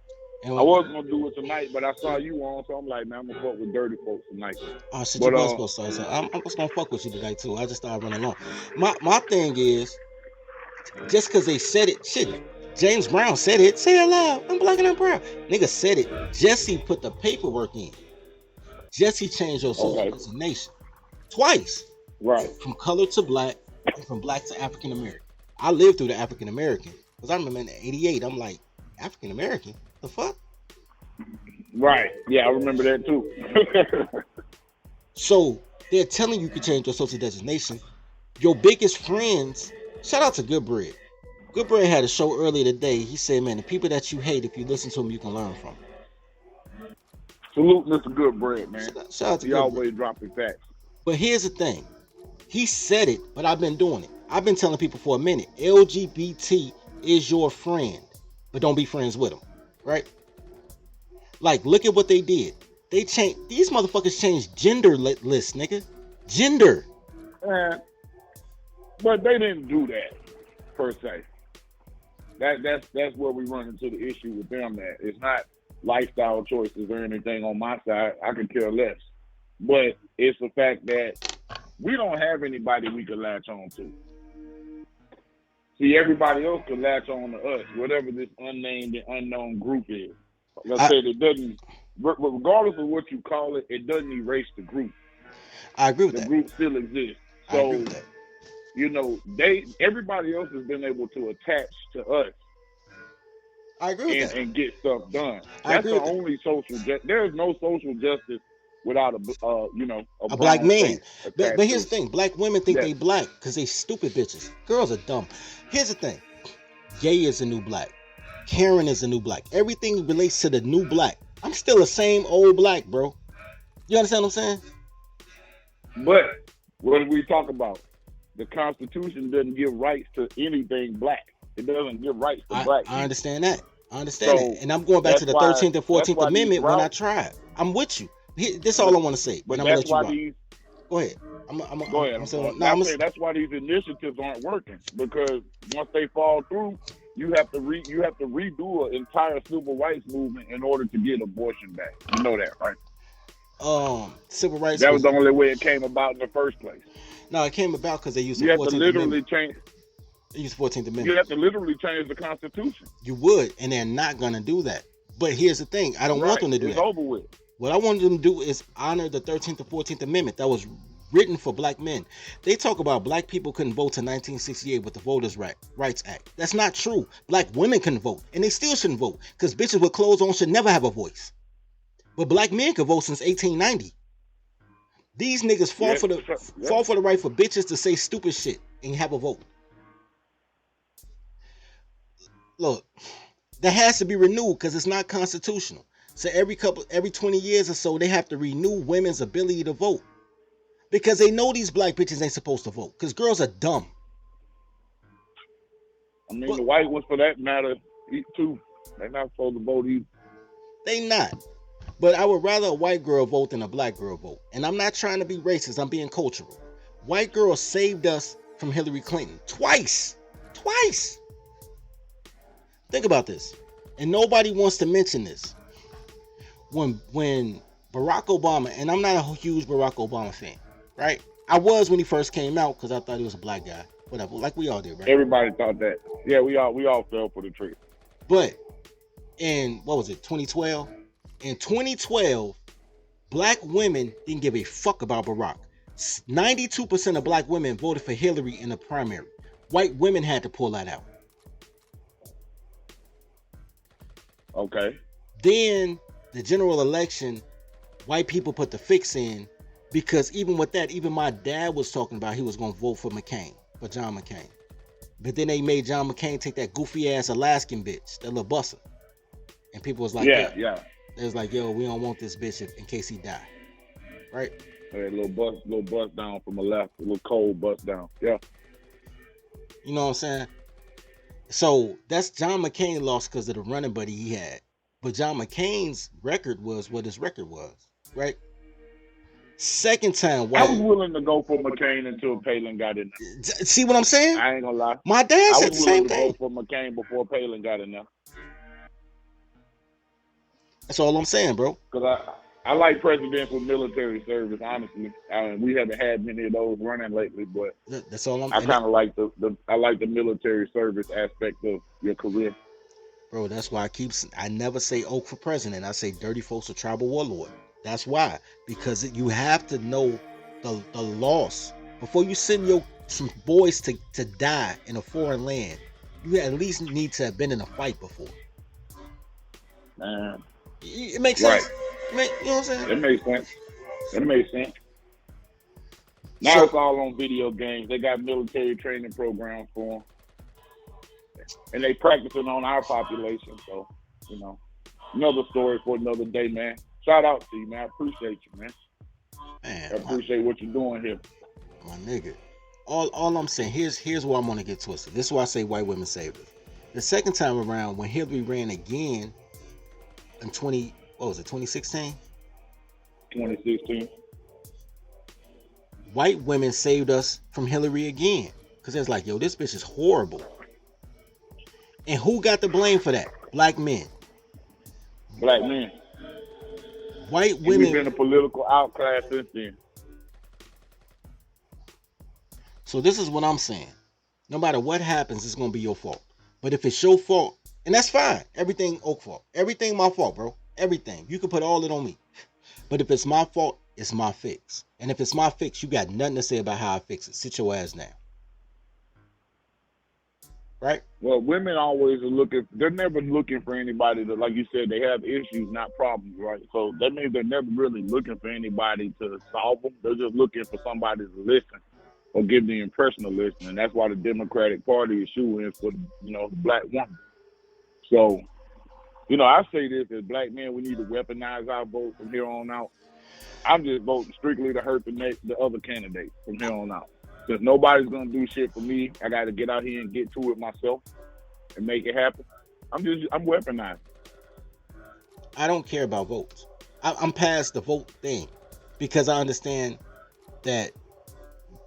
[SPEAKER 12] I was gonna do it tonight, but I saw you on, so I'm like, man, I'm gonna fuck with dirty folks tonight.
[SPEAKER 1] Oh shit, you was supposed to start. I'm just gonna fuck with you tonight too. I just started running along. My thing is, just because they said it, shit. James Brown said it. Say it loud. I'm black and I'm proud. Nigga said it. Jesse put the paperwork in. Jesse changed your social designation twice.
[SPEAKER 12] Right.
[SPEAKER 1] From color to black, and from black to African American. I lived through the African American because I remember in '88. I'm like, African American. The fuck?
[SPEAKER 12] Right. Yeah, I remember that too.
[SPEAKER 1] So they're telling you can change your social designation. Your biggest friends, shout out to Good Bread. Good Bread had a show earlier today. He said, man, the people that you hate, if you listen to them, you can learn from.
[SPEAKER 12] Salute Mr. Good Bread, man.
[SPEAKER 1] Shout out to
[SPEAKER 12] he
[SPEAKER 1] Good
[SPEAKER 12] always
[SPEAKER 1] Bread.
[SPEAKER 12] dropping facts.
[SPEAKER 1] But here's the thing. He said it, but I've been doing it. I've been telling people for a minute, LGBT is your friend, but don't be friends with them. Right? Like, look at what they did. They changed. These motherfuckers changed gender lists, nigga. Gender.
[SPEAKER 12] But they didn't do that per se. That's where we run into the issue with them. That it's not lifestyle choices or anything on my side. I could care less. But it's the fact that we don't have anybody we can latch on to. See, everybody else can latch on to us, whatever this unnamed and unknown group is. Like I said, it doesn't, regardless of what you call it, it doesn't erase the group.
[SPEAKER 1] I agree with
[SPEAKER 12] that.
[SPEAKER 1] The
[SPEAKER 12] group still exists. So, I agree with that. Everybody else has been able to attach to us.
[SPEAKER 1] I agree with that.
[SPEAKER 12] And get stuff done. That's the only social justice. There is no social justice without a
[SPEAKER 1] black man. But here's the thing: black women think they black because they stupid bitches. Girls are dumb. Here's the thing: gay is the new black. Karen is the new black. Everything relates to the new black. I'm still the same old black, bro. You understand what I'm saying?
[SPEAKER 12] But what did we talk about? The Constitution doesn't give rights to anything black. It doesn't give rights to black people.
[SPEAKER 1] I understand that. I understand that. And I'm going back to the 13th and 14th Amendment when I tried. I'm with you. This all I want to say,
[SPEAKER 12] But
[SPEAKER 1] and I'm gonna
[SPEAKER 12] that's
[SPEAKER 1] let you
[SPEAKER 12] why
[SPEAKER 1] rock.
[SPEAKER 12] these.
[SPEAKER 1] Go ahead.
[SPEAKER 12] Go ahead.
[SPEAKER 1] I'm
[SPEAKER 12] I'm
[SPEAKER 1] saying,
[SPEAKER 12] saying, that's why these initiatives aren't working, because once they fall through, you have to redo an entire civil rights movement in order to get abortion back. You know that, right?
[SPEAKER 1] Civil rights.
[SPEAKER 12] That was the only way it came about in the first place.
[SPEAKER 1] No, it came about because they used
[SPEAKER 12] You
[SPEAKER 1] the
[SPEAKER 12] have to
[SPEAKER 1] 14th
[SPEAKER 12] literally
[SPEAKER 1] Amendment.
[SPEAKER 12] change.
[SPEAKER 1] They used the 14th Amendment.
[SPEAKER 12] You have to literally change the Constitution.
[SPEAKER 1] You would, and they're not gonna do that. But here's the thing: I don't want them to do
[SPEAKER 12] it's
[SPEAKER 1] that.
[SPEAKER 12] over with.
[SPEAKER 1] What I want them to do is honor the 13th and 14th Amendment that was written for black men. They talk about black people couldn't vote till 1968 with the Voters' Rights Act. That's not true. Black women couldn't vote, and they still shouldn't vote, because bitches with clothes on should never have a voice. But black men could vote since 1890. These niggas fall for the right for bitches to say stupid shit and have a vote. Look, that has to be renewed because it's not constitutional. So every 20 years or so, they have to renew women's ability to vote, because they know these black bitches ain't supposed to vote, because girls are dumb.
[SPEAKER 12] I mean, the white ones, for that matter, too. They're not supposed to vote either.
[SPEAKER 1] They not. But I would rather a white girl vote than a black girl vote. And I'm not trying to be racist. I'm being cultural. White girls saved us from Hillary Clinton twice. Twice. Think about this. And nobody wants to mention this. When Barack Obama, and I'm not a huge Barack Obama fan, right? I was when he first came out because I thought he was a black guy. Whatever, like we all did, right?
[SPEAKER 12] Everybody thought that. Yeah, we all fell for the trick.
[SPEAKER 1] But in, 2012? In 2012, black women didn't give a fuck about Barack. 92% of black women voted for Hillary in the primary. White women had to pull that out.
[SPEAKER 12] Okay.
[SPEAKER 1] Then the general election, white people put the fix in, because even with that, even my dad was talking about he was going to vote for John McCain. But then they made John McCain take that goofy ass Alaskan bitch, that little busser. And people was like,
[SPEAKER 12] yeah.
[SPEAKER 1] It was like, yo, we don't want this bitch in case he die. Right?
[SPEAKER 12] A little bust down from the left, a little cold bust down. Yeah.
[SPEAKER 1] You know what I'm saying? So that's John McCain lost because of the running buddy he had. But John McCain's record was what his record was, right? Second time,
[SPEAKER 12] I was willing to go for McCain until Palin got in there.
[SPEAKER 1] See what I'm saying?
[SPEAKER 12] I ain't gonna lie.
[SPEAKER 1] My dad said the same thing.
[SPEAKER 12] I was willing to go for McCain before Palin got in there.
[SPEAKER 1] That's all I'm saying, bro.
[SPEAKER 12] Because I like presidential military service, honestly. We haven't had many of those running lately, but
[SPEAKER 1] that's all I'm.
[SPEAKER 12] I kind of like the military service aspect of your career.
[SPEAKER 1] Bro, that's why I never say Oak for president. I say dirty folks or tribal warlord. That's why, because you have to know the loss before you send some boys to die in a foreign land. You at least need to have been in a fight before.
[SPEAKER 12] Man,
[SPEAKER 1] it makes sense.
[SPEAKER 12] Right.
[SPEAKER 1] You know what I'm saying?
[SPEAKER 12] It makes sense. Now it's all on video games. They got military training programs for them. And they practicing on our population. So, another story for another day, man. Shout out to you, man. I appreciate you, man. I appreciate what you're doing here.
[SPEAKER 1] My nigga. All I'm saying, here's where I'm gonna get twisted. This is why I say white women saved us. The second time around, when Hillary ran again in 2016?
[SPEAKER 12] 2016.
[SPEAKER 1] White women saved us from Hillary again. Because it's like, yo, this bitch is horrible. And who got the blame for that? Black men.
[SPEAKER 12] Black men.
[SPEAKER 1] White women.
[SPEAKER 12] We've been a political outcast since then.
[SPEAKER 1] So this is what I'm saying. No matter what happens, it's going to be your fault. But if it's your fault, and that's fine. Everything Oak fault. Everything my fault, bro. Everything. You can put all it on me. But if it's my fault, it's my fix. And if it's my fix, you got nothing to say about how I fix it. Sit your ass down. Right?
[SPEAKER 12] Well, women always are they're never looking for anybody to, like you said, they have issues, not problems, right? So that means they're never really looking for anybody to solve them. They're just looking for somebody to listen or give the impression of listening. And that's why the Democratic Party is shooing for, the black woman. So, I say this, as black men, we need to weaponize our vote from here on out. I'm just voting strictly to hurt the other candidate from here on out. Because nobody's going to do shit for me. I got to get out here and get to it myself and make it happen. I'm weaponized.
[SPEAKER 1] I don't care about votes. I'm past the vote thing because I understand that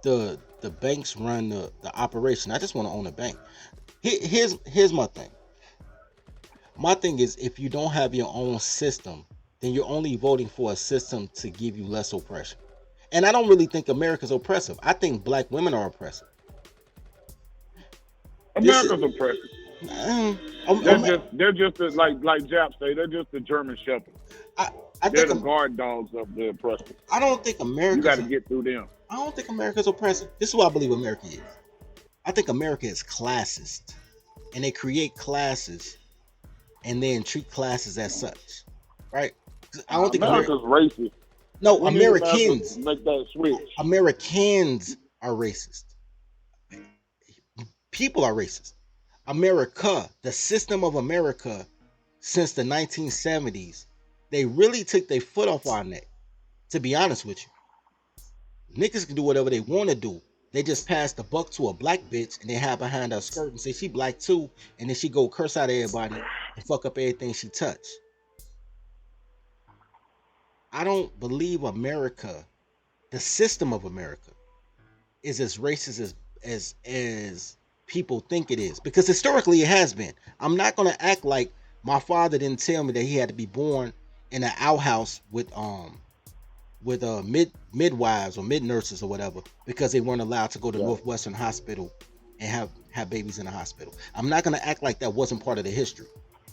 [SPEAKER 1] the banks run the operation. I just want to own a bank. Here's my thing. My thing is, if you don't have your own system, then you're only voting for a system to give you less oppression. And I don't really think America's oppressive. I think black women are oppressive.
[SPEAKER 12] America's oppressive.
[SPEAKER 1] Um,
[SPEAKER 12] They're just like Jap say. They're just the German Shepherd. They're the guard dogs of the oppressors.
[SPEAKER 1] I don't think America.
[SPEAKER 12] You got to get through them.
[SPEAKER 1] I don't think America's oppressive. This is what I believe America is. I think America is classist, and they create classes, and then treat classes as such, right? I don't think
[SPEAKER 12] America's racist.
[SPEAKER 1] No,
[SPEAKER 12] We
[SPEAKER 1] Americans.
[SPEAKER 12] need to make that switch.
[SPEAKER 1] Americans are racist. People are racist. America, the system of America, since the 1970s, they really took their foot off our neck. To be honest with you, niggas can do whatever they want to do. They just pass the buck to a black bitch and they hide behind her skirt and say she black too, and then she go curse out everybody and fuck up everything she touch. I don't believe America, the system of America, is as racist as people think it is, because historically it has been. I'm not gonna act like my father didn't tell me that he had to be born in an outhouse with midwives or mid nurses or whatever, because they weren't allowed to go to Northwestern Hospital and have babies in the hospital. I'm not gonna act like that wasn't part of the history.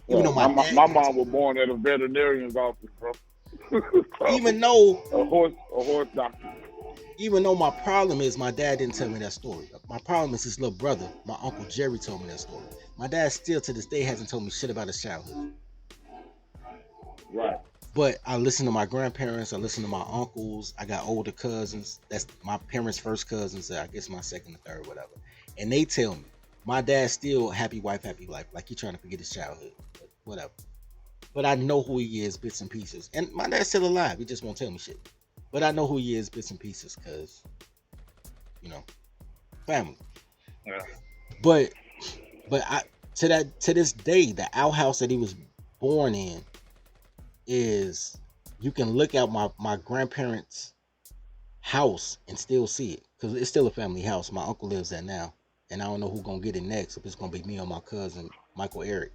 [SPEAKER 1] Even though my
[SPEAKER 12] mom was born at a veterinarian's office, bro.
[SPEAKER 1] even though
[SPEAKER 12] a horse doctor.
[SPEAKER 1] Even though my problem is my dad didn't tell me that story. My problem is his little brother, my Uncle Jerry, told me that story. My dad still to this day hasn't told me shit about his childhood.
[SPEAKER 12] Right.
[SPEAKER 1] But I listen to my grandparents, I listen to my uncles, I got older cousins, that's my parents' first cousins, I guess my second or third, whatever. And they tell me, my dad's still happy wife, happy life, like he trying to forget his childhood, whatever. But I know who he is, bits and pieces. And my dad's still alive, he just won't tell me shit. But I know who he is, bits and pieces, because, you know, family.
[SPEAKER 12] Yeah.
[SPEAKER 1] But to this day, the outhouse that he was born in is, you can look at my grandparents' house and still see it, because it's still a family house. My uncle lives there now, and I don't know who's gonna get it next. If it's gonna be me or my cousin Michael Eric,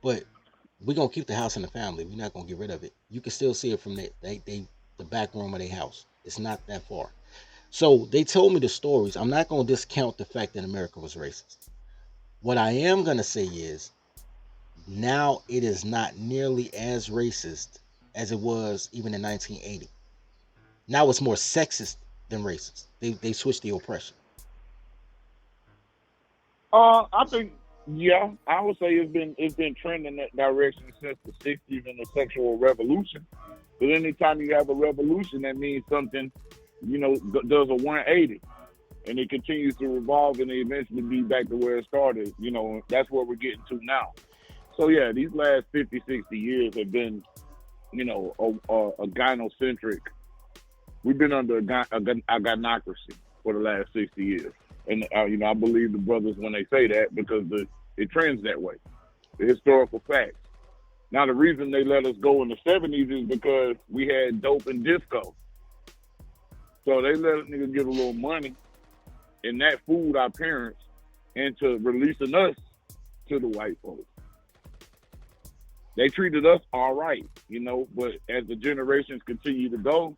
[SPEAKER 1] but we're gonna keep the house in the family. We're not gonna get rid of it. You can still see it from the back room of their house. It's not that far. So they told me the stories. I'm not gonna discount the fact that America was racist. What I am gonna say is, now it is not nearly as racist as it was even in 1980. Now it's more sexist than racist. They switched the oppression.
[SPEAKER 12] I think, yeah, I would say it's been trending that direction since the 60s and the sexual revolution. But anytime you have a revolution, that means something, does a 180, and it continues to revolve and eventually be back to where it started. That's where we're getting to now. So yeah, these last 50, 60 years have been, a gynocentric. We've been under a gynocracy for the last 60 years. And, I believe the brothers when they say that, because it trends that way. The historical facts. Now, the reason they let us go in the 70s is because we had dope and disco. So they let a nigga get a little money, and that fooled our parents into releasing us to the white folks. They treated us all right, but as the generations continue to go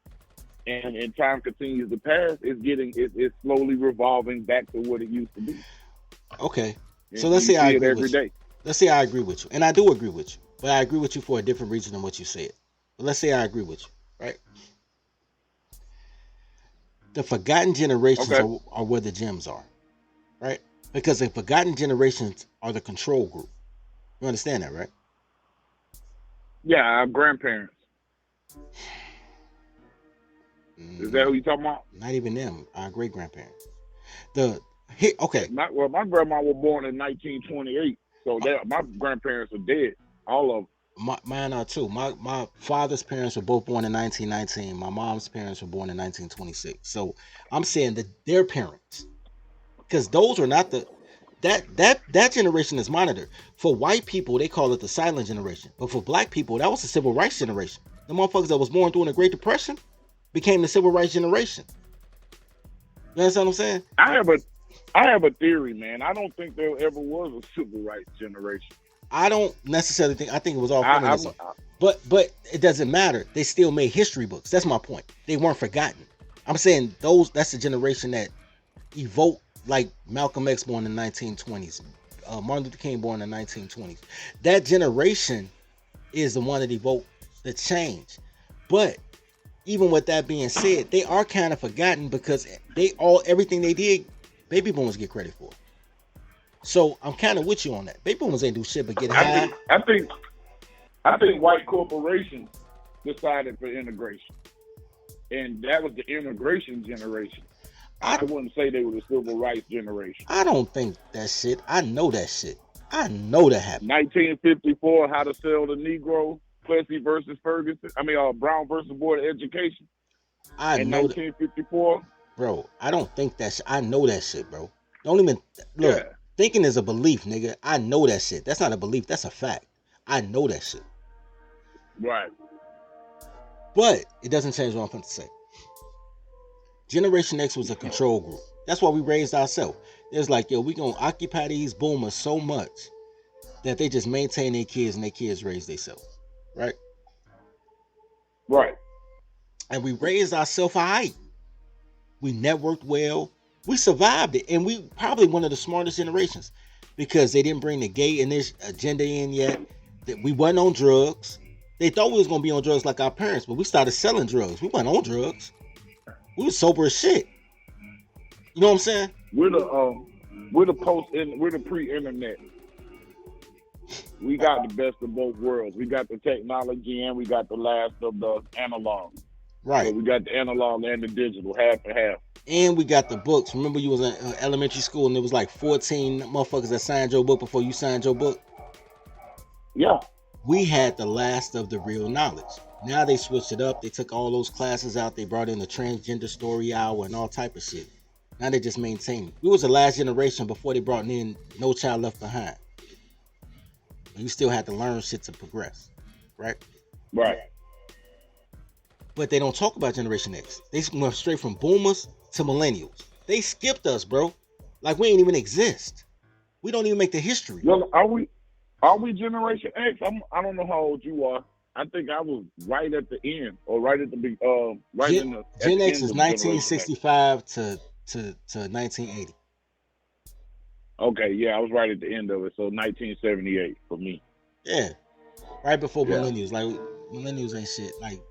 [SPEAKER 12] and time continues to pass, it's slowly revolving back to what it used to be.
[SPEAKER 1] Okay.
[SPEAKER 12] And
[SPEAKER 1] So let's say I agree with you.
[SPEAKER 12] day.
[SPEAKER 1] Let's say I agree with you. And I do agree with you. But I agree with you for a different reason than what you said. But let's say I agree with you, right? The forgotten generations are where the gems are, right? Because the forgotten generations are the control group. You understand that, right?
[SPEAKER 12] Yeah, our grandparents. Is that who you talking about?
[SPEAKER 1] Not even them. Our great grandparents. Okay.
[SPEAKER 12] My grandma was born in 1928, so my grandparents are dead, all of them.
[SPEAKER 1] Mine are too. My father's parents were both born in 1919. My mom's parents were born in 1926. So I'm saying that their parents, because those are not that generation is monitored. For white people, they call it the silent generation, but for black people, that was the civil rights generation. The motherfuckers that was born during the Great Depression became the Civil Rights generation. You understand what I'm saying?
[SPEAKER 12] I have a theory, man. I don't think there ever was a civil rights generation.
[SPEAKER 1] I don't necessarily think. I think it was all
[SPEAKER 12] I,
[SPEAKER 1] feminism.
[SPEAKER 12] I,
[SPEAKER 1] But it doesn't matter. They still made history books. That's my point. They weren't forgotten. I'm saying that's the generation that evoked, like Malcolm X born in the 1920s, Martin Luther King born in the 1920s. That generation is the one that evoked the change. But even with that being said, they are kind of forgotten because everything they did, baby boomers get credit for. So I'm kind of with you on that. Baby boomers ain't do shit but get high.
[SPEAKER 12] I think white corporations decided for integration, and that was the integration generation. I wouldn't say they were the civil rights generation.
[SPEAKER 1] I don't think that shit. I know that shit. I know that happened.
[SPEAKER 12] 1954, How to Sell the Negro, Plessy versus Ferguson. Brown versus Board of Education. In 1954.
[SPEAKER 1] Bro, I don't think that shit. I know that shit, bro. Don't even look. Yeah. Thinking is a belief, nigga. I know that shit. That's not a belief. That's a fact. I know that shit.
[SPEAKER 12] Right.
[SPEAKER 1] But it doesn't change what I'm going to say. Generation X was a control group. That's why we raised ourselves. It's like, yo, we going to occupy these boomers so much that they just maintain their kids and their kids raise themselves. Right?
[SPEAKER 12] Right.
[SPEAKER 1] And we raised ourselves high. We networked well. We survived it. And we probably one of the smartest generations because they didn't bring the gay and this agenda in yet. That we wasn't on drugs. They thought we was going to be on drugs like our parents, but we started selling drugs. We weren't on drugs. We was sober as shit. You know what I'm saying?
[SPEAKER 12] We're the pre-internet. We got the best of both worlds. We got the technology and we got the last of the analog.
[SPEAKER 1] Right.
[SPEAKER 12] So we got the analog and the digital, half and half.
[SPEAKER 1] And we got the books. Remember you was in elementary school and there was like 14 motherfuckers that signed your book before you signed your book?
[SPEAKER 12] Yeah.
[SPEAKER 1] We had the last of the real knowledge. Now they switched it up. They took all those classes out. They brought in the transgender story hour and all type of shit. Now they just maintain it. We was the last generation before they brought in No Child Left Behind. You still had to learn shit to progress. Right?
[SPEAKER 12] Right.
[SPEAKER 1] But they don't talk about Generation X. They went straight from boomers to millennials. They skipped us, bro. Like we ain't even exist. We don't even make the history.
[SPEAKER 12] Well, are we Generation X? I don't know how old you are. I think I was right at the end, or right at the big.
[SPEAKER 1] Gen X is 1965 to 1980.
[SPEAKER 12] Okay, yeah, I was right at the end of it. So 1978 for me.
[SPEAKER 1] Yeah, right before millennials. Like millennials ain't shit. Like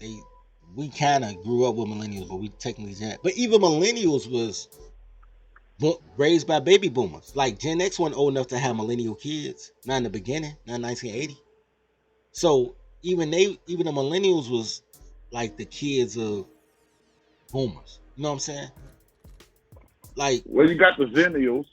[SPEAKER 1] we kind of grew up with millennials, but we technically Gen. But even millennials was raised by baby boomers. Like Gen X wasn't old enough to have millennial kids. Not in the beginning, not in 1980. So even the millennials was like the kids of boomers. You know what I'm saying? Like,
[SPEAKER 12] well, you got the Zennials.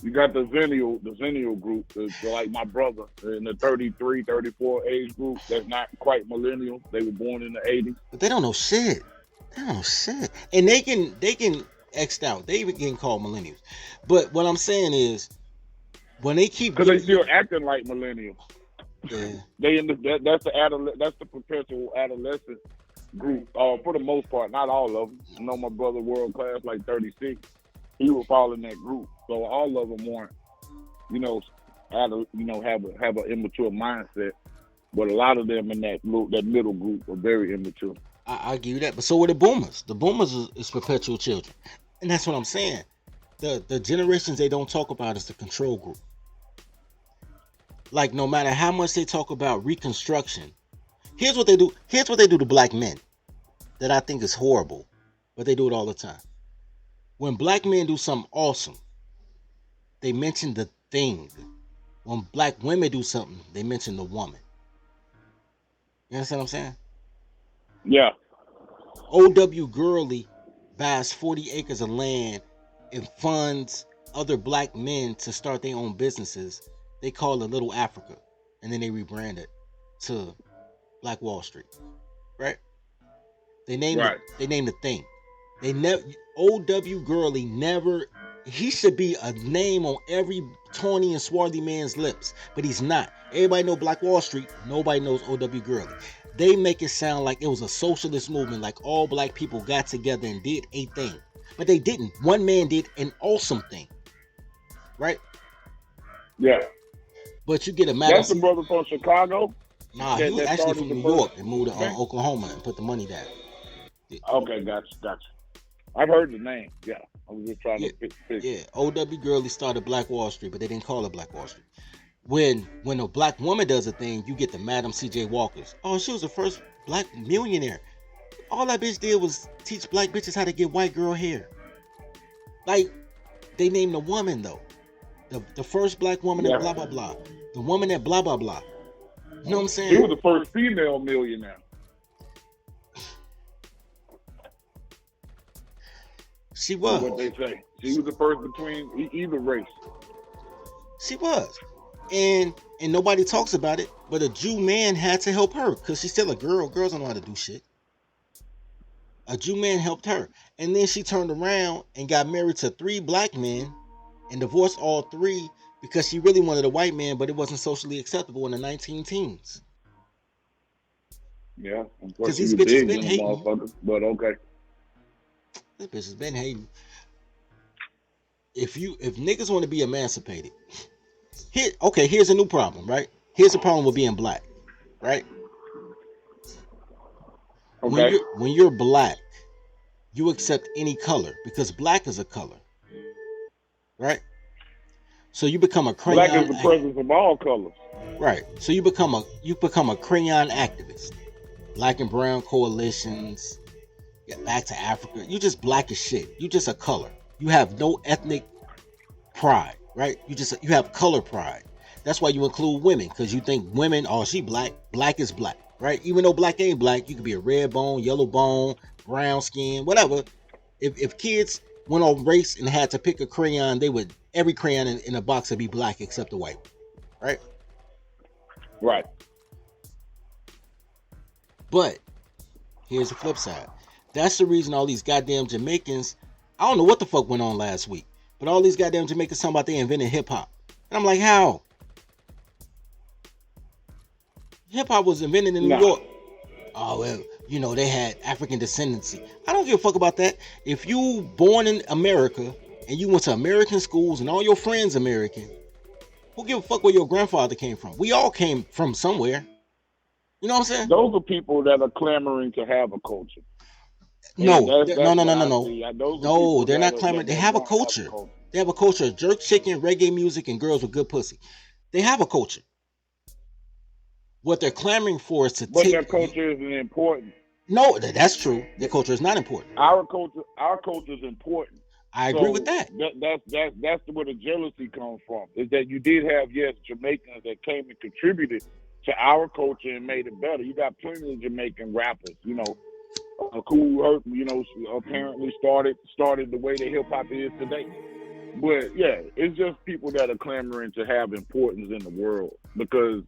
[SPEAKER 12] You got the Zennial group, like my brother in the 33, 34 age group. That's not quite millennial. They were born in the 80s.
[SPEAKER 1] But they don't know shit. They don't know shit. And they can X'd out. They even getting called millennials. But what I'm saying is, when they keep
[SPEAKER 12] because they still acting like millennials.
[SPEAKER 1] Yeah.
[SPEAKER 12] That's the perpetual adolescent group. For the most part, not all of them. I know my brother World Class, like 36. He would fall in that group. So all of them weren't, have an immature mindset. But a lot of them in that middle group are very immature.
[SPEAKER 1] I give you that. But so were the boomers. The boomers is perpetual children. And that's what I'm saying. The generations they don't talk about is the control group. Like, no matter how much they talk about Reconstruction, here's what they do. Here's what they do to black men that I think is horrible, but they do it all the time. When black men do something awesome, they mention the thing. When black women do something, they mention the woman. You understand what I'm saying?
[SPEAKER 12] Yeah.
[SPEAKER 1] O.W. Gurley buys 40 acres of land and funds other black men to start their own businesses. They call it Little Africa, and then they rebrand it to Black Wall Street, right? They named the thing. They never. O.W. Gurley never He should be a name on every tawny and swarthy man's lips, but he's not. Everybody know Black Wall Street. Nobody knows O.W. Gurley. They make it sound like it was a socialist movement, like all black people got together and did a thing. But they didn't. One man did an awesome thing. Right?
[SPEAKER 12] Yeah.
[SPEAKER 1] But you get a Madam
[SPEAKER 12] That's the brother from Chicago?
[SPEAKER 1] Nah, he was actually from New York and moved to Oklahoma and put the money down.
[SPEAKER 12] Okay, gotcha. I've heard the name. Yeah. I was just trying to fix.
[SPEAKER 1] Yeah, O.W. Gurley started Black Wall Street, but they didn't call it Black Wall Street. When a black woman does a thing, you get the Madam C.J. Walkers. Oh, she was the first black millionaire. All that bitch did was teach black bitches how to get white girl hair. Like, they named the woman, though. The first black woman at blah, blah, blah. The woman at blah, blah, blah. You know what I'm saying?
[SPEAKER 12] She was the first female millionaire.
[SPEAKER 1] She was.
[SPEAKER 12] What they say. She was the first between either race.
[SPEAKER 1] She was. And nobody talks about it, but a Jew man had to help her because she's still a girl. Girls don't know how to do shit. A Jew man helped her. And then she turned around and got married to 3 black men and divorced all 3 because she really wanted a white man, but it wasn't socially acceptable in the 19 teens.
[SPEAKER 12] Yeah.
[SPEAKER 1] Because these bitches been hating.
[SPEAKER 12] But okay.
[SPEAKER 1] This bitch has been hating. If niggas want to be emancipated, here's a new problem, right? Here's a problem with being black, right?
[SPEAKER 12] Okay.
[SPEAKER 1] When you're black, you accept any color because black is a color, right? So you become a crayon.
[SPEAKER 12] Black is the presence of all colors.
[SPEAKER 1] Right. So you become a crayon activist. Black and brown coalitions. Get back to Africa. You just black as shit. You just a color. You have no ethnic pride, right? You have color pride. That's why you include women, because you think women, oh, she black. Black is black, right? Even though black ain't black, you could be a red bone, yellow bone, brown skin, whatever. If kids went on race and had to pick a crayon, every crayon in a box would be black except the white, right?
[SPEAKER 12] Right. But
[SPEAKER 1] here's the flip side. That's the reason all these goddamn Jamaicans, I don't know what the fuck went on last week, but all these goddamn Jamaicans talking about they invented hip hop. And I'm like, how? Hip hop was invented in New York. Oh, well, they had African descendancy. I don't give a fuck about that. If you born in America and you went to American schools and all your friends American, who give a fuck where your grandfather came from? We all came from somewhere. You know what I'm saying?
[SPEAKER 12] Those are people that are clamoring to have a culture.
[SPEAKER 1] No, no. No, they're not clamoring. They have a culture. They have a culture of jerk chicken, reggae music, and girls with good pussy. They have a culture. What they're clamoring for is to
[SPEAKER 12] take... But their culture isn't important.
[SPEAKER 1] No, that's true. Their culture is not important.
[SPEAKER 12] Our culture is important.
[SPEAKER 1] I agree with that.
[SPEAKER 12] That's where the jealousy comes from. Is that you did have, Jamaicans that came and contributed to our culture and made it better. You got plenty of Jamaican rappers, Cool Herc, apparently started the way the hip hop is today. But yeah, it's just people that are clamoring to have importance in the world. Because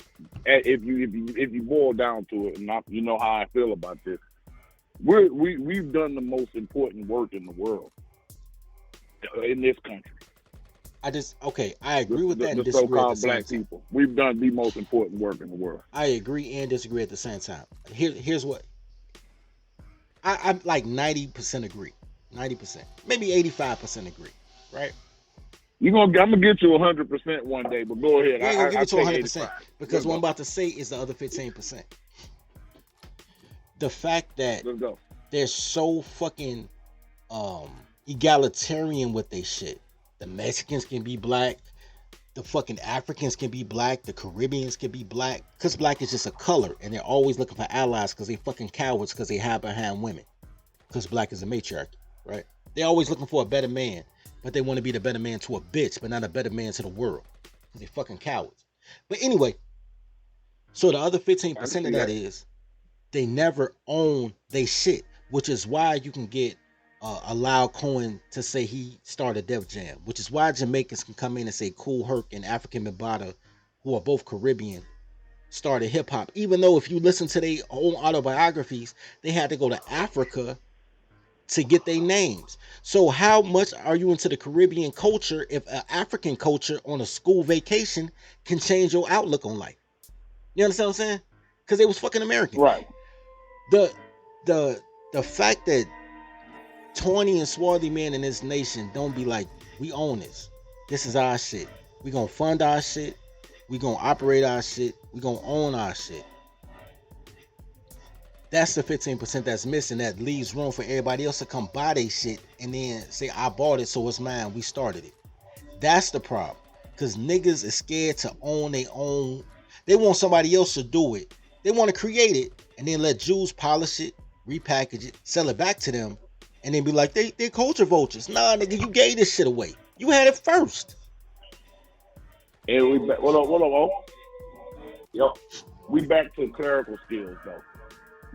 [SPEAKER 12] if you boil down to it, and you know how I feel about this, we've done the most important work in the world in this country.
[SPEAKER 1] I agree with that.
[SPEAKER 12] The so-called black people, we've done the most important work in the world.
[SPEAKER 1] I agree and disagree at the same time. Here's what I'm like 90% agree, 90%, maybe 85% agree, right?
[SPEAKER 12] I'm gonna get you 100% one day, but go ahead.
[SPEAKER 1] I ain't gonna give it to 100% because what I'm about to say is the other 15%. The fact that they're so fucking egalitarian with their shit. The Mexicans can be black. The fucking Africans can be black. The Caribbeans can be black. Because black is just a color. And they're always looking for allies because they fucking cowards because they hide behind women. Because black is a matriarchy, right? They're always looking for a better man. But they want to be the better man to a bitch, but not a better man to the world. Because they fucking cowards. But anyway, so the other 15% of that is they never own they shit. Which is why you can get allow Cohen to say he started Def Jam, which is why Jamaicans can come in and say Kool Herc and African Bambaataa, who are both Caribbean, started hip hop. Even though if you listen to their own autobiographies, they had to go to Africa to get their names. So how much are you into the Caribbean culture if an African culture on a school vacation can change your outlook on life? You understand what I'm saying? Because they was fucking American.
[SPEAKER 12] Right.
[SPEAKER 1] The the fact that tawny and swarthy men in this nation don't be like, we own this. This is our shit. We gonna fund our shit. We gonna operate our shit. We gonna own our shit. That's the 15% that's missing, that leaves room for everybody else to come buy their shit and then say, I bought it, so it's mine. We started it. That's the problem. Because niggas is scared to own their own. They want somebody else to do it. They want to create it and then let Jews polish it, repackage it, sell it back to them, and then be like, they're culture vultures. Nah, nigga, you gave this shit away. You had it first.
[SPEAKER 12] And we back. What up? Yep. We back to clerical skills, though.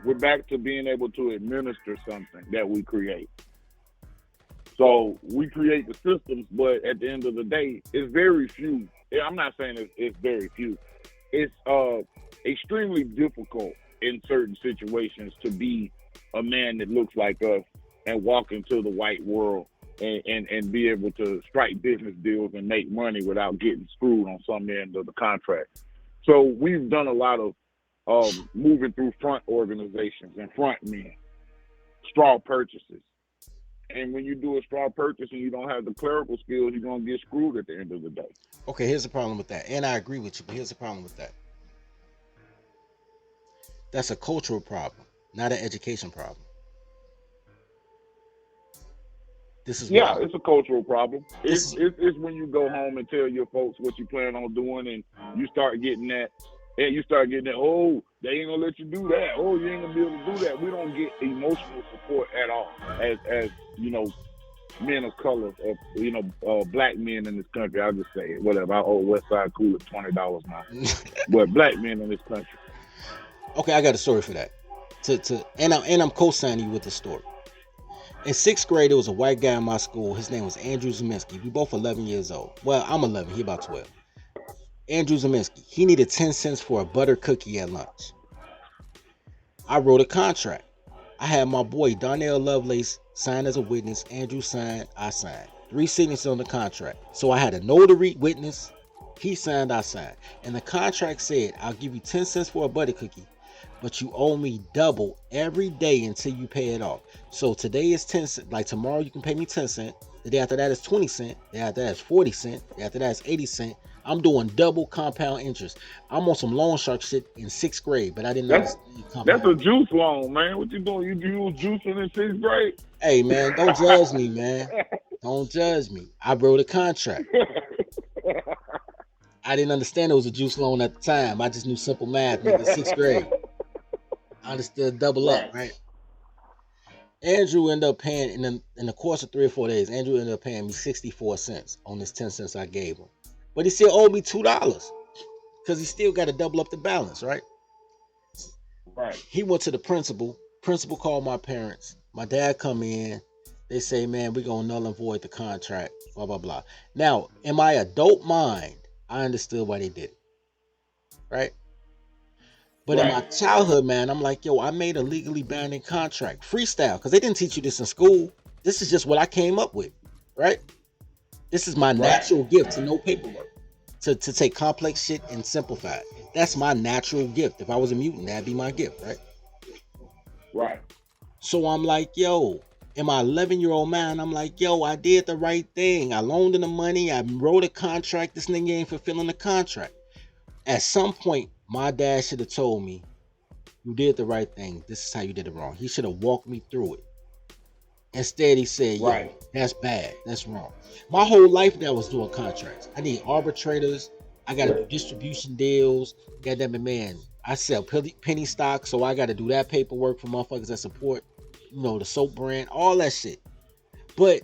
[SPEAKER 12] We're back to being able to administer something that we create. So we create the systems, but at the end of the day, it's very few. I'm not saying it's very few. It's extremely difficult in certain situations to be a man that looks like us and walk into the white world and be able to strike business deals and make money without getting screwed on some end of the contract. So we've done a lot of moving through front organizations and front men, straw purchases. And when you do a straw purchase and you don't have the clerical skills, you're going to get screwed at the end of the day.
[SPEAKER 1] Okay, here's the problem with that. And I agree with you, but here's the problem with that. That's a cultural problem, not an education problem. This is
[SPEAKER 12] it's a cultural problem. It's when you go home and tell your folks what you plan on doing, and you start getting that. And you start getting that, oh, they ain't gonna let you do that. Oh, you ain't gonna be able to do that. We don't get emotional support at all as you know, men of color, black men in this country. I'll just say it, whatever. I owe West Side Cooler $20 now. But black men in this country.
[SPEAKER 1] Okay, I got a story for that. And I'm co-signing you with the story. In 6th grade, there was a white guy in my school. His name was Andrew Zeminski. We both 11 years old. Well, I'm 11. He about 12. Andrew Zeminski, he needed 10 cents for a butter cookie at lunch. I wrote a contract. I had my boy Darnell Lovelace sign as a witness. Andrew signed, I signed. 3 signatures on the contract. So I had a notary witness. He signed, I signed. And the contract said, I'll give you 10 cents for a butter cookie, but you owe me double every day until you pay it off. So today is 10 cents. Like tomorrow you can pay me 10 cents. The day after that is 20 cents. The day after that is 40 cents. The day after that is 80 cents. I'm doing double compound interest. I'm on some loan shark shit in 6th grade, but I didn't understand compound.
[SPEAKER 12] That's a juice loan, man. What you doing? You was juicing in 6th grade?
[SPEAKER 1] Hey, man, don't judge me, man. Don't judge me. I wrote a contract. I didn't understand it was a juice loan at the time. I just knew simple math, nigga, 6th grade. I understood double up, right? Andrew ended up paying, in the course of 3 or 4 days, Andrew ended up paying me 64 cents on this 10 cents I gave him. But he still owed me $2 because he still got to double up the balance, right?
[SPEAKER 12] Right.
[SPEAKER 1] He went to the principal. Principal called my parents. My dad come in. They say, man, we're going to null and void the contract, blah, blah, blah. Now, in my adult mind, I understood why they did it, right? But in my childhood, man, I'm like, yo, I made a legally binding contract. Freestyle, because they didn't teach you this in school. This is just what I came up with, right? This is my natural gift to know paperwork, to take complex shit and simplify it. That's my natural gift. If I was a mutant, that'd be my gift, right?
[SPEAKER 12] Right.
[SPEAKER 1] So I'm like, yo, in my 11-year-old mind, I'm like, yo, I did the right thing. I loaned him the money. I wrote a contract. This nigga ain't fulfilling the contract. At some point, my dad should have told me, you did the right thing. This is how you did it wrong. He should have walked me through it. Instead, he said, yo, that's bad. That's wrong. My whole life now was doing contracts. I need arbitrators. I got to do distribution deals. Goddamn it, man. I sell penny stock, so I got to do that paperwork for motherfuckers that support, the soap brand, all that shit. But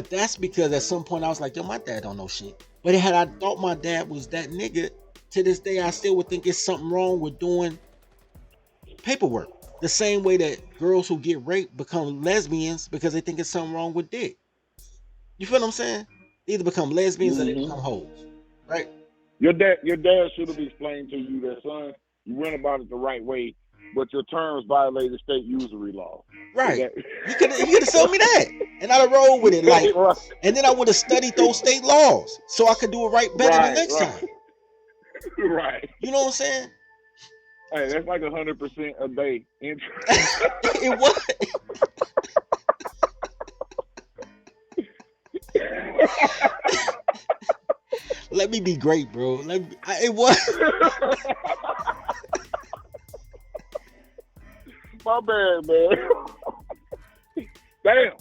[SPEAKER 1] that's because at some point I was like, yo, my dad don't know shit. But had I thought my dad was that nigga, to this day, I still would think it's something wrong with doing paperwork. The same way that girls who get raped become lesbians because they think it's something wrong with dick. You feel what I'm saying? They either become lesbians or they become hoes, right?
[SPEAKER 12] Your dad should have explained to you that, son, you went about it the right way. but your terms violated state usury law.
[SPEAKER 1] Right.
[SPEAKER 12] Is
[SPEAKER 1] You could have told me that, and I'd have rolled with it. Like,
[SPEAKER 12] right,
[SPEAKER 1] and then I would have studied those state laws so I could do it right better the next time.
[SPEAKER 12] Right.
[SPEAKER 1] You know what I'm saying?
[SPEAKER 12] Hey, that's like 100% a day interest.
[SPEAKER 1] It was. Let me be great, bro. It was.
[SPEAKER 12] My bad, man. Damn.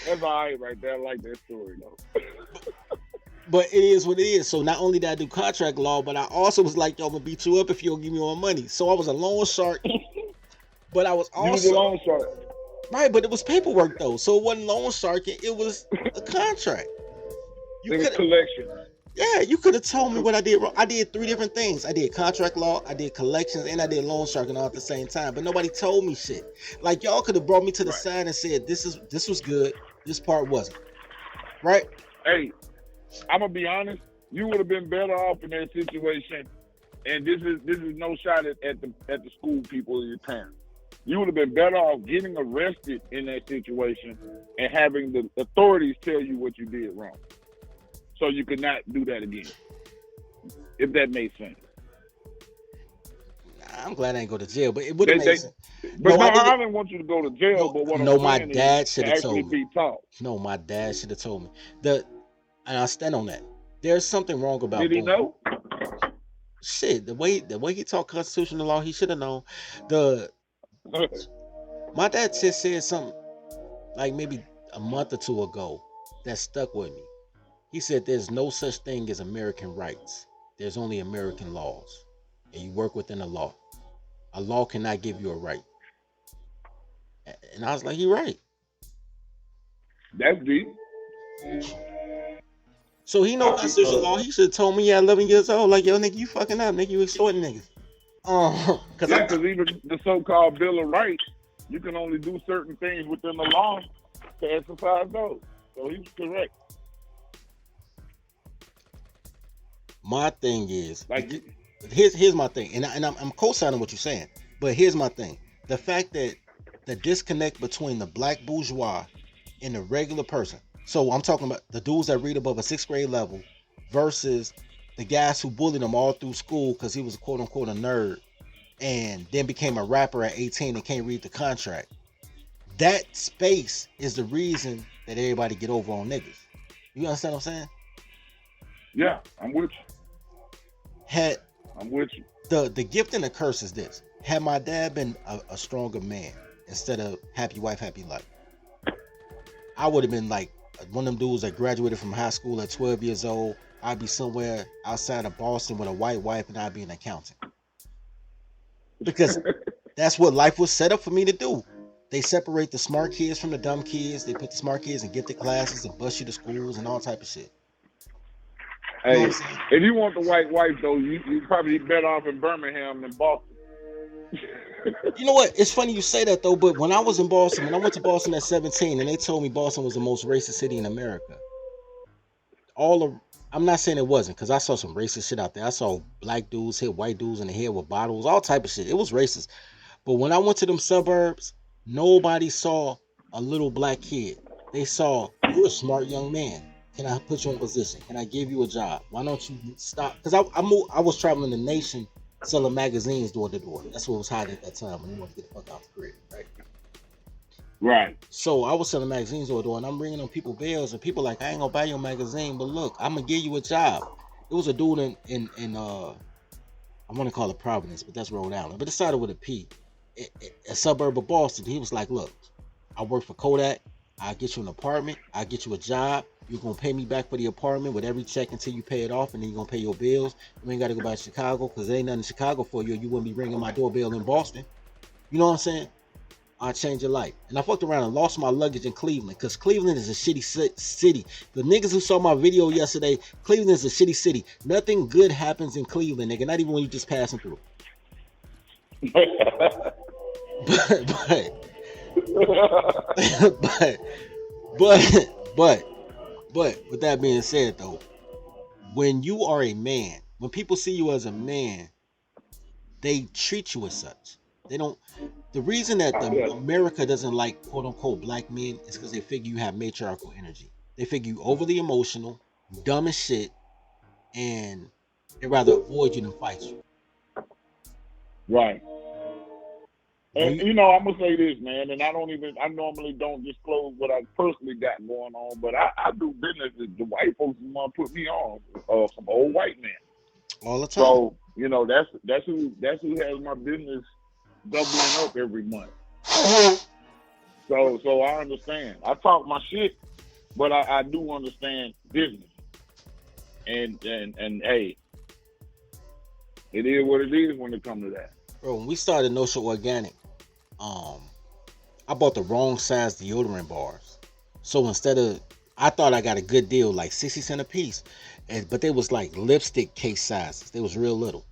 [SPEAKER 12] That's all right there. I like that story, though.
[SPEAKER 1] But it is what it is. So not only did I do contract law, but I also was like, yo, I'm going to beat you up if you don't give me more money. So I was a loan shark, but I was also...
[SPEAKER 12] You was a loan shark.
[SPEAKER 1] Right, but it was paperwork, though. So it wasn't loan sharking. It was a contract.
[SPEAKER 12] It was collection.
[SPEAKER 1] Yeah, you could have told me what I did wrong. I did 3 different things. I did contract law, I did collections, and I did loan sharking all at the same time. But nobody told me shit. Like, y'all could have brought me to the side and said, this was good, this part wasn't. Right?
[SPEAKER 12] Hey, I'm gonna be honest. You would have been better off in that situation. And this is no shot at the school people and your parents. You would have been better off getting arrested in that situation and having the authorities tell you what you did wrong, so you could not do that again. If that makes sense.
[SPEAKER 1] I'm glad I ain't go to jail, but it would have made sense.
[SPEAKER 12] But I didn't want you to go to jail. But what I'm
[SPEAKER 1] my
[SPEAKER 12] saying
[SPEAKER 1] dad
[SPEAKER 12] is
[SPEAKER 1] should
[SPEAKER 12] to
[SPEAKER 1] have told
[SPEAKER 12] actually
[SPEAKER 1] me.
[SPEAKER 12] be taught.
[SPEAKER 1] No, my dad should have told me. And I stand on that. There's something wrong about.
[SPEAKER 12] Did he know?
[SPEAKER 1] Shit, the way he taught constitutional law, he should have known. My dad just said something like maybe a month or 2 ago that stuck with me. He said there's no such thing as American rights. There's only American laws. And you work within a law. A law cannot give you a right. And I was like, you're right.
[SPEAKER 12] That's deep.
[SPEAKER 1] So he know constitutional law. He should have told me at 11 years old, like, yo, nigga, you fucking up, nigga, you extorting niggas.
[SPEAKER 12] Because even the so-called Bill of Rights, you can only do certain things within the law to exercise those. So he's correct.
[SPEAKER 1] My thing is,
[SPEAKER 12] like,
[SPEAKER 1] here's my thing, and I'm co-signing what you're saying, but here's my thing: the fact that the disconnect between the black bourgeois and the regular person. So I'm talking about the dudes that read above a 6th grade level versus the guys who bullied him all through school because he was a quote unquote a nerd, and then became a rapper at 18 and can't read the contract. That space is the reason that everybody get over on niggas. You understand what I'm saying?
[SPEAKER 12] Yeah, I'm with you. I'm with you.
[SPEAKER 1] The gift and the curse is this. Had my dad been a stronger man instead of happy wife, happy life, I would have been like one of them dudes that graduated from high school at 12 years old. I'd be somewhere outside of Boston with a white wife and I'd be an accountant. Because that's what life was set up for me to do. They separate the smart kids from the dumb kids. They put the smart kids in gifted classes and bus you to schools and all type of shit.
[SPEAKER 12] Hey, if you want the white wife, though, you probably better off in Birmingham than Boston.
[SPEAKER 1] You know what? It's funny you say that, though, but when I was in Boston, when I went to Boston at 17, and they told me Boston was the most racist city in America, I'm not saying it wasn't, because I saw some racist shit out there. I saw black dudes hit white dudes in the head with bottles, all type of shit. It was racist. But when I went to them suburbs, nobody saw a little black kid. They saw, you're a smart young man. Can I put you in a position? Can I give you a job? Why don't you stop? Because I was traveling the nation selling magazines door to door. That's what was hot at that time when you wanted to get the fuck out the crib, right?
[SPEAKER 12] Right. So
[SPEAKER 1] I was selling magazines door to door, and I'm bringing them people bills, and people like, I ain't gonna buy your magazine, but look, I'm gonna give you a job. It was a dude in I want to call it Providence, but that's Rhode Island, but it started with a P. A suburb of Boston. He was like, look, I work for Kodak. I'll get you an apartment. I'll get you a job. You're going to pay me back for the apartment with every check until you pay it off, and then you're going to pay your bills. You ain't got to go back to Chicago because there ain't nothing in Chicago for you. You wouldn't be ringing my doorbell in Boston. You know what I'm saying? I'll change your life. And I fucked around and lost my luggage in Cleveland because Cleveland is a shitty city. The niggas who saw my video yesterday, Cleveland is a shitty city. Nothing good happens in Cleveland, nigga. Not even when you're just passing through. But with that being said, though, when you are a man, when people see you as a man, they treat you as such. They don't. The reason that
[SPEAKER 12] Yeah.
[SPEAKER 1] America doesn't like quote unquote black men is because they figure you have matriarchal energy. They figure you overly emotional, dumb as shit, and they'd rather avoid you than fight you.
[SPEAKER 12] Right.
[SPEAKER 1] When
[SPEAKER 12] And
[SPEAKER 1] you-
[SPEAKER 12] you know, I'm gonna say this, man, and I normally don't disclose what I personally got going on, but I do business with the white folks who want to put me on, some old white men.
[SPEAKER 1] all the time.
[SPEAKER 12] So, you know, that's who has my business doubling up every month. So I understand. I talk my shit, but I do understand business. And hey, it is what it is when it comes to that.
[SPEAKER 1] Bro, when we started No Show Organic, I bought the wrong size deodorant bars. So I thought I got a good deal, like 60 cents a piece, but they was like lipstick case sizes. They was real little.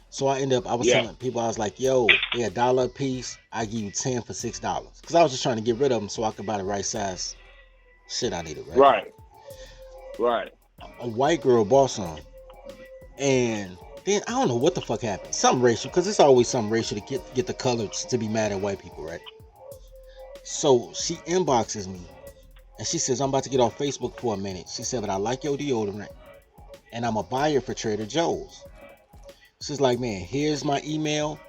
[SPEAKER 1] So I was telling people, I was like, yo, they're $1 a piece. I give you 10 for $6. Because I was just trying to get rid of them so I could buy the right size shit I needed, right?
[SPEAKER 12] Right.
[SPEAKER 1] A white girl bought some. And then I don't know what the fuck happened. Something racial, because it's always something racial to get the colors to be mad at white people, right? So she inboxes me and she says, I'm about to get off Facebook for a minute. She said, but I like your deodorant and I'm a buyer for Trader Joe's. She's like, man, here's my email.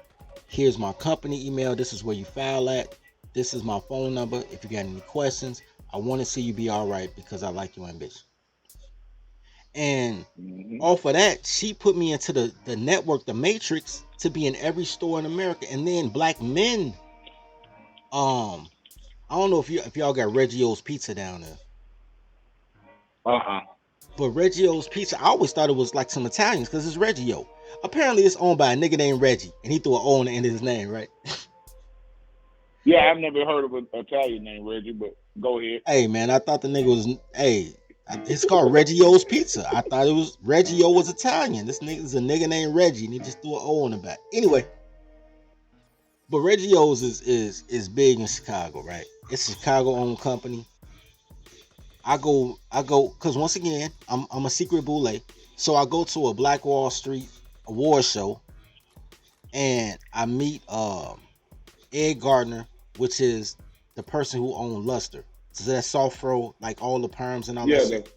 [SPEAKER 1] Here's my company email. This is where you file at. This is my phone number. If you got any questions, I want to see you be all right because I like your ambition. And off of that, she put me into the network, the Matrix, to be in every store in America. And then black men, I don't know if y'all got Reggio's Pizza down there. But Reggio's Pizza, I always thought it was like some Italians because it's Reggio. Apparently it's owned by a nigga named Reggie, and he threw an O on the end of his name, right?
[SPEAKER 12] Yeah, I've never heard of an Italian named Reggie, but go ahead.
[SPEAKER 1] Hey man, I thought the nigga was it's called Reggio's Pizza. I thought it was Reggio was Italian. This nigga's a nigga named Reggie, and he just threw an O on the back. Anyway, but Reggio's is big in Chicago, right? It's a Chicago-owned company. I go, because once again, I'm a secret boule. So I go to a Black Wall Street award show, and I meet Ed Gardner, which is the person who owned Luster. So that soft fro, like all the perms and all that shit.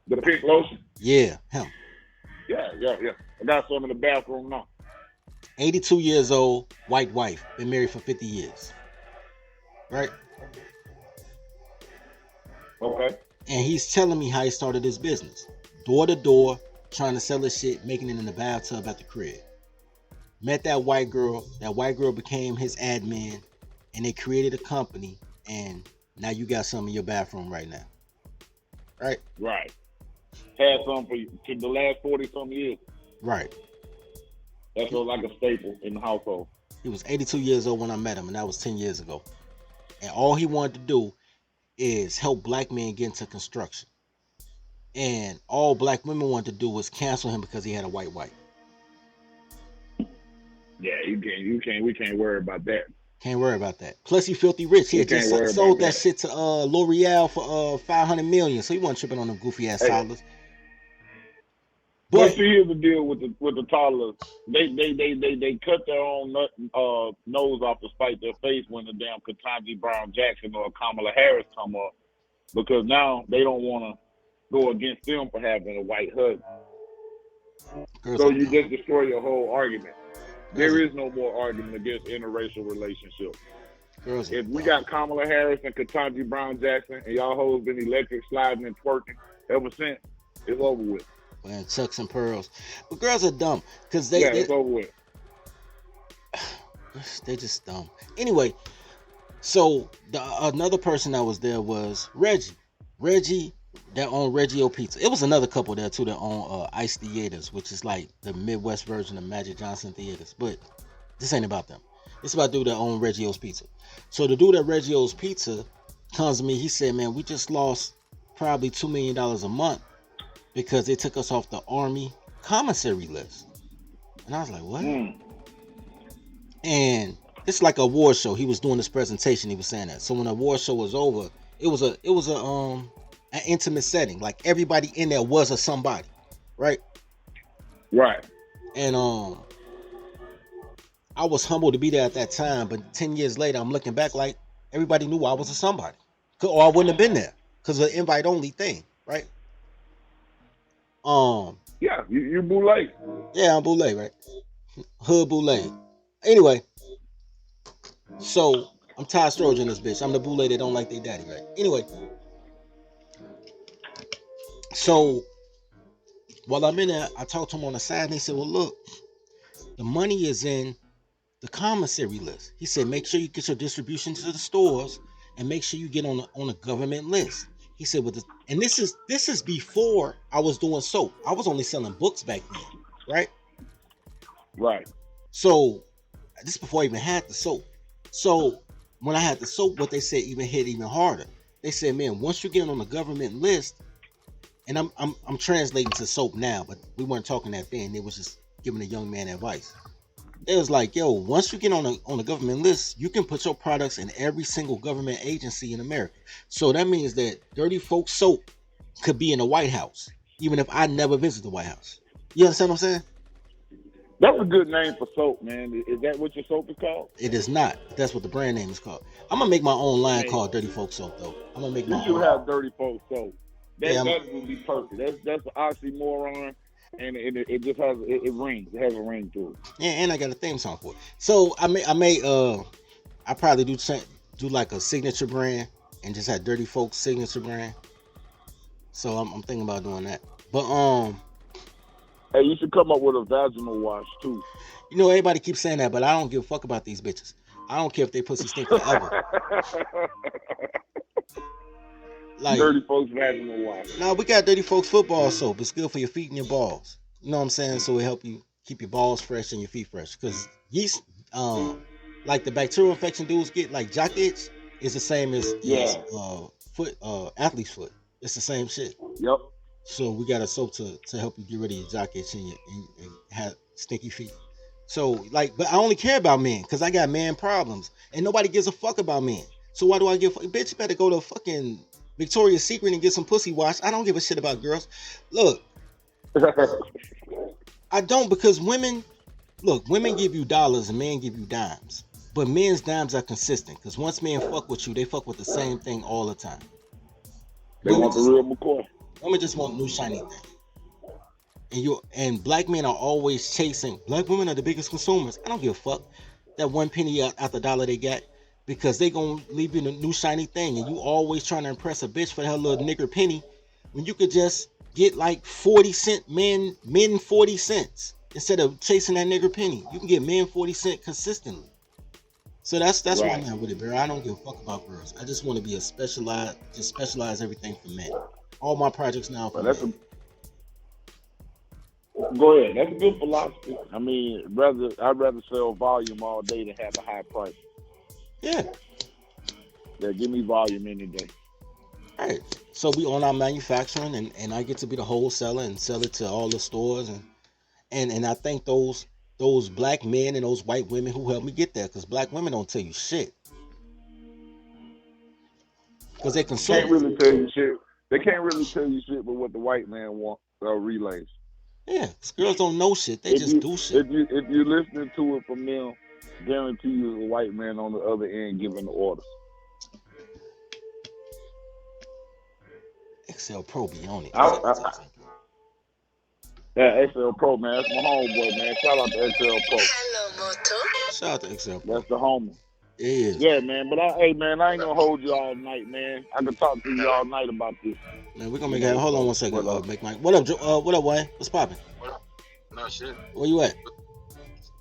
[SPEAKER 12] The pink lotion.
[SPEAKER 1] Yeah, him.
[SPEAKER 12] Yeah. I got some in the bathroom now.
[SPEAKER 1] 82 years old, white wife, been married for 50 years. Right?
[SPEAKER 12] Okay.
[SPEAKER 1] And he's telling me how he started his business. Door to door, trying to sell his shit, making it in the bathtub at the crib. Met that white girl. That white girl became his admin, and they created a company, and now you got some in your bathroom right now. Right?
[SPEAKER 12] Right. Had some for the last 40-something years.
[SPEAKER 1] Right.
[SPEAKER 12] That's like a staple in the household.
[SPEAKER 1] He was 82 years old when I met him, and that was 10 years ago. And all he wanted to do is help black men get into construction. And all black women wanted to do was cancel him because he had a white wife.
[SPEAKER 12] Yeah, we can't worry about that.
[SPEAKER 1] Can't worry about that. Plus, he filthy rich. He had just sold that shit to L'Oreal for $500 million, so he wasn't tripping on them goofy ass toddlers.
[SPEAKER 12] But see, here's the deal with the toddlers. They cut their own nose off to spite their face when the damn Ketanji Brown Jackson or Kamala Harris come up, because now they don't want to go against them for having a white husband. So you just destroy your whole argument. There is no more argument against interracial relationships. If we got Kamala Harris and Ketanji Brown Jackson and y'all hoes been electric sliding and twerking ever since, it's over with.
[SPEAKER 1] And chucks and pearls. But girls are dumb because
[SPEAKER 12] it's over with.
[SPEAKER 1] They just dumb. Anyway, so another person that was there was Reggie. Reggie that owned Reggio Pizza. It was another couple there too that owned Ice Theaters, which is like the Midwest version of Magic Johnson Theaters. But this ain't about them. It's about dude that owned Reggio's Pizza. So the dude at Reggio's Pizza comes to me. He said, man, we just lost probably $2 million a month because they took us off the Army commissary list. And I was like, what? And it's like a award show. He was doing this presentation. He was saying that. So when the award show was over, it was an intimate setting. Like everybody in there was a somebody, right?
[SPEAKER 12] Right.
[SPEAKER 1] And I was humbled to be there at that time, but 10 years later, I'm looking back like everybody knew I was a somebody. Or I wouldn't have been there because of the invite only thing, right?
[SPEAKER 12] Yeah, you boule.
[SPEAKER 1] Yeah, I'm boule, right? Hood boule. Anyway, so I'm Todd Stroger in this bitch. I'm the boule that don't like their daddy, right? Anyway, so while I'm in there, I talked to him on the side and they said, well, look, the money is in the commissary list. He said, make sure you get your distribution to the stores and make sure you get on a government list. He said, and this is before I was doing soap. I was only selling books back then, right?
[SPEAKER 12] Right.
[SPEAKER 1] So this is before I even had the soap. So when I had the soap, what they said even hit even harder. They said, man, once you get on the government list, and I'm translating to soap now, but we weren't talking that then. It was just giving a young man advice. It was like, yo, once you get on the government list, you can put your products in every single government agency in America. So that means that Dirty Folk Soap could be in the White House, even if I never visit the White House. You understand what I'm saying?
[SPEAKER 12] That's a good name for soap, man. Is that what your soap is called?
[SPEAKER 1] It is not. That's what the brand name is called. I'm gonna make my own line called Dirty Folk Soap, though. I'm gonna make my own.
[SPEAKER 12] You have Dirty Folk Soap.
[SPEAKER 1] Yeah,
[SPEAKER 12] that would be perfect. That's an oxymoron, and it just has it rings. It has a ring to it.
[SPEAKER 1] Yeah, and I got a theme song for it. So I probably do like a signature brand and just have Dirty Folk signature brand. So I'm thinking about doing that. But
[SPEAKER 12] hey, you should come up with a vaginal wash too.
[SPEAKER 1] You know, everybody keeps saying that, but I don't give a fuck about these bitches. I don't care if they pussy stink forever. Like,
[SPEAKER 12] Dirty Folks vaginal wash.
[SPEAKER 1] No, we got Dirty Folks football soap. It's good for your feet and your balls. You know what I'm saying? So it help you keep your balls fresh and your feet fresh. Because yeast, like the bacterial infection dudes get, like jock itch, is the same as foot, athlete's foot. It's the same shit.
[SPEAKER 12] Yep.
[SPEAKER 1] So we got a soap to help you get rid of your jock itch and have stinky feet. So like, but I only care about men because I got man problems and nobody gives a fuck about men. So why do I give? Bitch, you better go to fucking Victoria's Secret and get some pussy wash. I don't give a shit about girls. Look, I don't, because women give you dollars and men give you dimes. But men's dimes are consistent because once men fuck with you, they fuck with the same thing all the time.
[SPEAKER 12] They want the real McCoy.
[SPEAKER 1] Women just want new shiny thing. And black men are always chasing. Black women are the biggest consumers. I don't give a fuck that 1 penny out the dollar they got. Because they gonna leave you a new shiny thing, and you always trying to impress a bitch for her little nigger penny, when you could just get like 40-cent men 40 cents instead of chasing that nigger penny. You can get men 40 cents consistently. So that's right. Why I'm at with it, bro. I don't give a fuck about girls. I just want to be specialize everything for men. All my projects now for men.
[SPEAKER 12] Go ahead. That's a good philosophy. I mean, I'd rather sell volume all day than have a high price.
[SPEAKER 1] Yeah.
[SPEAKER 12] Yeah, give me volume any day.
[SPEAKER 1] All right. So we own our manufacturing, and I get to be the wholesaler and sell it to all the stores, and I thank those black men and those white women who helped me get there, because black women don't tell you shit. Because they consume.
[SPEAKER 12] Can't really tell you shit. They can't really tell you shit but what the white man wants relays.
[SPEAKER 1] Yeah, because girls don't know shit. They just do shit.
[SPEAKER 12] If you're listening to it from them, guarantee you there's a white man on the other end giving the orders.
[SPEAKER 1] XL Pro be on it.
[SPEAKER 12] Yeah, XL Pro, man. That's my homeboy, man. Shout out to XL Pro.
[SPEAKER 1] Shout out to XL Pro.
[SPEAKER 12] That's the homie.
[SPEAKER 1] It is.
[SPEAKER 12] Yeah, man. But I ain't gonna hold you all night, man. I can talk to you all night about this.
[SPEAKER 1] Man, we're gonna make it. Hold on 1 second, Big Mike. What up, what up, Wayne? What's poppin'?
[SPEAKER 9] No shit.
[SPEAKER 1] Where you at?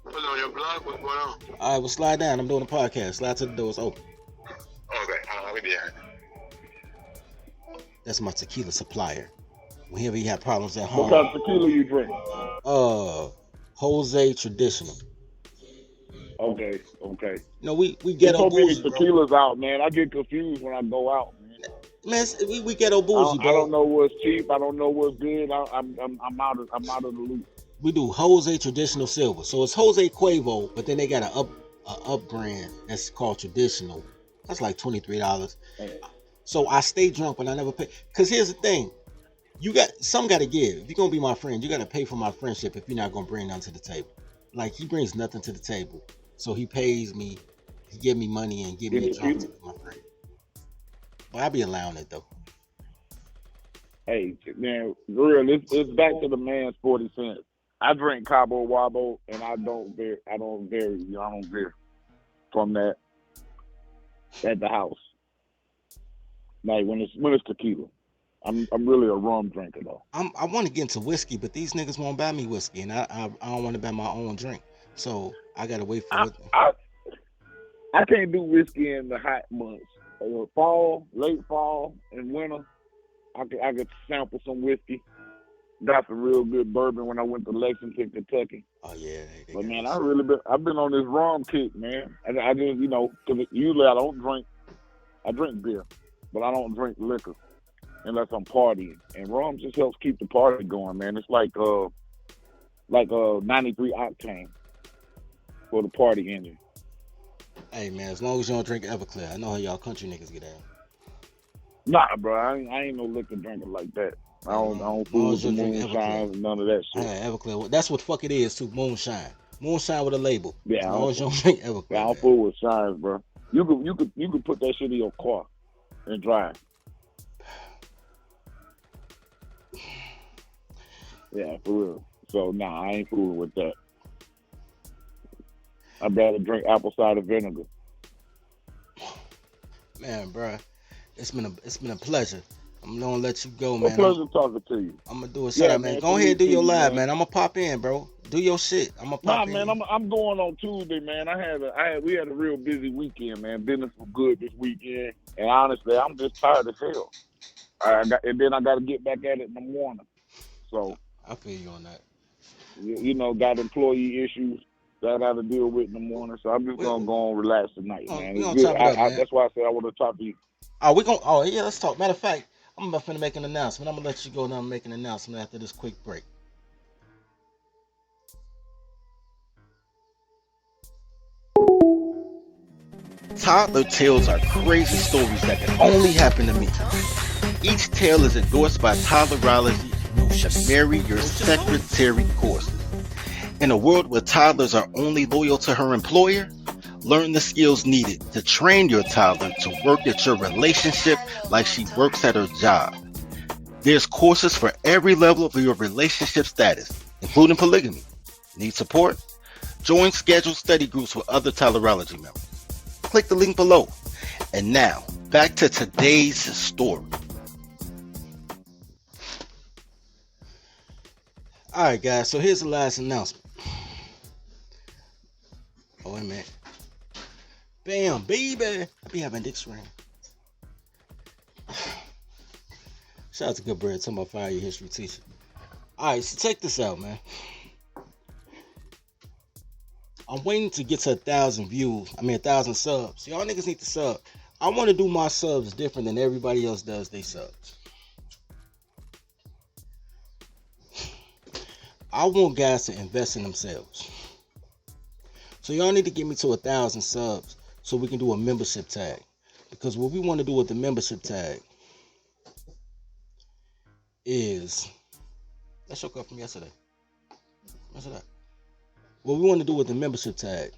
[SPEAKER 9] What's on your blog? What's going on?
[SPEAKER 1] All right, well, slide down. I'm doing a podcast. Slide to the door. It's open.
[SPEAKER 9] Okay, I'll be there.
[SPEAKER 1] That's my tequila supplier. Whenever you have problems at home.
[SPEAKER 12] What kind of tequila you drink?
[SPEAKER 1] Jose Traditional.
[SPEAKER 12] Okay.
[SPEAKER 1] No, we ghetto bougie,
[SPEAKER 12] bro. Tequilas out, man. I get confused when I go out, man.
[SPEAKER 1] Man, we ghetto bougie, bro.
[SPEAKER 12] I don't know what's cheap. I don't know what's good. I'm out of the loop.
[SPEAKER 1] We do Jose Traditional Silver. So it's Jose Cuervo, but then they got a up brand that's called Traditional. That's like $23. So I stay drunk, but I never pay. Because here's the thing. Some got to give. If you're going to be my friend, you got to pay for my friendship if you're not going to bring nothing to the table. Like, he brings nothing to the table. So he pays me, he give me money and give me a drink to my friend. But I be allowing it though.
[SPEAKER 12] Hey, man, real. It's back to the man's 40 cents. I drink Cabo Wabo, and I don't vary. I don't vary from that at the house. Like when it's tequila. I'm really a rum drinker though.
[SPEAKER 1] I want to get into whiskey, but these niggas won't buy me whiskey, and I don't want to buy my own drink. So I gotta wait for it.
[SPEAKER 12] I can't do whiskey in the hot months. Fall, late fall, and winter. I could sample some whiskey. Got some real good bourbon when I went to Lexington, Kentucky.
[SPEAKER 1] Oh yeah,
[SPEAKER 12] but man, I've been on this rum kick, man. I just because usually I don't drink. I drink beer, but I don't drink liquor unless I'm partying. And rum just helps keep the party going, man. It's like 93 octane for the party engine.
[SPEAKER 1] Hey man, as long as you don't drink Everclear, I know how y'all country niggas get out.
[SPEAKER 12] Nah, bro, I ain't no liquor drinker like that. I don't fool with the moonshine and none of that shit.
[SPEAKER 1] Yeah, Everclear. That's what the fuck it is too. Moonshine with a label.
[SPEAKER 12] Yeah,
[SPEAKER 1] as long as you don't drink Everclear.
[SPEAKER 12] Yeah, I don't fool with shines, bro. You could put that shit in your car and drive. Yeah, for real. So nah, I ain't fooling with that. I'd rather drink apple cider vinegar.
[SPEAKER 1] Man, bro, it's been a pleasure. I'm gonna let you go, man.
[SPEAKER 12] Pleasure talking to you.
[SPEAKER 1] I'm gonna do a shout out, man. Go ahead and do your live, man. I'm gonna pop in, bro. Do your shit. I'm gonna pop in.
[SPEAKER 12] Nah, man, I'm going on Tuesday, man. We had a real busy weekend, man. Business was good this weekend, and honestly, I'm just tired as hell. And then I got to get back at it in the morning. So
[SPEAKER 1] I feel you on that.
[SPEAKER 12] Got employee issues that I got to deal with in the morning. So I'm just gonna go and relax tonight, man. It's good. Man. That's why I said I want to talk to you.
[SPEAKER 1] Oh, yeah, let's talk. Matter of fact, I'm about to make an announcement. I'm gonna let you go now and make an announcement after this quick break. Toddler tales are crazy stories that can only happen to me. Each tale is endorsed by Toddlerology, the Marry Your Secretary courses. In a world where toddlers are only loyal to her employer, learn the skills needed to train your toddler to work at your relationship like she works at her job. There's courses for every level of your relationship status, including polygamy. Need support? Join scheduled study groups with other Toddlerology members. Click the link below. And now, back to today's story. Alright guys, so here's the last announcement. Oh, wait a minute. Bam, baby. I be having dicks ring. Shout out to Good Bread, talking about fire your history teacher. Alright, so check this out, man. I'm waiting to get to 1,000 views. 1,000 subs. Y'all niggas need to sub. I want to do my subs different than everybody else does they subs. I want guys to invest in themselves. So y'all need to get me to 1,000 subs so we can do a membership tag. Because what we want to do with the membership tag is... That's your cup from yesterday. What's that? What we want to do with the membership tag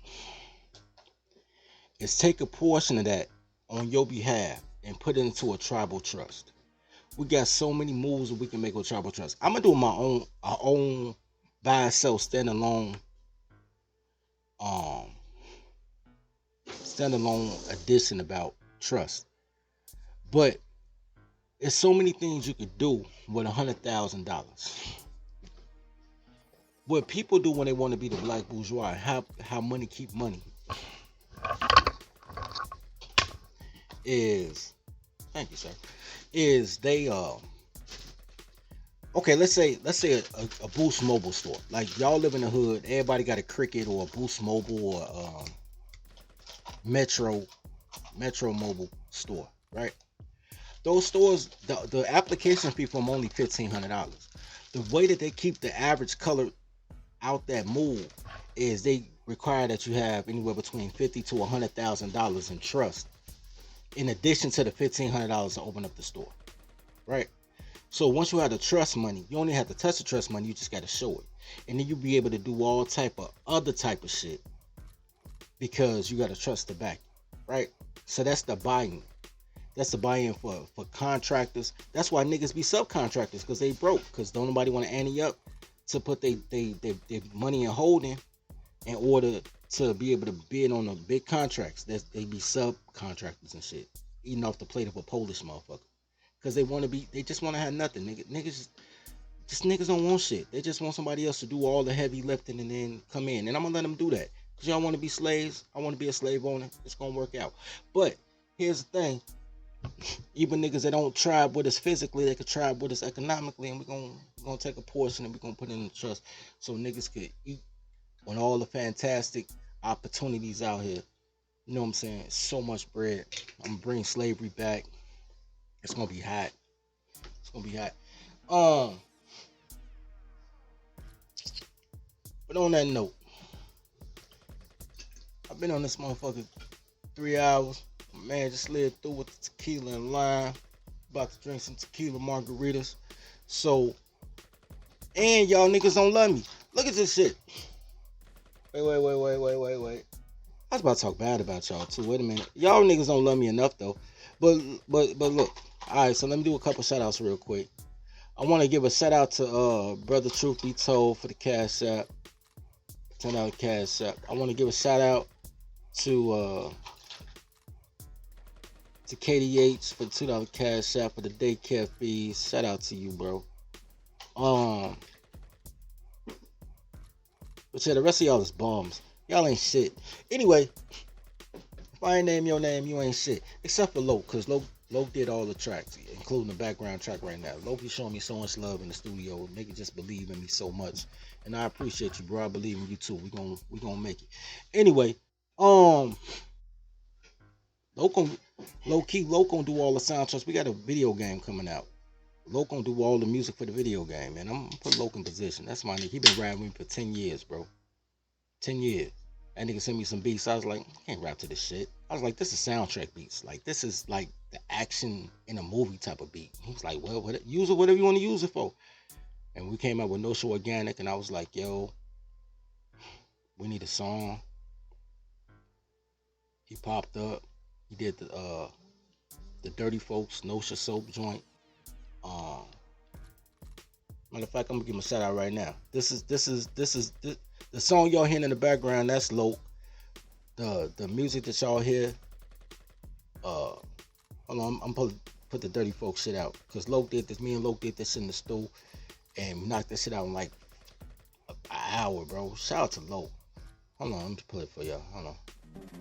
[SPEAKER 1] is take a portion of that on your behalf and put it into a tribal trust. We got so many moves that we can make with tribal trust. I'm gonna do our own buy and sell standalone edition about trust. But there's so many things you could do with $100,000. What people do when they want to be the black bourgeois, how money keep money, is, thank you, sir, is they okay, let's say a Boost Mobile store. Like y'all live in the hood, everybody got a Cricket or a Boost Mobile or Metro Mobile store, right? Those stores, the application fee for them only $1,500. The way that they keep the average color out that move is they require that you have anywhere between $50,000 to $100,000 in trust, in addition to the $1,500 to open up the store, right? So once you have the trust money, you only have to touch the trust money, you just got to show it, and then you'll be able to do all type of other type of shit because you gotta trust the back, right? So that's the buy-in. That's the buy-in for contractors. That's why niggas be subcontractors, because they broke, because don't nobody want to ante up to put they money in holding in order to be able to bid on the big contracts. That they be subcontractors and shit, eating off the plate of a Polish motherfucker, because they just want to have nothing. Niggas don't want shit. They just want somebody else to do all the heavy lifting and then come in. And I'm gonna let them do that, because y'all want to be slaves. I want to be a slave owner. It's gonna work out. But here's the thing. Even niggas that don't tribe with us physically, they could tribe with us economically, and we're gonna take a portion and we're gonna put it in the trust so niggas could eat on all the fantastic opportunities out here. You know what I'm saying? So much bread. I'm gonna bring slavery back. It's gonna be hot. It's gonna be hot. But on that note, I've been on this motherfucker 3 hours. Man, just slid through with the tequila and lime. About to drink some tequila margaritas. So, and y'all niggas don't love me. Look at this shit. Wait. I was about to talk bad about y'all too. Wait a minute. Y'all niggas don't love me enough though. But look. Alright, so let me do a couple shout outs real quick. I want to give a shout out to Brother Truth Be Told for the Cash App. $10 Cash App. I want to give a shout out to KDH for the $2 Cash App for the daycare fees. Shout out to you, bro. But yeah, the rest of y'all is bums. Y'all ain't shit. Anyway, if I ain't name your name, you ain't shit. Except for Loke, because Loke did all the tracks, including the background track right now. Loke is showing me so much love in the studio. Nigga just believe in me so much. And I appreciate you, bro. I believe in you too. We gonna make it. Anyway, Loke gonna do all the soundtracks. We got a video game coming out. Loke gonna do all the music for the video game, man. I'm gonna put Loke in position. That's my nigga. He been rapping with me for 10 years, bro. 10 years. That nigga sent me some beats. I was like, I can't rap to this shit. I was like, this is soundtrack beats. Like, this is like the action in a movie type of beat. He was like, well, use it whatever you want to use it for. And we came up with No Show Organic, and I was like, yo, we need a song. He popped up. He did the Dirty Folks Nosha Soap joint. Matter of fact, I'm gonna give him a shout out right now. This is the song y'all hearing in the background. That's Loke. The music that y'all hear. Hold on, I'm gonna put the Dirty Folks shit out, because Loke did this. Me and Loke did this in the stool, and we knocked this shit out in like an hour, bro. Shout out to Loke. Hold on, let me pull it for y'all. Hold on.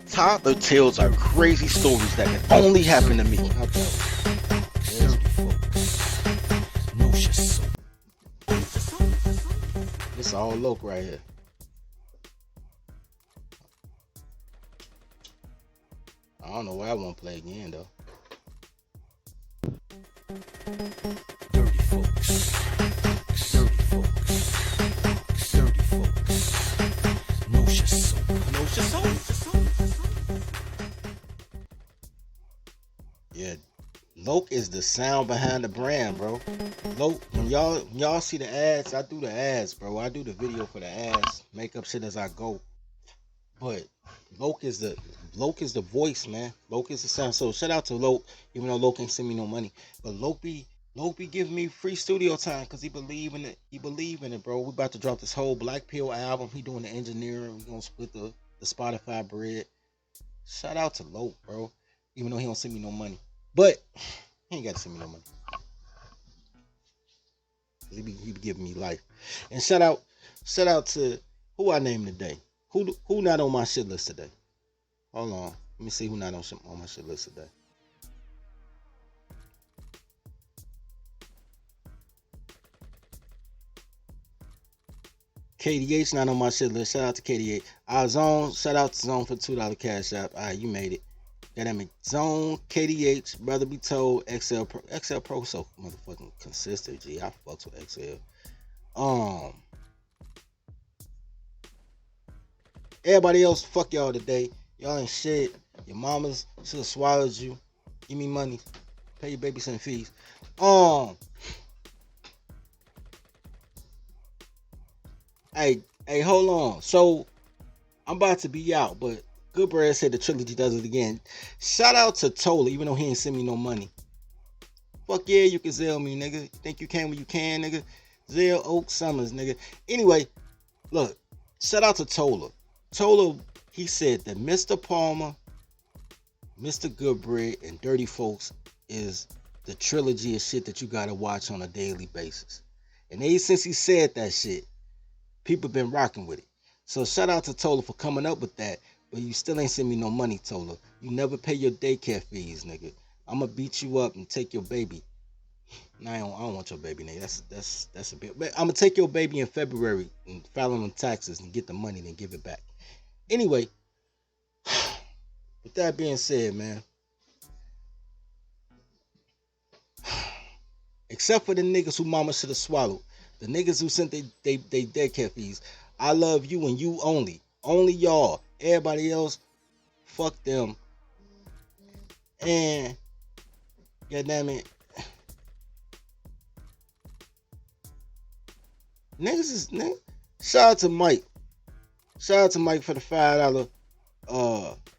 [SPEAKER 1] Toddler tales are crazy stories that can only happen to me. This all Loke right here. I don't know why I won't play again though. Dirty folks. Dirty folks. Dirty folks. Nosha soap. Nosha soap. Yeah, Loke is the sound behind the brand, bro. Loke, when y'all see the ads, I do the ads, bro. I do the video for the ads, make up shit as I go. But Loke is the voice, man. Loke is the sound. So shout out to Loke, even though Loke ain't send me no money. But Loke be giving me free studio time because he believe in it. He believe in it, bro. We about to drop this whole Black Pill album. He doing the engineering. We gonna split the Spotify bread. Shout out to Loke, bro. Even though he don't send me no money. But he ain't got to send me no money. He be giving me life. And shout out to who I named today. Who not on my shit list today? Hold on. Let me see who not on my shit list today. KDH not on my shit list. Shout out to KDH. Zone. Shout out to Zone for $2 Cash App. Alright, you made it. Goddamn it. Zone, KDH, Brother Be Told, XL Pro so motherfucking consistent. G, I fucks with XL. Everybody else, fuck y'all today. Y'all ain't shit. Your mamas should have swallowed you. Give me money. Pay your babysitting fees. Hey, hold on. So I'm about to be out, but Good Bread said the trilogy does it again. Shout out to Tola, even though he ain't send me no money. Fuck yeah, you can Zell me, nigga. You think you can when you can, nigga? Zell OakSummers, nigga. Anyway, look, shout out to Tola. Tola, he said that Mr. Palmer, Mr. Goodbread, and Dirty Folks is the trilogy of shit that you gotta watch on a daily basis. And ever since he said that shit, people been rocking with it. So shout out to Tola for coming up with that, but you still ain't send me no money, Tola. You never pay your daycare fees, nigga. I'ma beat you up and take your baby. Nah, I don't want your baby, nigga. That's a bit. But I'm gonna take your baby in February and file them taxes and get the money and then give it back. Anyway, with that being said, man, except for the niggas who mama should have swallowed, the niggas who sent they daycare fees, I love you and you only y'all. Everybody else, fuck them. And goddamn it, niggas is nigga. Shout out to Mike. Shout out to Mike for the $5.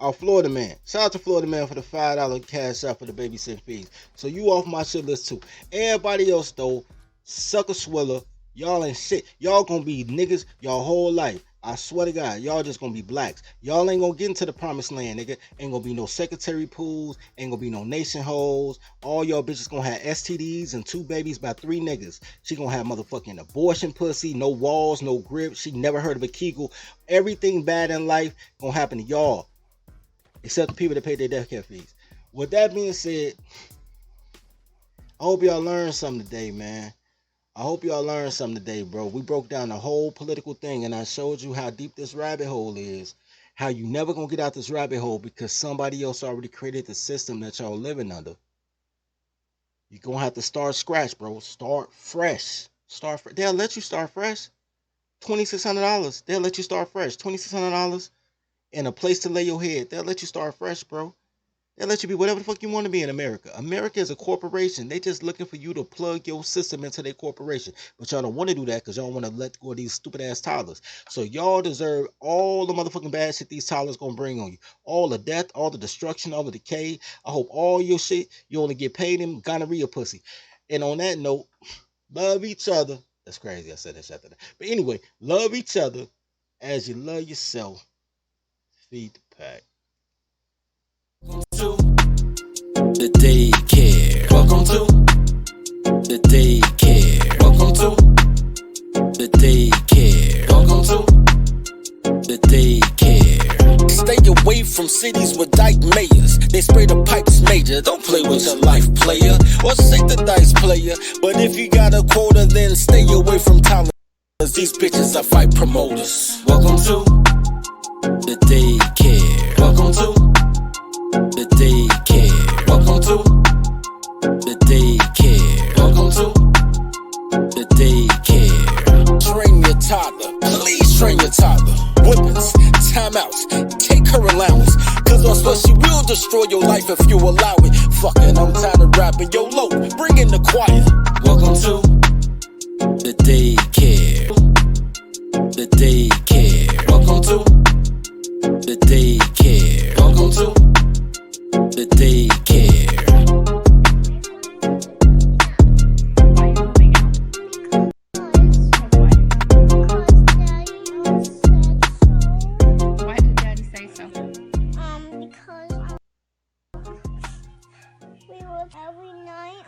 [SPEAKER 1] Our Florida man. Shout out to Florida man for the $5 cash out for the babysit fees. So you off my shit list too. Everybody else though, sucker swiller. Y'all ain't shit. Y'all gonna be niggas y'all whole life. I swear to God, y'all just gonna be blacks. Y'all ain't gonna get into the promised land, nigga. Ain't gonna be no secretary pools. Ain't gonna be no nation hoes. All y'all bitches gonna have STDs and 2 babies by 3 niggas. She gonna have motherfucking abortion pussy, no walls, no grip. She never heard of a Kegel. Everything bad in life gonna happen to y'all, except the people that pay their daycare fees. With that being said, I hope y'all learned something today, man. I hope y'all learned something today, bro. We broke down the whole political thing, and I showed you how deep this rabbit hole is. How you never gonna get out this rabbit hole because somebody else already created the system that y'all living under. You're gonna have to start scratch, bro. Start fresh. They'll let you start fresh. $2,600. They'll let you start fresh. $2,600 and a place to lay your head. They'll let you start fresh, bro. They'll let you be whatever the fuck you want to be in America. America is a corporation. They just looking for you to plug your system into their corporation. But y'all don't want to do that because y'all want to let go of these stupid ass toddlers. So y'all deserve all the motherfucking bad shit these toddlers gonna bring on you. All the death, all the destruction, all the decay. I hope all your shit, you only get paid in gonorrhea pussy. And on that note, love each other. That's crazy. I said that shit after that. But anyway, love each other as you love yourself. Feed the pack.
[SPEAKER 2] To the daycare. Welcome to the daycare. Welcome to the daycare. Welcome to the daycare. Stay away from cities with dyke mayors. They spray the pipes major. Don't play with your life, player. Or shake the dice, player. But if you got a quota, then stay away from tolerance. These bitches are fight promoters. Welcome to the daycare. Welcome to the daycare. Welcome to the daycare. Welcome to the daycare. Train your toddler. Please train your toddler. Whippings, timeouts, take her allowance. Cause I swear she will destroy your life if you allow it. Fucking, I'm tired of rapping. Yo, low, bring in the choir. Welcome to the daycare. The daycare. Welcome to the daycare. Welcome to the daycare.
[SPEAKER 3] Why are you moving out? Why did Daddy say so?
[SPEAKER 4] Because we would every night,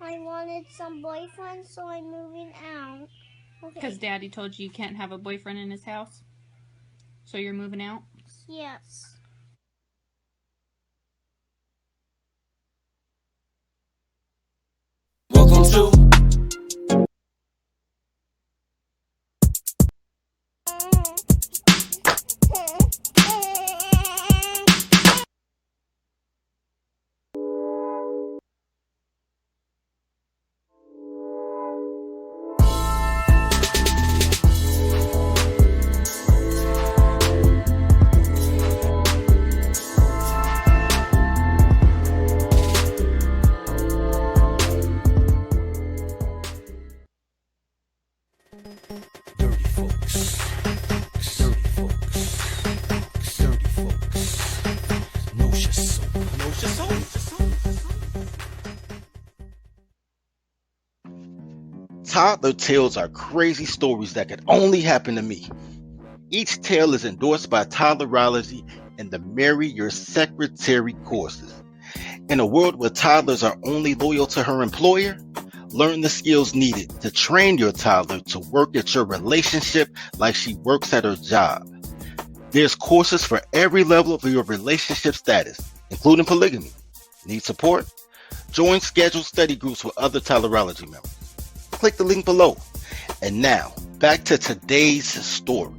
[SPEAKER 4] I wanted some boyfriends, so I'm moving out.
[SPEAKER 3] Because Daddy told you can't have a boyfriend in his house? So you're moving out?
[SPEAKER 4] Yes.
[SPEAKER 2] Welcome to
[SPEAKER 1] Toddler tales are crazy stories that could only happen to me. Each tale is endorsed by Toddlerology and the Marry Your Secretary courses. In a world where toddlers are only loyal to her employer, learn the skills needed to train your toddler to work at your relationship like she works at her job. There's courses for every level of your relationship status, including polygamy. Need support? Join scheduled study groups with other Toddlerology members. Click the link below. And now, back to today's story.